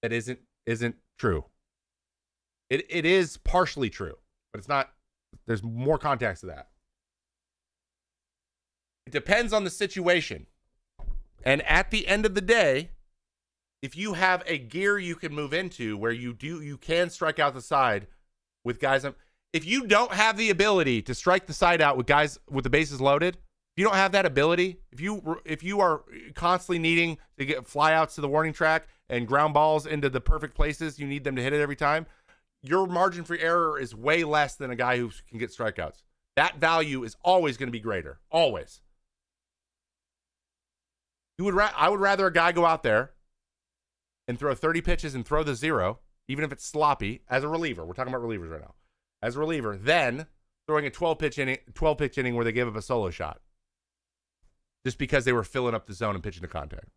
that isn't true. It is partially true, but it's not. There's more context to that. It depends on the situation. And at the end of the day, if you have a gear you can move into where you can strike out the side with guys. If you don't have the ability to strike the side out with guys with the bases loaded, if you don't have that ability, if you are constantly needing to get flyouts to the warning track and ground balls into the perfect places you need them to hit it every time, your margin for error is way less than a guy who can get strikeouts. That value is always going to be greater. Always. I would rather a guy go out there and throw 30 pitches and throw the 0, even if it's sloppy, as a reliever. We're talking about relievers right now. As a reliever, than throwing a 12-pitch inning where they give up a solo shot. Just because they were filling up the zone and pitching to contact.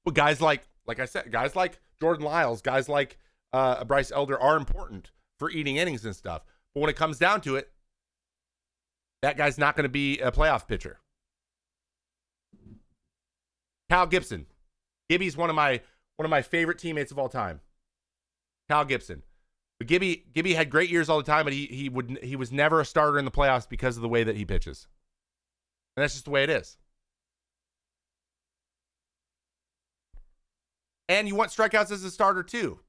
But guys like I said, guys like Jordan Lyles, guys like Bryce Elder are important for eating innings and stuff. But when it comes down to it, that guy's not going to be a playoff pitcher. Cal Gibson. Gibby's one of my favorite teammates of all time. Cal Gibson. But Gibby had great years all the time, but he was never a starter in the playoffs because of the way that he pitches. And that's just the way it is. And you want strikeouts as a starter too.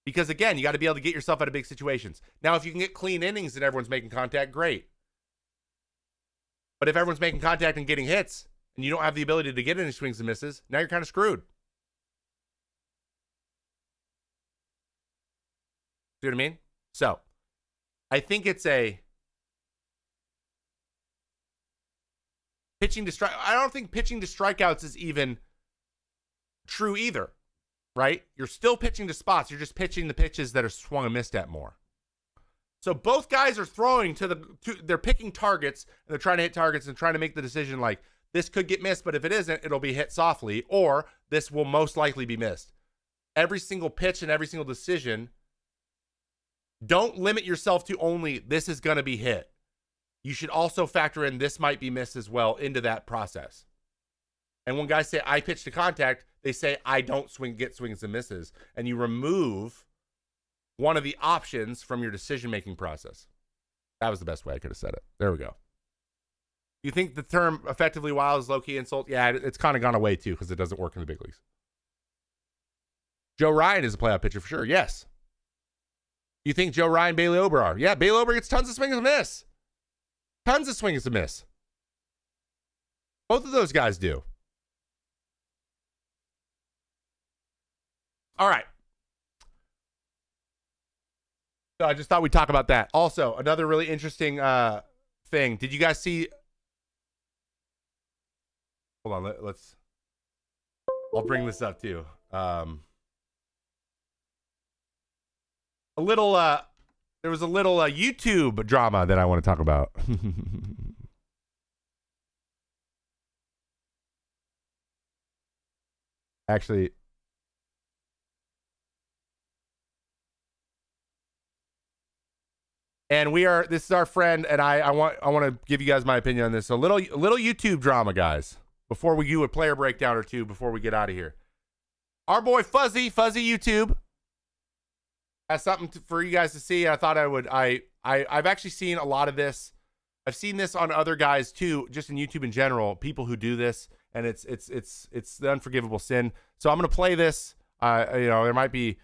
Because again, you got to be able to get yourself out of big situations. Now, if you can get clean innings and everyone's making contact, great. But if everyone's making contact and getting hits, and you don't have the ability to get any swings and misses, now you're kind of screwed. See what I mean? So, I think it's a pitching to strike. I don't think pitching to strikeouts is even true either, right? You're still pitching to spots. You're just pitching the pitches that are swung and missed at more. So both guys are throwing they're picking targets, and they're trying to hit targets and trying to make the decision like, this could get missed, but if it isn't, it'll be hit softly, or this will most likely be missed. Every single pitch and every single decision, don't limit yourself to only this is going to be hit. You should also factor in this might be missed as well into that process. And when guys say, I pitch to contact, they say, I don't get swings and misses. And you remove one of the options from your decision-making process. That was the best way I could have said it. There we go. You think the term effectively wild is low-key insult? Yeah, it's kind of gone away too because it doesn't work in the big leagues. Joe Ryan is a playoff pitcher for sure. Yes. You think Joe Ryan, Bailey Ober are? Yeah, Bailey Ober gets tons of swings and miss. Tons of swings and miss. Both of those guys do. All right. So I just thought we'd talk about that. Also, another really interesting thing. Did you guys see? Hold on. Let's. I'll bring this up too. There was a little YouTube drama that I want to talk about. Actually. And this is our friend, and I want to give you guys my opinion on this. A little YouTube drama, guys, before we do a player breakdown or two before we get out of here. Our boy Fuzzy YouTube has something for you guys to see. I thought I've actually seen a lot of this. I've seen this on other guys too, just in YouTube in general, people who do this, and it's the unforgivable sin. So I'm going to play this. There might be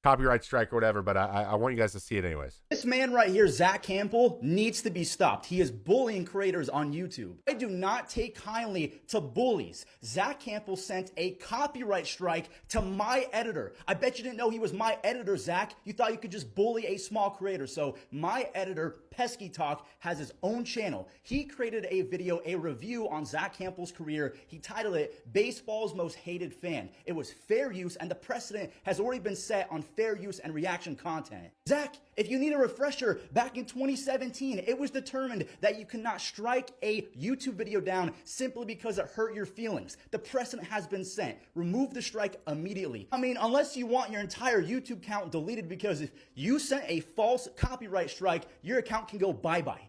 copyright strike or whatever, but I want you guys to see it anyways. This This man right here, Zack Hample, needs to be stopped. He is bullying creators on YouTube. I do not take kindly to bullies. Zack Hample sent a copyright strike to my editor. I bet you didn't know he was my editor, Zach. You thought you could just bully a small creator. So my editor, Pesky Talk, has his own channel. He created a video, a review on Zack Hample's career. He titled it, Baseball's Most Hated Fan. It was fair use, and the precedent has already been set on fair use and reaction content. Zach, if you need a refresher, back in 2017, it was determined that you cannot strike a YouTube video down simply because it hurt your feelings. The precedent has been set. Remove the strike immediately. I mean, unless you want your entire YouTube account deleted, because if you sent a false copyright strike, your account can go bye-bye.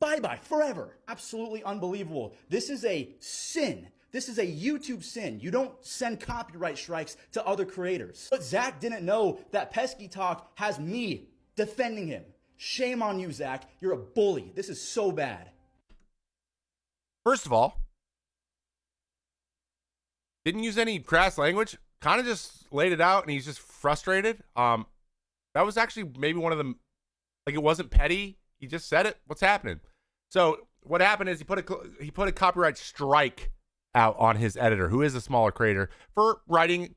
Bye-bye, forever. Absolutely unbelievable. This is a sin. This is a YouTube sin. You don't send copyright strikes to other creators. But Zach didn't know that Pesky Talk has me defending him. Shame on you, Zach. You're a bully. This is so bad. First of all, didn't use any crass language. Kind of just laid it out, and he's just frustrated. That was actually maybe one of them. Like, it wasn't petty. He just said it. What's happening? So what happened is he put a copyright strike out on his editor, who is a smaller creator, for writing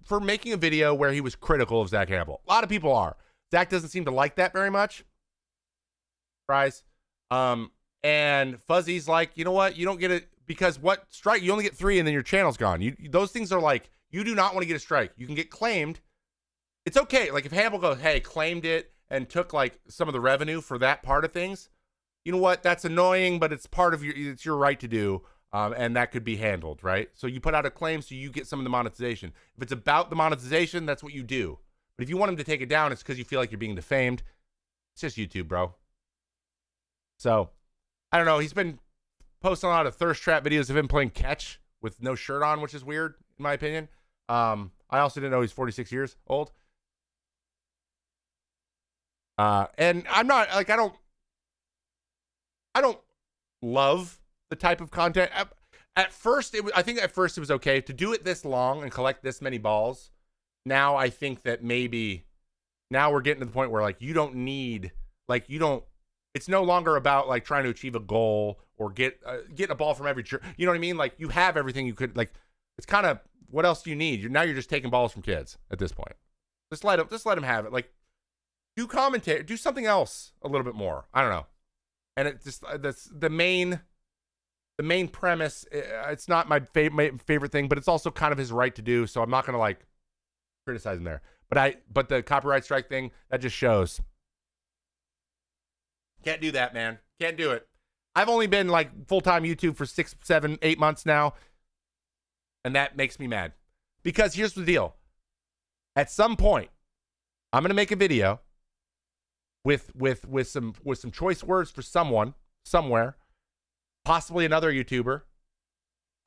for making a video where he was critical of Zack Hample. A lot of people are. Zach doesn't seem to like that very much. Surprise. And Fuzzy's like, you know what? You don't get it, because what strike? You only get 3 and then your channel's gone. Those things are like, you do not want to get a strike. You can get claimed. It's okay. Like if Hample goes, hey, claimed it and took like some of the revenue for that part of things, you know what? That's annoying, but it's part of it's your right to do. And that could be handled, right? So you put out a claim so you get some of the monetization. If it's about the monetization, that's what you do. But if you want him to take it down, it's because you feel like you're being defamed. It's just YouTube, bro. So, I don't know. He's been posting a lot of thirst trap videos of him playing catch with no shirt on, which is weird, in my opinion. I also didn't know he's 46 years old. And I'm not, like, I don't love the type of content. At first, I think at first it was okay to do it this long and collect this many balls. Now I think that maybe now we're getting to the point where, like, you don't need, like, it's no longer about like trying to achieve a goal or get a ball from every, you know what I mean? Like, you have everything you could, like, it's kind of, what else do you need? Now you're just taking balls from kids at this point. Just let them have it. Like, do commentary, do something else a little bit more. I don't know. And it just, that's the main premise. It's not my favorite thing, but it's also kind of his right to do. So I'm not going to like criticize him there. But the copyright strike thing, that just shows. Can't do that, man. Can't do it. I've only been like full-time YouTube for 6, 7, 8 months now. And that makes me mad. Because here's the deal. At some point, I'm going to make a video with some choice words for someone, somewhere. Possibly another YouTuber.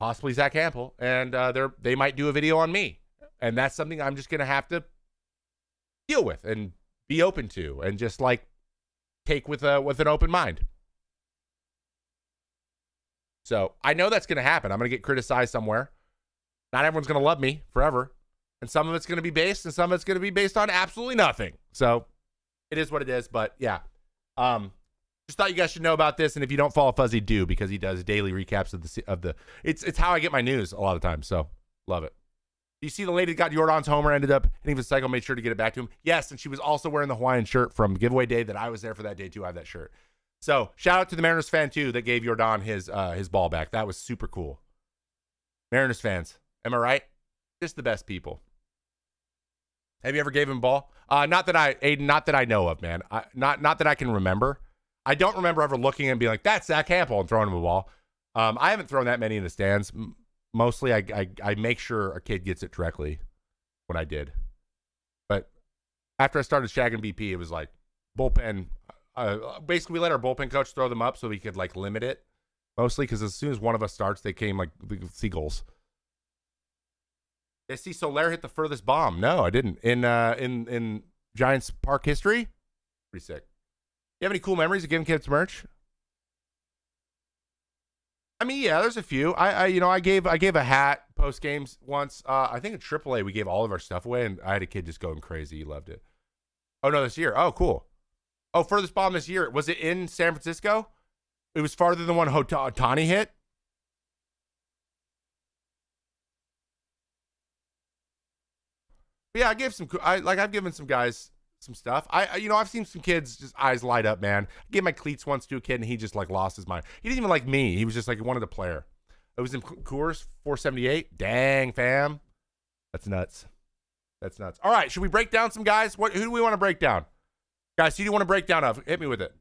Possibly Zack Hample. And they might do a video on me. And that's something I'm just going to have to deal with and be open to. And just like take with an open mind. So I know that's going to happen. I'm going to get criticized somewhere. Not everyone's going to love me forever. And some of it's going to be based, and some of it's going to be based on absolutely nothing. So it is what it is. But yeah, just thought you guys should know about this. And if you don't follow Fuzzy, do, because he does daily recaps of the. It's how I get my news a lot of times. So love it. You see the lady that got Jordan's homer ended up hitting the cycle, made sure to get it back to him. Yes, and she was also wearing the Hawaiian shirt from giveaway day that I was there for that day too. I have that shirt. So shout out to the Mariners fan too that gave Jordan his ball back. That was super cool. Mariners fans, am I right? Just the best people. Have you ever gave him a ball? Not that I know of, man. Not that I can remember. I don't remember ever looking and being like, that's Zack Hample, and throwing him a ball. I haven't thrown that many in the stands. Mostly, I make sure a kid gets it directly when I did. But after I started shagging BP, it was like bullpen. Basically, we let our bullpen coach throw them up so we could like limit it. Mostly because as soon as one of us starts, they came like seagulls. Did I see Soler hit the furthest bomb? No, I didn't. In Giants Park history? Pretty sick. You have any cool memories of giving kids merch? I mean, yeah, there's a few. I gave a hat post games once. I think in AAA we gave all of our stuff away, and I had a kid just going crazy. He loved it. Oh no, this year. Oh, cool. Oh, furthest bomb this year. Was it in San Francisco? It was farther than one Otani hit. But yeah, I've given some guys some stuff. I've seen some kids just eyes light up, man. I gave my cleats once to a kid and he just like lost his mind. He didn't even like me. He was just like, he wanted a player. It was in Coors, 478. Dang, fam. That's nuts. That's nuts. All right, should we break down some guys? Who do we want to break down? Guys, who do you want to break down of? Hit me with it.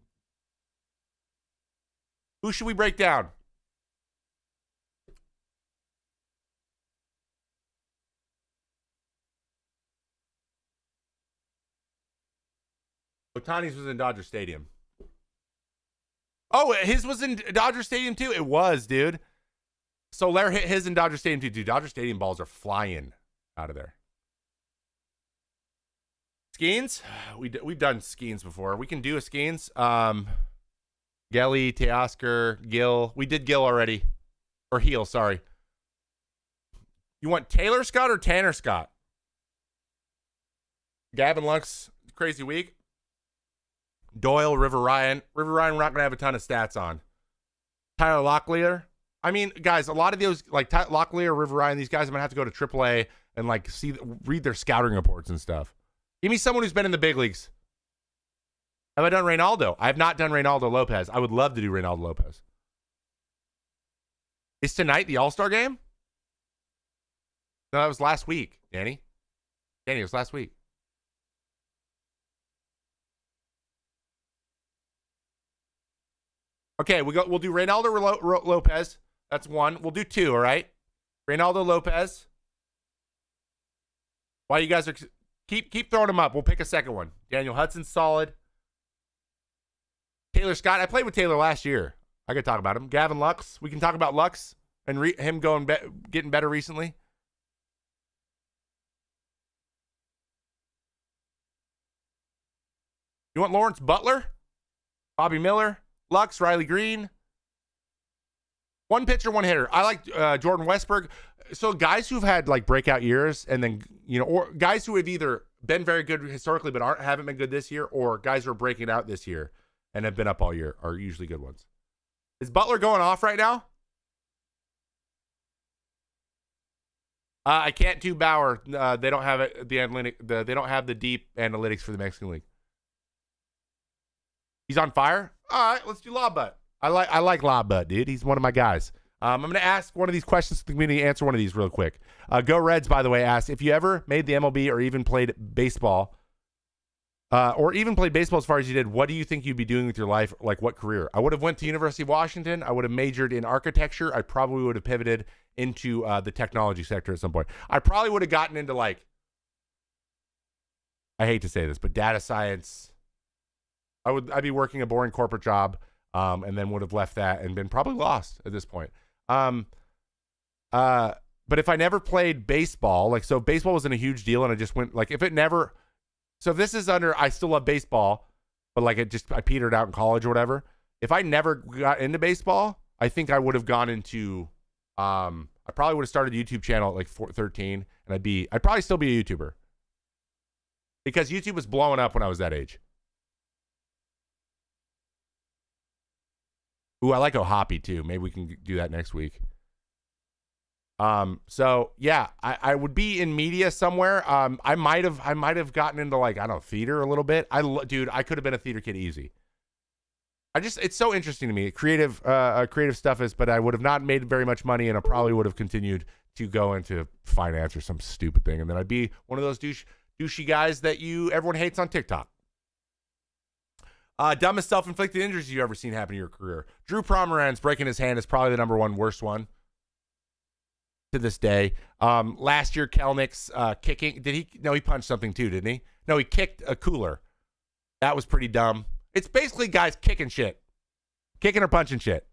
Who should we break down? Otani's was in Dodger Stadium. Oh, his was in Dodger Stadium too? It was, dude. Soler hit his in Dodger Stadium too. Dude, Dodger Stadium balls are flying out of there. Skeens? We've done Skeens before. We can do a Skeens. Gelly, Teoscar, Gill. We did Gill already. Or Heel, sorry. You want Taylor Scott or Tanner Scott? Gavin Lux, crazy week. Doyle, River Ryan. River Ryan, we're not going to have a ton of stats on. Tyler Locklear. I mean, guys, a lot of those, like Locklear, River Ryan, these guys, I'm going to have to go to AAA and like read their scouting reports and stuff. Give me someone who's been in the big leagues. Have I done Reynaldo? I have not done Reynaldo Lopez. I would love to do Reynaldo Lopez. Is tonight the All-Star game? No, that was last week, Danny. Danny, it was last week. Okay, we'll do Reynaldo Lopez. That's one. We'll do two, all right? Reynaldo Lopez. While you guys are... Keep throwing them up. We'll pick a second one. Daniel Hudson's solid. Taylor Scott. I played with Taylor last year. I could talk about him. Gavin Lux. We can talk about Lux and him getting better recently. You want Lawrence Butler? Bobby Miller? Lux? Riley Green? One pitcher, one hitter. I like Jordan Westberg. So guys who've had like breakout years and then, or guys who have either been very good historically but haven't been good this year, or guys who are breaking out this year and have been up all year are usually good ones. Is Butler going off right now? I can't do Bauer. They don't have it. They don't have the deep analytics for the Mexican League. He's on fire. All right, let's do Lawbutt. I like Lawbutt, dude. He's one of my guys. I'm going to ask one of these questions to the community, answer one of these real quick. Go Reds, by the way, asked, if you ever made the MLB or even played baseball, as far as you did, what do you think you'd be doing with your life? Like what career? I would have went to University of Washington. I would have majored in architecture. I probably would have pivoted into the technology sector at some point. I probably would have gotten into like, I hate to say this, but data science. I'd be working a boring corporate job, and then would have left that and been probably lost at this point. But if I never played baseball, like, so baseball wasn't a huge deal and I just went, like, if this is under, I still love baseball, but like I petered out in college or whatever. If I never got into baseball, I think I would have gone into, I probably would have started a YouTube channel at like 13 and I'd probably still be a YouTuber because YouTube was blowing up when I was that age. Ooh, I like Ohapi too. Maybe we can do that next week. So yeah, I would be in media somewhere. I might have gotten into like, I don't know, theater a little bit. Dude, I could have been a theater kid easy. It's so interesting to me. Creative stuff is, but I would have not made very much money and I probably would have continued to go into finance or some stupid thing. And then I'd be one of those douchey guys that everyone hates on TikTok. Dumbest self-inflicted injuries you've ever seen happen in your career. Drew Pomeranz breaking his hand is probably the number one worst one to this day. Last year, Kelnick's kicking. He punched something too, didn't he? No, he kicked a cooler. That was pretty dumb. It's basically guys kicking shit. Kicking or punching shit.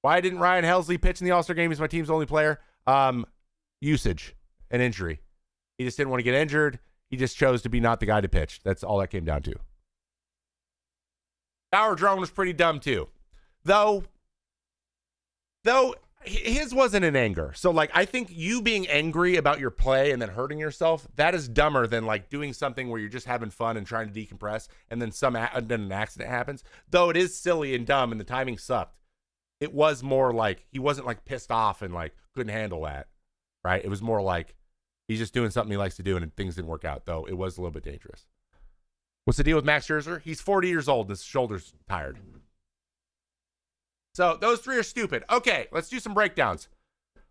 Why didn't Ryan Helsley pitch in the All-Star game? He's my team's only player. Usage and injury. He just didn't want to get injured. He just chose to be not the guy to pitch. That's all that came down to. Our drone was pretty dumb too. Though his wasn't in anger. So like, I think you being angry about your play and then hurting yourself, that is dumber than like doing something where you're just having fun and trying to decompress and then then an accident happens. Though it is silly and dumb and the timing sucked. It was more like he wasn't like pissed off and like couldn't handle that, right? It was more like he's just doing something he likes to do and things didn't work out, though it was a little bit dangerous. What's the deal with Max Scherzer? He's 40 years old and his shoulder's tired. So those three are stupid. Okay, let's do some breakdowns.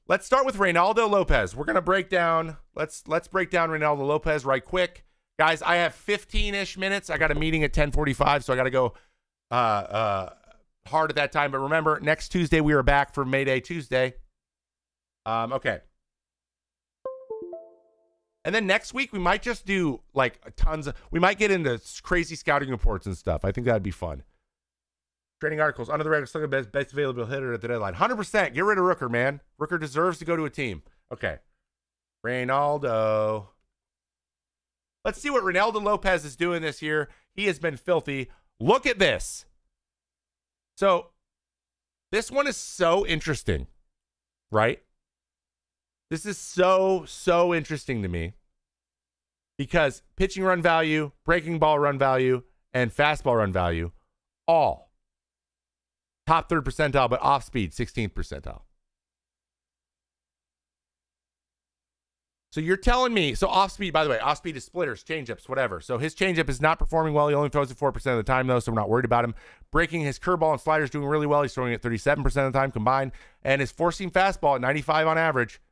Let's start with Ronaldo Lopez. We're gonna break down. Let's break down Ronaldo Lopez right quick, guys. I have 15-ish minutes. I got a meeting at 10:45, so I got to go hard at that time. But remember, next Tuesday we are back for Mayday Tuesday. Okay. And then next week we might just do like we might get into crazy scouting reports and stuff. I think that'd be fun. Training articles, under the radar, still the best available hitter at the deadline. 100%. Get rid of Rooker, man. Rooker deserves to go to a team. Okay. Ronaldo. Let's see what Ronaldo Lopez is doing this year. He has been filthy. Look at this. So, this one is so interesting, right? This is so interesting to me because pitching run value, breaking ball run value, and fastball run value, all top third percentile, but off speed, 16th percentile. So you're telling me, so off speed, by the way, off speed is splitters, changeups, whatever. So his changeup is not performing well. He only throws it 4% of the time, though, so we're not worried about him. Breaking his curveball and sliders doing really well. He's throwing it 37% of the time combined. And his four-seam fastball at 95 on average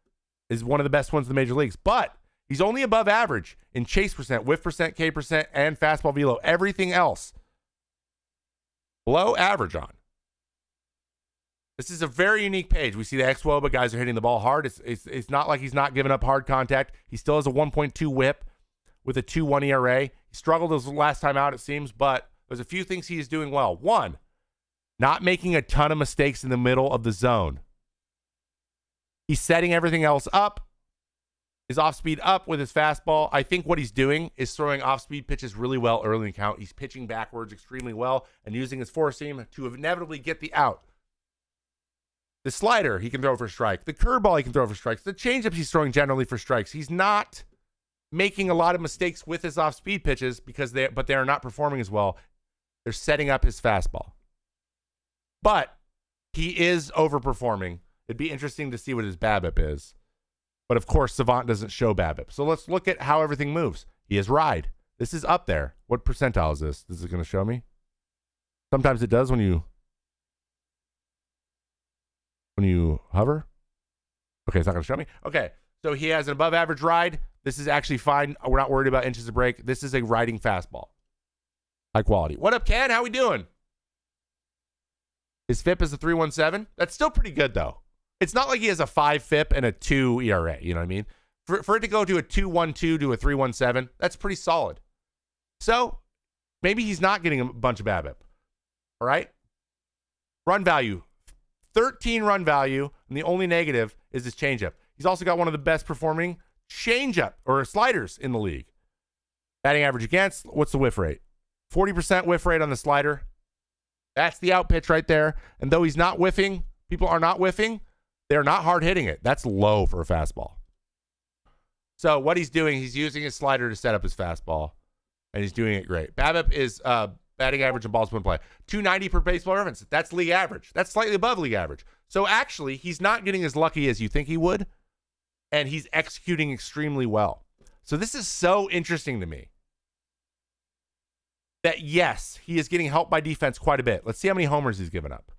is one of the best ones in the major leagues. But he's only above average in chase percent, whiff percent, K percent, and fastball velo. Everything else below average on. This is a very unique page. We see the ex-Woba guys are hitting the ball hard. It's not like he's not giving up hard contact. He still has a 1.2 whip with a 2.1 ERA. He struggled his last time out, it seems, but there's a few things he is doing well. One, not making a ton of mistakes in the middle of the zone. He's setting everything else up. His off-speed up with his fastball. I think what he's doing is throwing off-speed pitches really well early in the count. He's pitching backwards extremely well and using his four-seam to inevitably get the out. The slider, he can throw for strike. The curveball, he can throw for strikes. The changeups, he's throwing generally for strikes. He's not making a lot of mistakes with his off-speed pitches but they are not performing as well. They're setting up his fastball. But he is overperforming. It'd be interesting to see what his BABIP is. But, of course, Savant doesn't show BABIP. So let's look at how everything moves. He has ride. This is up there. What percentile is this? Is it going to show me? Sometimes it does when you hover. Okay, it's not going to show me. Okay, so he has an above average ride. This is actually fine. We're not worried about inches of break. This is a riding fastball. High quality. What up, Ken? How we doing? His FIP is a 3.17. That's still pretty good, though. It's not like he has a 5 FIP and a 2 ERA. You know what I mean? For it to go to a 2.12 to a 3.17, that's pretty solid. So maybe he's not getting a bunch of BABIP. All right? Run value. 13 run value, and the only negative is his changeup. He's also got one of the best performing changeup or sliders in the league. Batting average against, what's the whiff rate? 40% whiff rate on the slider. That's the out pitch right there. And though he's not whiffing, people are not whiffing, they're not hard hitting it. That's low for a fastball. So what he's doing, he's using his slider to set up his fastball, and he's doing it great. BABIP is batting average and balls per play. 290 per baseball reference. That's league average. That's slightly above league average. So actually, he's not getting as lucky as you think he would, and he's executing extremely well. So this is so interesting to me. That yes, he is getting helped by defense quite a bit. Let's see how many homers he's given up.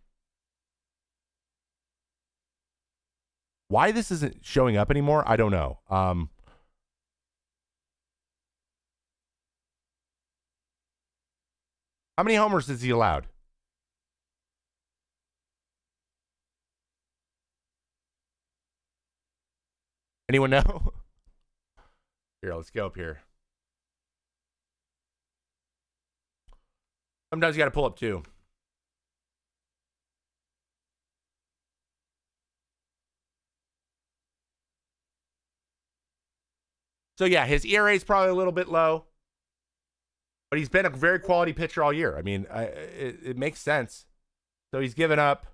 Why this isn't showing up anymore, I don't know. How many homers is he allowed? Anyone know? Here, let's go up here. Sometimes you got to pull up two. So, yeah, his ERA is probably a little bit low. But he's been a very quality pitcher all year. I mean, it makes sense. So he's given up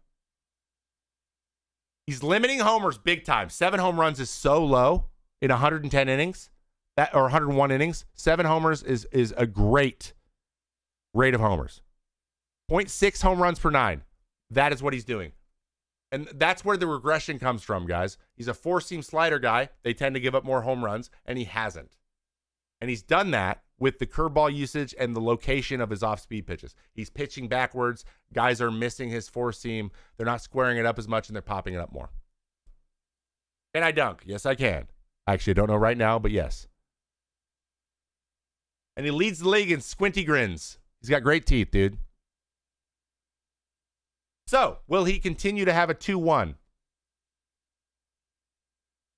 He's limiting homers big time. 7 home runs is so low in 110 innings, or 101 innings. 7 homers is a great rate of homers. 0.6 home runs per 9. That is what he's doing. And that's where the regression comes from, guys. He's a four-seam slider guy. They tend to give up more home runs, and he hasn't. And he's done that with the curveball usage and the location of his off-speed pitches. He's pitching backwards. Guys are missing his four-seam. They're not squaring it up as much, and they're popping it up more. Can I dunk? Yes, I can. Actually, I don't know right now, but yes. And he leads the league in squinty grins. He's got great teeth, dude. So, will he continue to have a 2-1?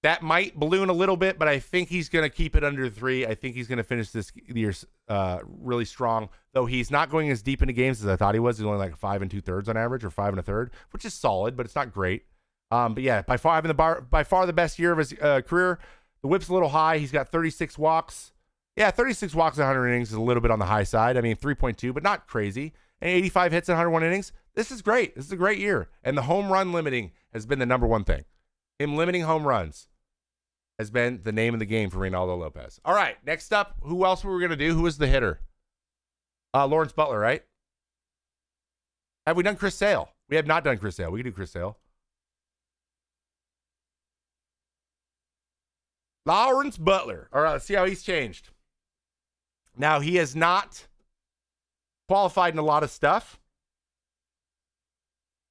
That might balloon a little bit, but I think he's going to keep it under 3. I think he's going to finish this year really strong, though he's not going as deep into games as I thought he was. He's only like 5 2/3 on average, or 5 1/3, which is solid, but it's not great. But yeah, by far the best year of his career. The whip's a little high. He's got 36 walks. Yeah, 36 walks in 100 innings is a little bit on the high side. I mean, 3.2, but not crazy. And 85 hits in 101 innings. This is great. This is a great year. And the home run limiting has been the number one thing. Him limiting home runs has been the name of the game for Ronaldo Lopez. All right, next up, who else were we going to do? Who was the hitter? Lawrence Butler, right? Have we done Chris Sale? We have not done Chris Sale. We can do Chris Sale. Lawrence Butler. All right, let's see how he's changed. Now, he has not qualified in a lot of stuff,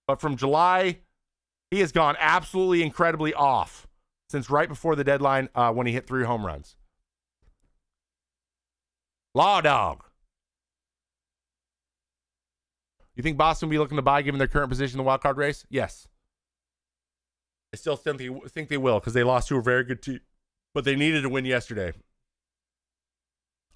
but from July, he has gone absolutely incredibly off since right before the deadline when he hit 3 home runs. Law dog. You think Boston will be looking to buy given their current position in the wild card race? Yes. I still think they will because they lost to a very good team, but they needed to win yesterday.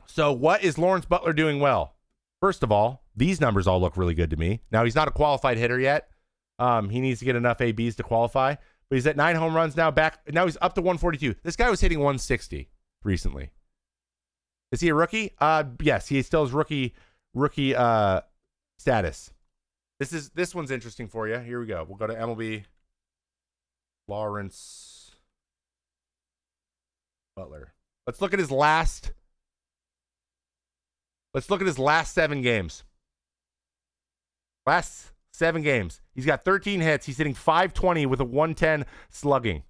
So what is Lawrence Butler doing well? First of all, these numbers all look really good to me. Now, he's not a qualified hitter yet. He needs to get enough ABs to qualify, but he's at 9 home runs now. Now he's up to 142. This guy was hitting 160 recently. Is he a rookie? Yes, he still has rookie status. This one's interesting for you. Here we go. We'll go to MLB. Lawrence Butler. Let's look at his last 7 games. Last 7 games. He's got 13 hits. He's hitting .520 with a 110 slugging.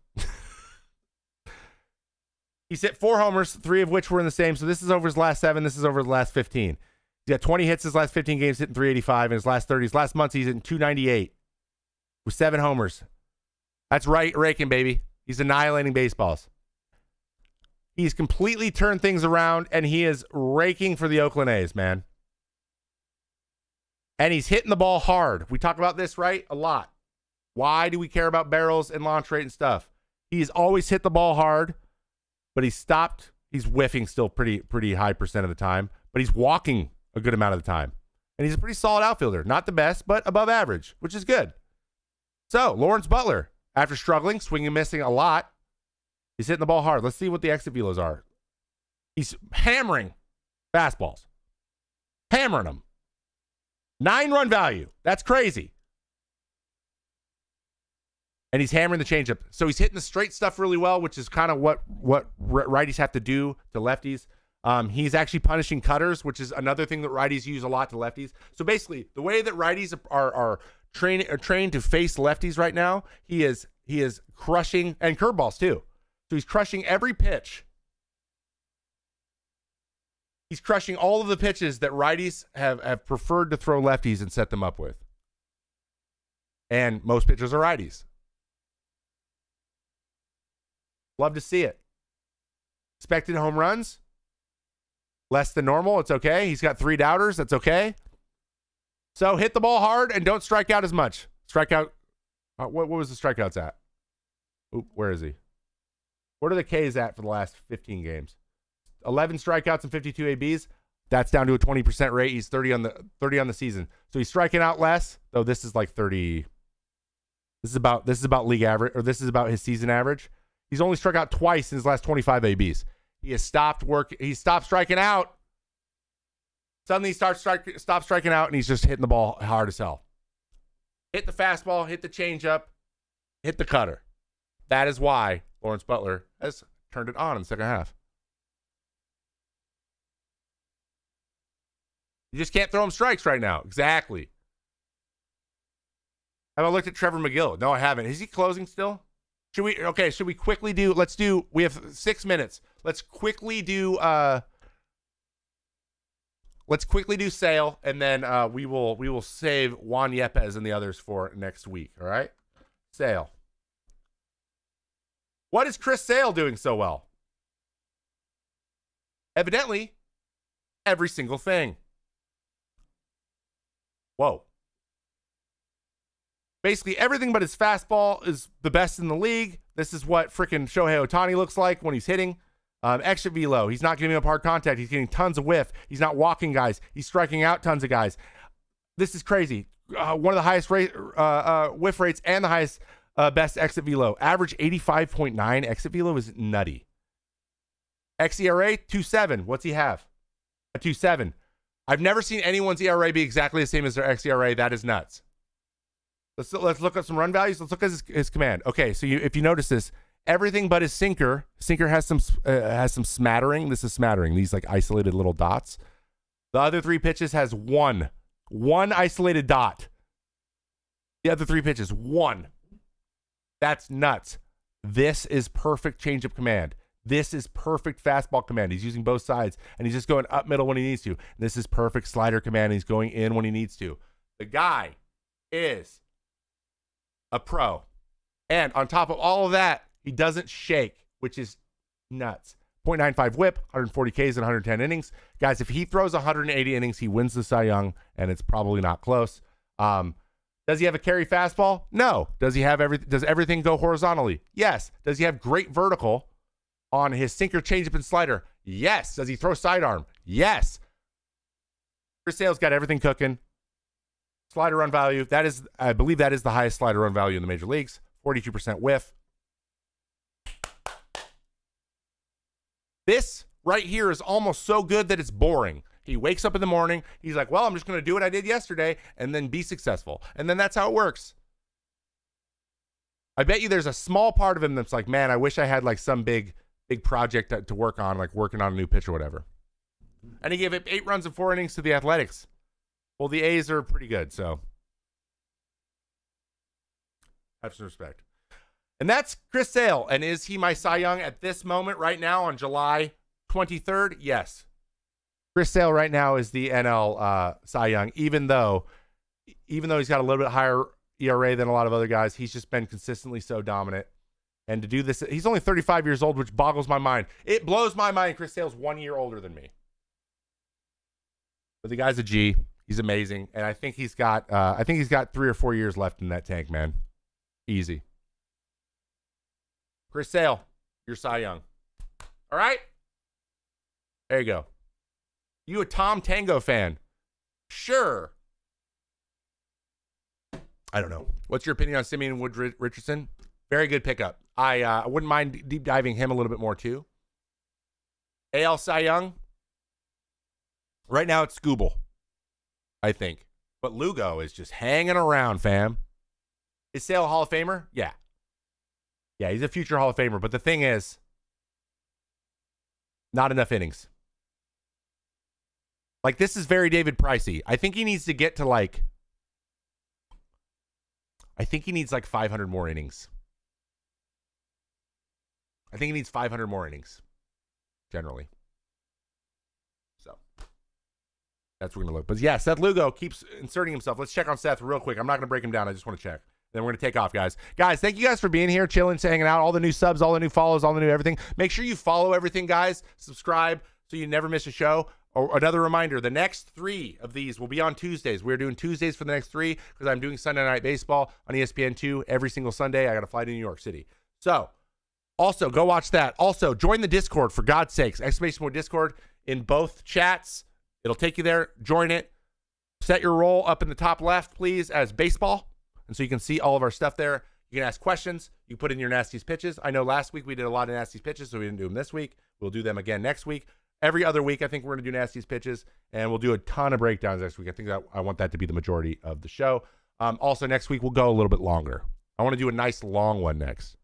He's hit 4 homers, 3 of which were in the same. So this is over his last 7. This is over his last 15. He's got 20 hits his last 15 games, hitting .385. In his last 30, his last month, he's hitting .298 with 7 homers. That's right, raking, baby. He's annihilating baseballs. He's completely turned things around, and he is raking for the Oakland A's, man. And he's hitting the ball hard. We talk about this, right? A lot. Why do we care about barrels and launch rate and stuff? He's always hit the ball hard, but he's stopped. He's whiffing still pretty high percent of the time, but he's walking a good amount of the time. And he's a pretty solid outfielder. Not the best, but above average, which is good. So, Lawrence Butler, after struggling, swinging and missing a lot, he's hitting the ball hard. Let's see what the exit velos are. He's hammering fastballs. Hammering them. 9-run value. That's crazy. And he's hammering the changeup. So he's hitting the straight stuff really well, which is kind of what righties have to do to lefties. He's actually punishing cutters, which is another thing that righties use a lot to lefties. So basically, the way that righties are trained to face lefties right now, he is crushing, and curveballs too. So he's crushing every pitch. He's crushing all of the pitches that righties have preferred to throw lefties and set them up with. And most pitchers are righties. Love to see it. Expected home runs, less than normal. It's okay. He's got 3 doubters. That's okay. So hit the ball hard and don't strike out as much. Strikeout. What was the strikeouts at? Oop, where is he? What are the Ks at for the last 15 games? 11 strikeouts and 52 ABs. That's down to a 20% rate. He's 30 on the season. So he's striking out less. Though this is like 30. This is about league average, or this is about his season average. He's only struck out twice in his last 25 ABs. He has stopped striking out. Suddenly he stops striking out, and he's just hitting the ball hard as hell. Hit the fastball, hit the changeup. hit the cutter. That is why Lawrence Butler has turned it on in the second half. You just can't throw him strikes right now. Exactly. Have I looked at Trevor McGill? No, I haven't. Is he closing still? Should we quickly do, we have 6 minutes. Let's quickly do Sale, and then we will save Juan Yepes and the others for next week, all right? Sale. What is Chris Sale doing so well? Evidently, every single thing. Whoa. Basically, everything but his fastball is the best in the league. This is what freaking Shohei Ohtani looks like when he's hitting. Exit velo. He's not giving up hard contact. He's getting tons of whiff. He's not walking guys. He's striking out tons of guys. This is crazy. One of the highest whiff rates and the highest best exit velo. Average 85.9 exit velo is nutty. xERA 2.7. What's he have? A 2.7. I've never seen anyone's ERA be exactly the same as their xERA. That is nuts. Let's look up some run values. Let's look at his command. Okay, so if you notice this, everything but his sinker has some smattering. This is smattering. These like isolated little dots. The other three pitches has one isolated dot. The other three pitches, one. That's nuts. This is perfect changeup command. This is perfect fastball command. He's using both sides, and he's just going up middle when he needs to. This is perfect slider command. He's going in when he needs to. The guy is a pro. And on top of all of that, he doesn't shake, which is nuts. 0.95 whip, 140 Ks in 110 innings. Guys, if he throws 180 innings, he wins the Cy Young, and it's probably not close. Does he have a carry fastball? No. Does everything go horizontally? Yes. Does he have great vertical on his sinker, changeup, and slider? Yes. Does he throw sidearm? Yes. Chris Sale's got everything cooking. Slider run value. I believe that is the highest slider run value in the major leagues. 42% whiff. This right here is almost so good that it's boring. He wakes up in the morning. He's like, well, I'm just going to do what I did yesterday and then be successful. And then that's how it works. I bet you there's a small part of him that's like, man, I wish I had like some big project to work on, like working on a new pitch or whatever. And he gave it 8 runs in 4 innings to the Athletics. Well, the A's are pretty good, so have some respect. And that's Chris Sale. And is he my Cy Young at this moment right now on July 23rd? Yes. Chris Sale right now is the NL Cy Young, even though he's got a little bit higher ERA than a lot of other guys. He's just been consistently so dominant. And to do this, he's only 35 years old, which boggles my mind. It blows my mind. Chris Sale's 1 year older than me. But the guy's a G. He's amazing. And I think he's got 3 or 4 years left in that tank, man. Easy. Chris Sale, you're Cy Young. All right? There you go. You a Tom Tango fan? Sure. I don't know. What's your opinion on Simeon Wood Richardson? Very good pickup. I wouldn't mind deep diving him a little bit more too. AL Cy Young. Right now it's Scooble, I think. But Lugo is just hanging around, fam. Is Sale a Hall of Famer? Yeah. Yeah, he's a future Hall of Famer. But the thing is, not enough innings. Like, this is very David Pricey. I think he needs to get to like 500 more innings. I think he needs 500 more innings, generally. So, that's where we're going to look. But yeah, Seth Lugo keeps inserting himself. Let's check on Seth real quick. I'm not going to break him down. I just want to check. Then we're going to take off, guys. Guys, thank you guys for being here, chilling, hanging out. All the new subs, all the new follows, all the new everything. Make sure you follow everything, guys. Subscribe so you never miss a show. Or another reminder, the next 3 of these will be on Tuesdays. We're doing Tuesdays for the next 3 because I'm doing Sunday Night Baseball on ESPN2 every single Sunday. I got to fly to New York City. So, also, go watch that. Also, join the Discord, for God's sakes. Exclamation point Discord in both chats. It'll take you there. Join it. Set your role up in the top left, please, as baseball. And so you can see all of our stuff there. You can ask questions. You put in your nastiest pitches. I know last week we did a lot of nastiest pitches, so we didn't do them this week. We'll do them again next week. Every other week, I think we're going to do nastiest pitches, and we'll do a ton of breakdowns next week. I think that I want that to be the majority of the show. Also, next week we'll go a little bit longer. I want to do a nice long one next.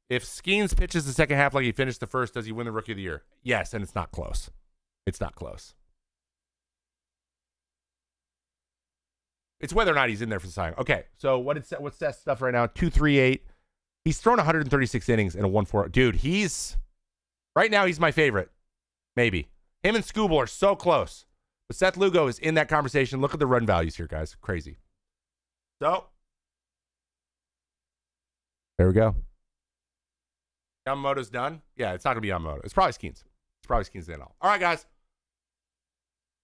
If Skeens pitches the second half like he finished the first, does he win the Rookie of the Year? Yes, and it's not close. It's not close. It's whether or not he's in there for the sign. Okay, so what's Seth's stuff right now? 2.38. He's thrown 136 innings and a 1.4. Dude, right now he's my favorite. Maybe. Him and Scooble are so close. But Seth Lugo is in that conversation. Look at the run values here, guys. Crazy. So, there we go. Yamamoto's done. Yeah, it's not going to be Yamamoto. It's probably Skeens. It's probably Skeens then all. All right, guys.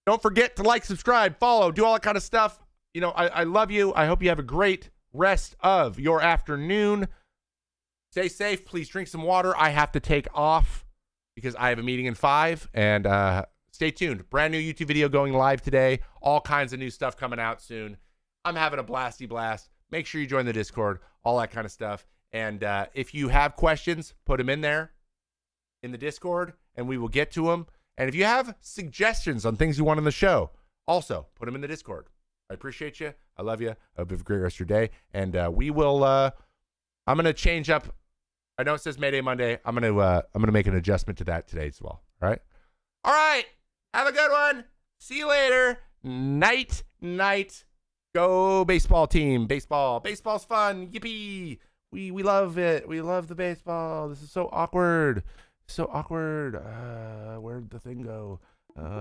Don't forget to like, subscribe, follow, do all that kind of stuff. You know, I love you. I hope you have a great rest of your afternoon. Stay safe. Please drink some water. I have to take off because I have a meeting in 5. And stay tuned. Brand new YouTube video going live today. All kinds of new stuff coming out soon. I'm having a blasty blast. Make sure you join the Discord. All that kind of stuff. And if you have questions, put them in there in the Discord, and we will get to them. And if you have suggestions on things you want on the show, also put them in the Discord. I appreciate you. I love you. I hope you have a great rest of your day. And we will. I'm gonna change up. I know it says Mayday Monday. I'm gonna make an adjustment to that today as well. All right. All right. Have a good one. See you later. Night. Go baseball team. Baseball. Baseball's fun. Yippee. We love it. We love the baseball. This is so awkward. So awkward. Where'd the thing go?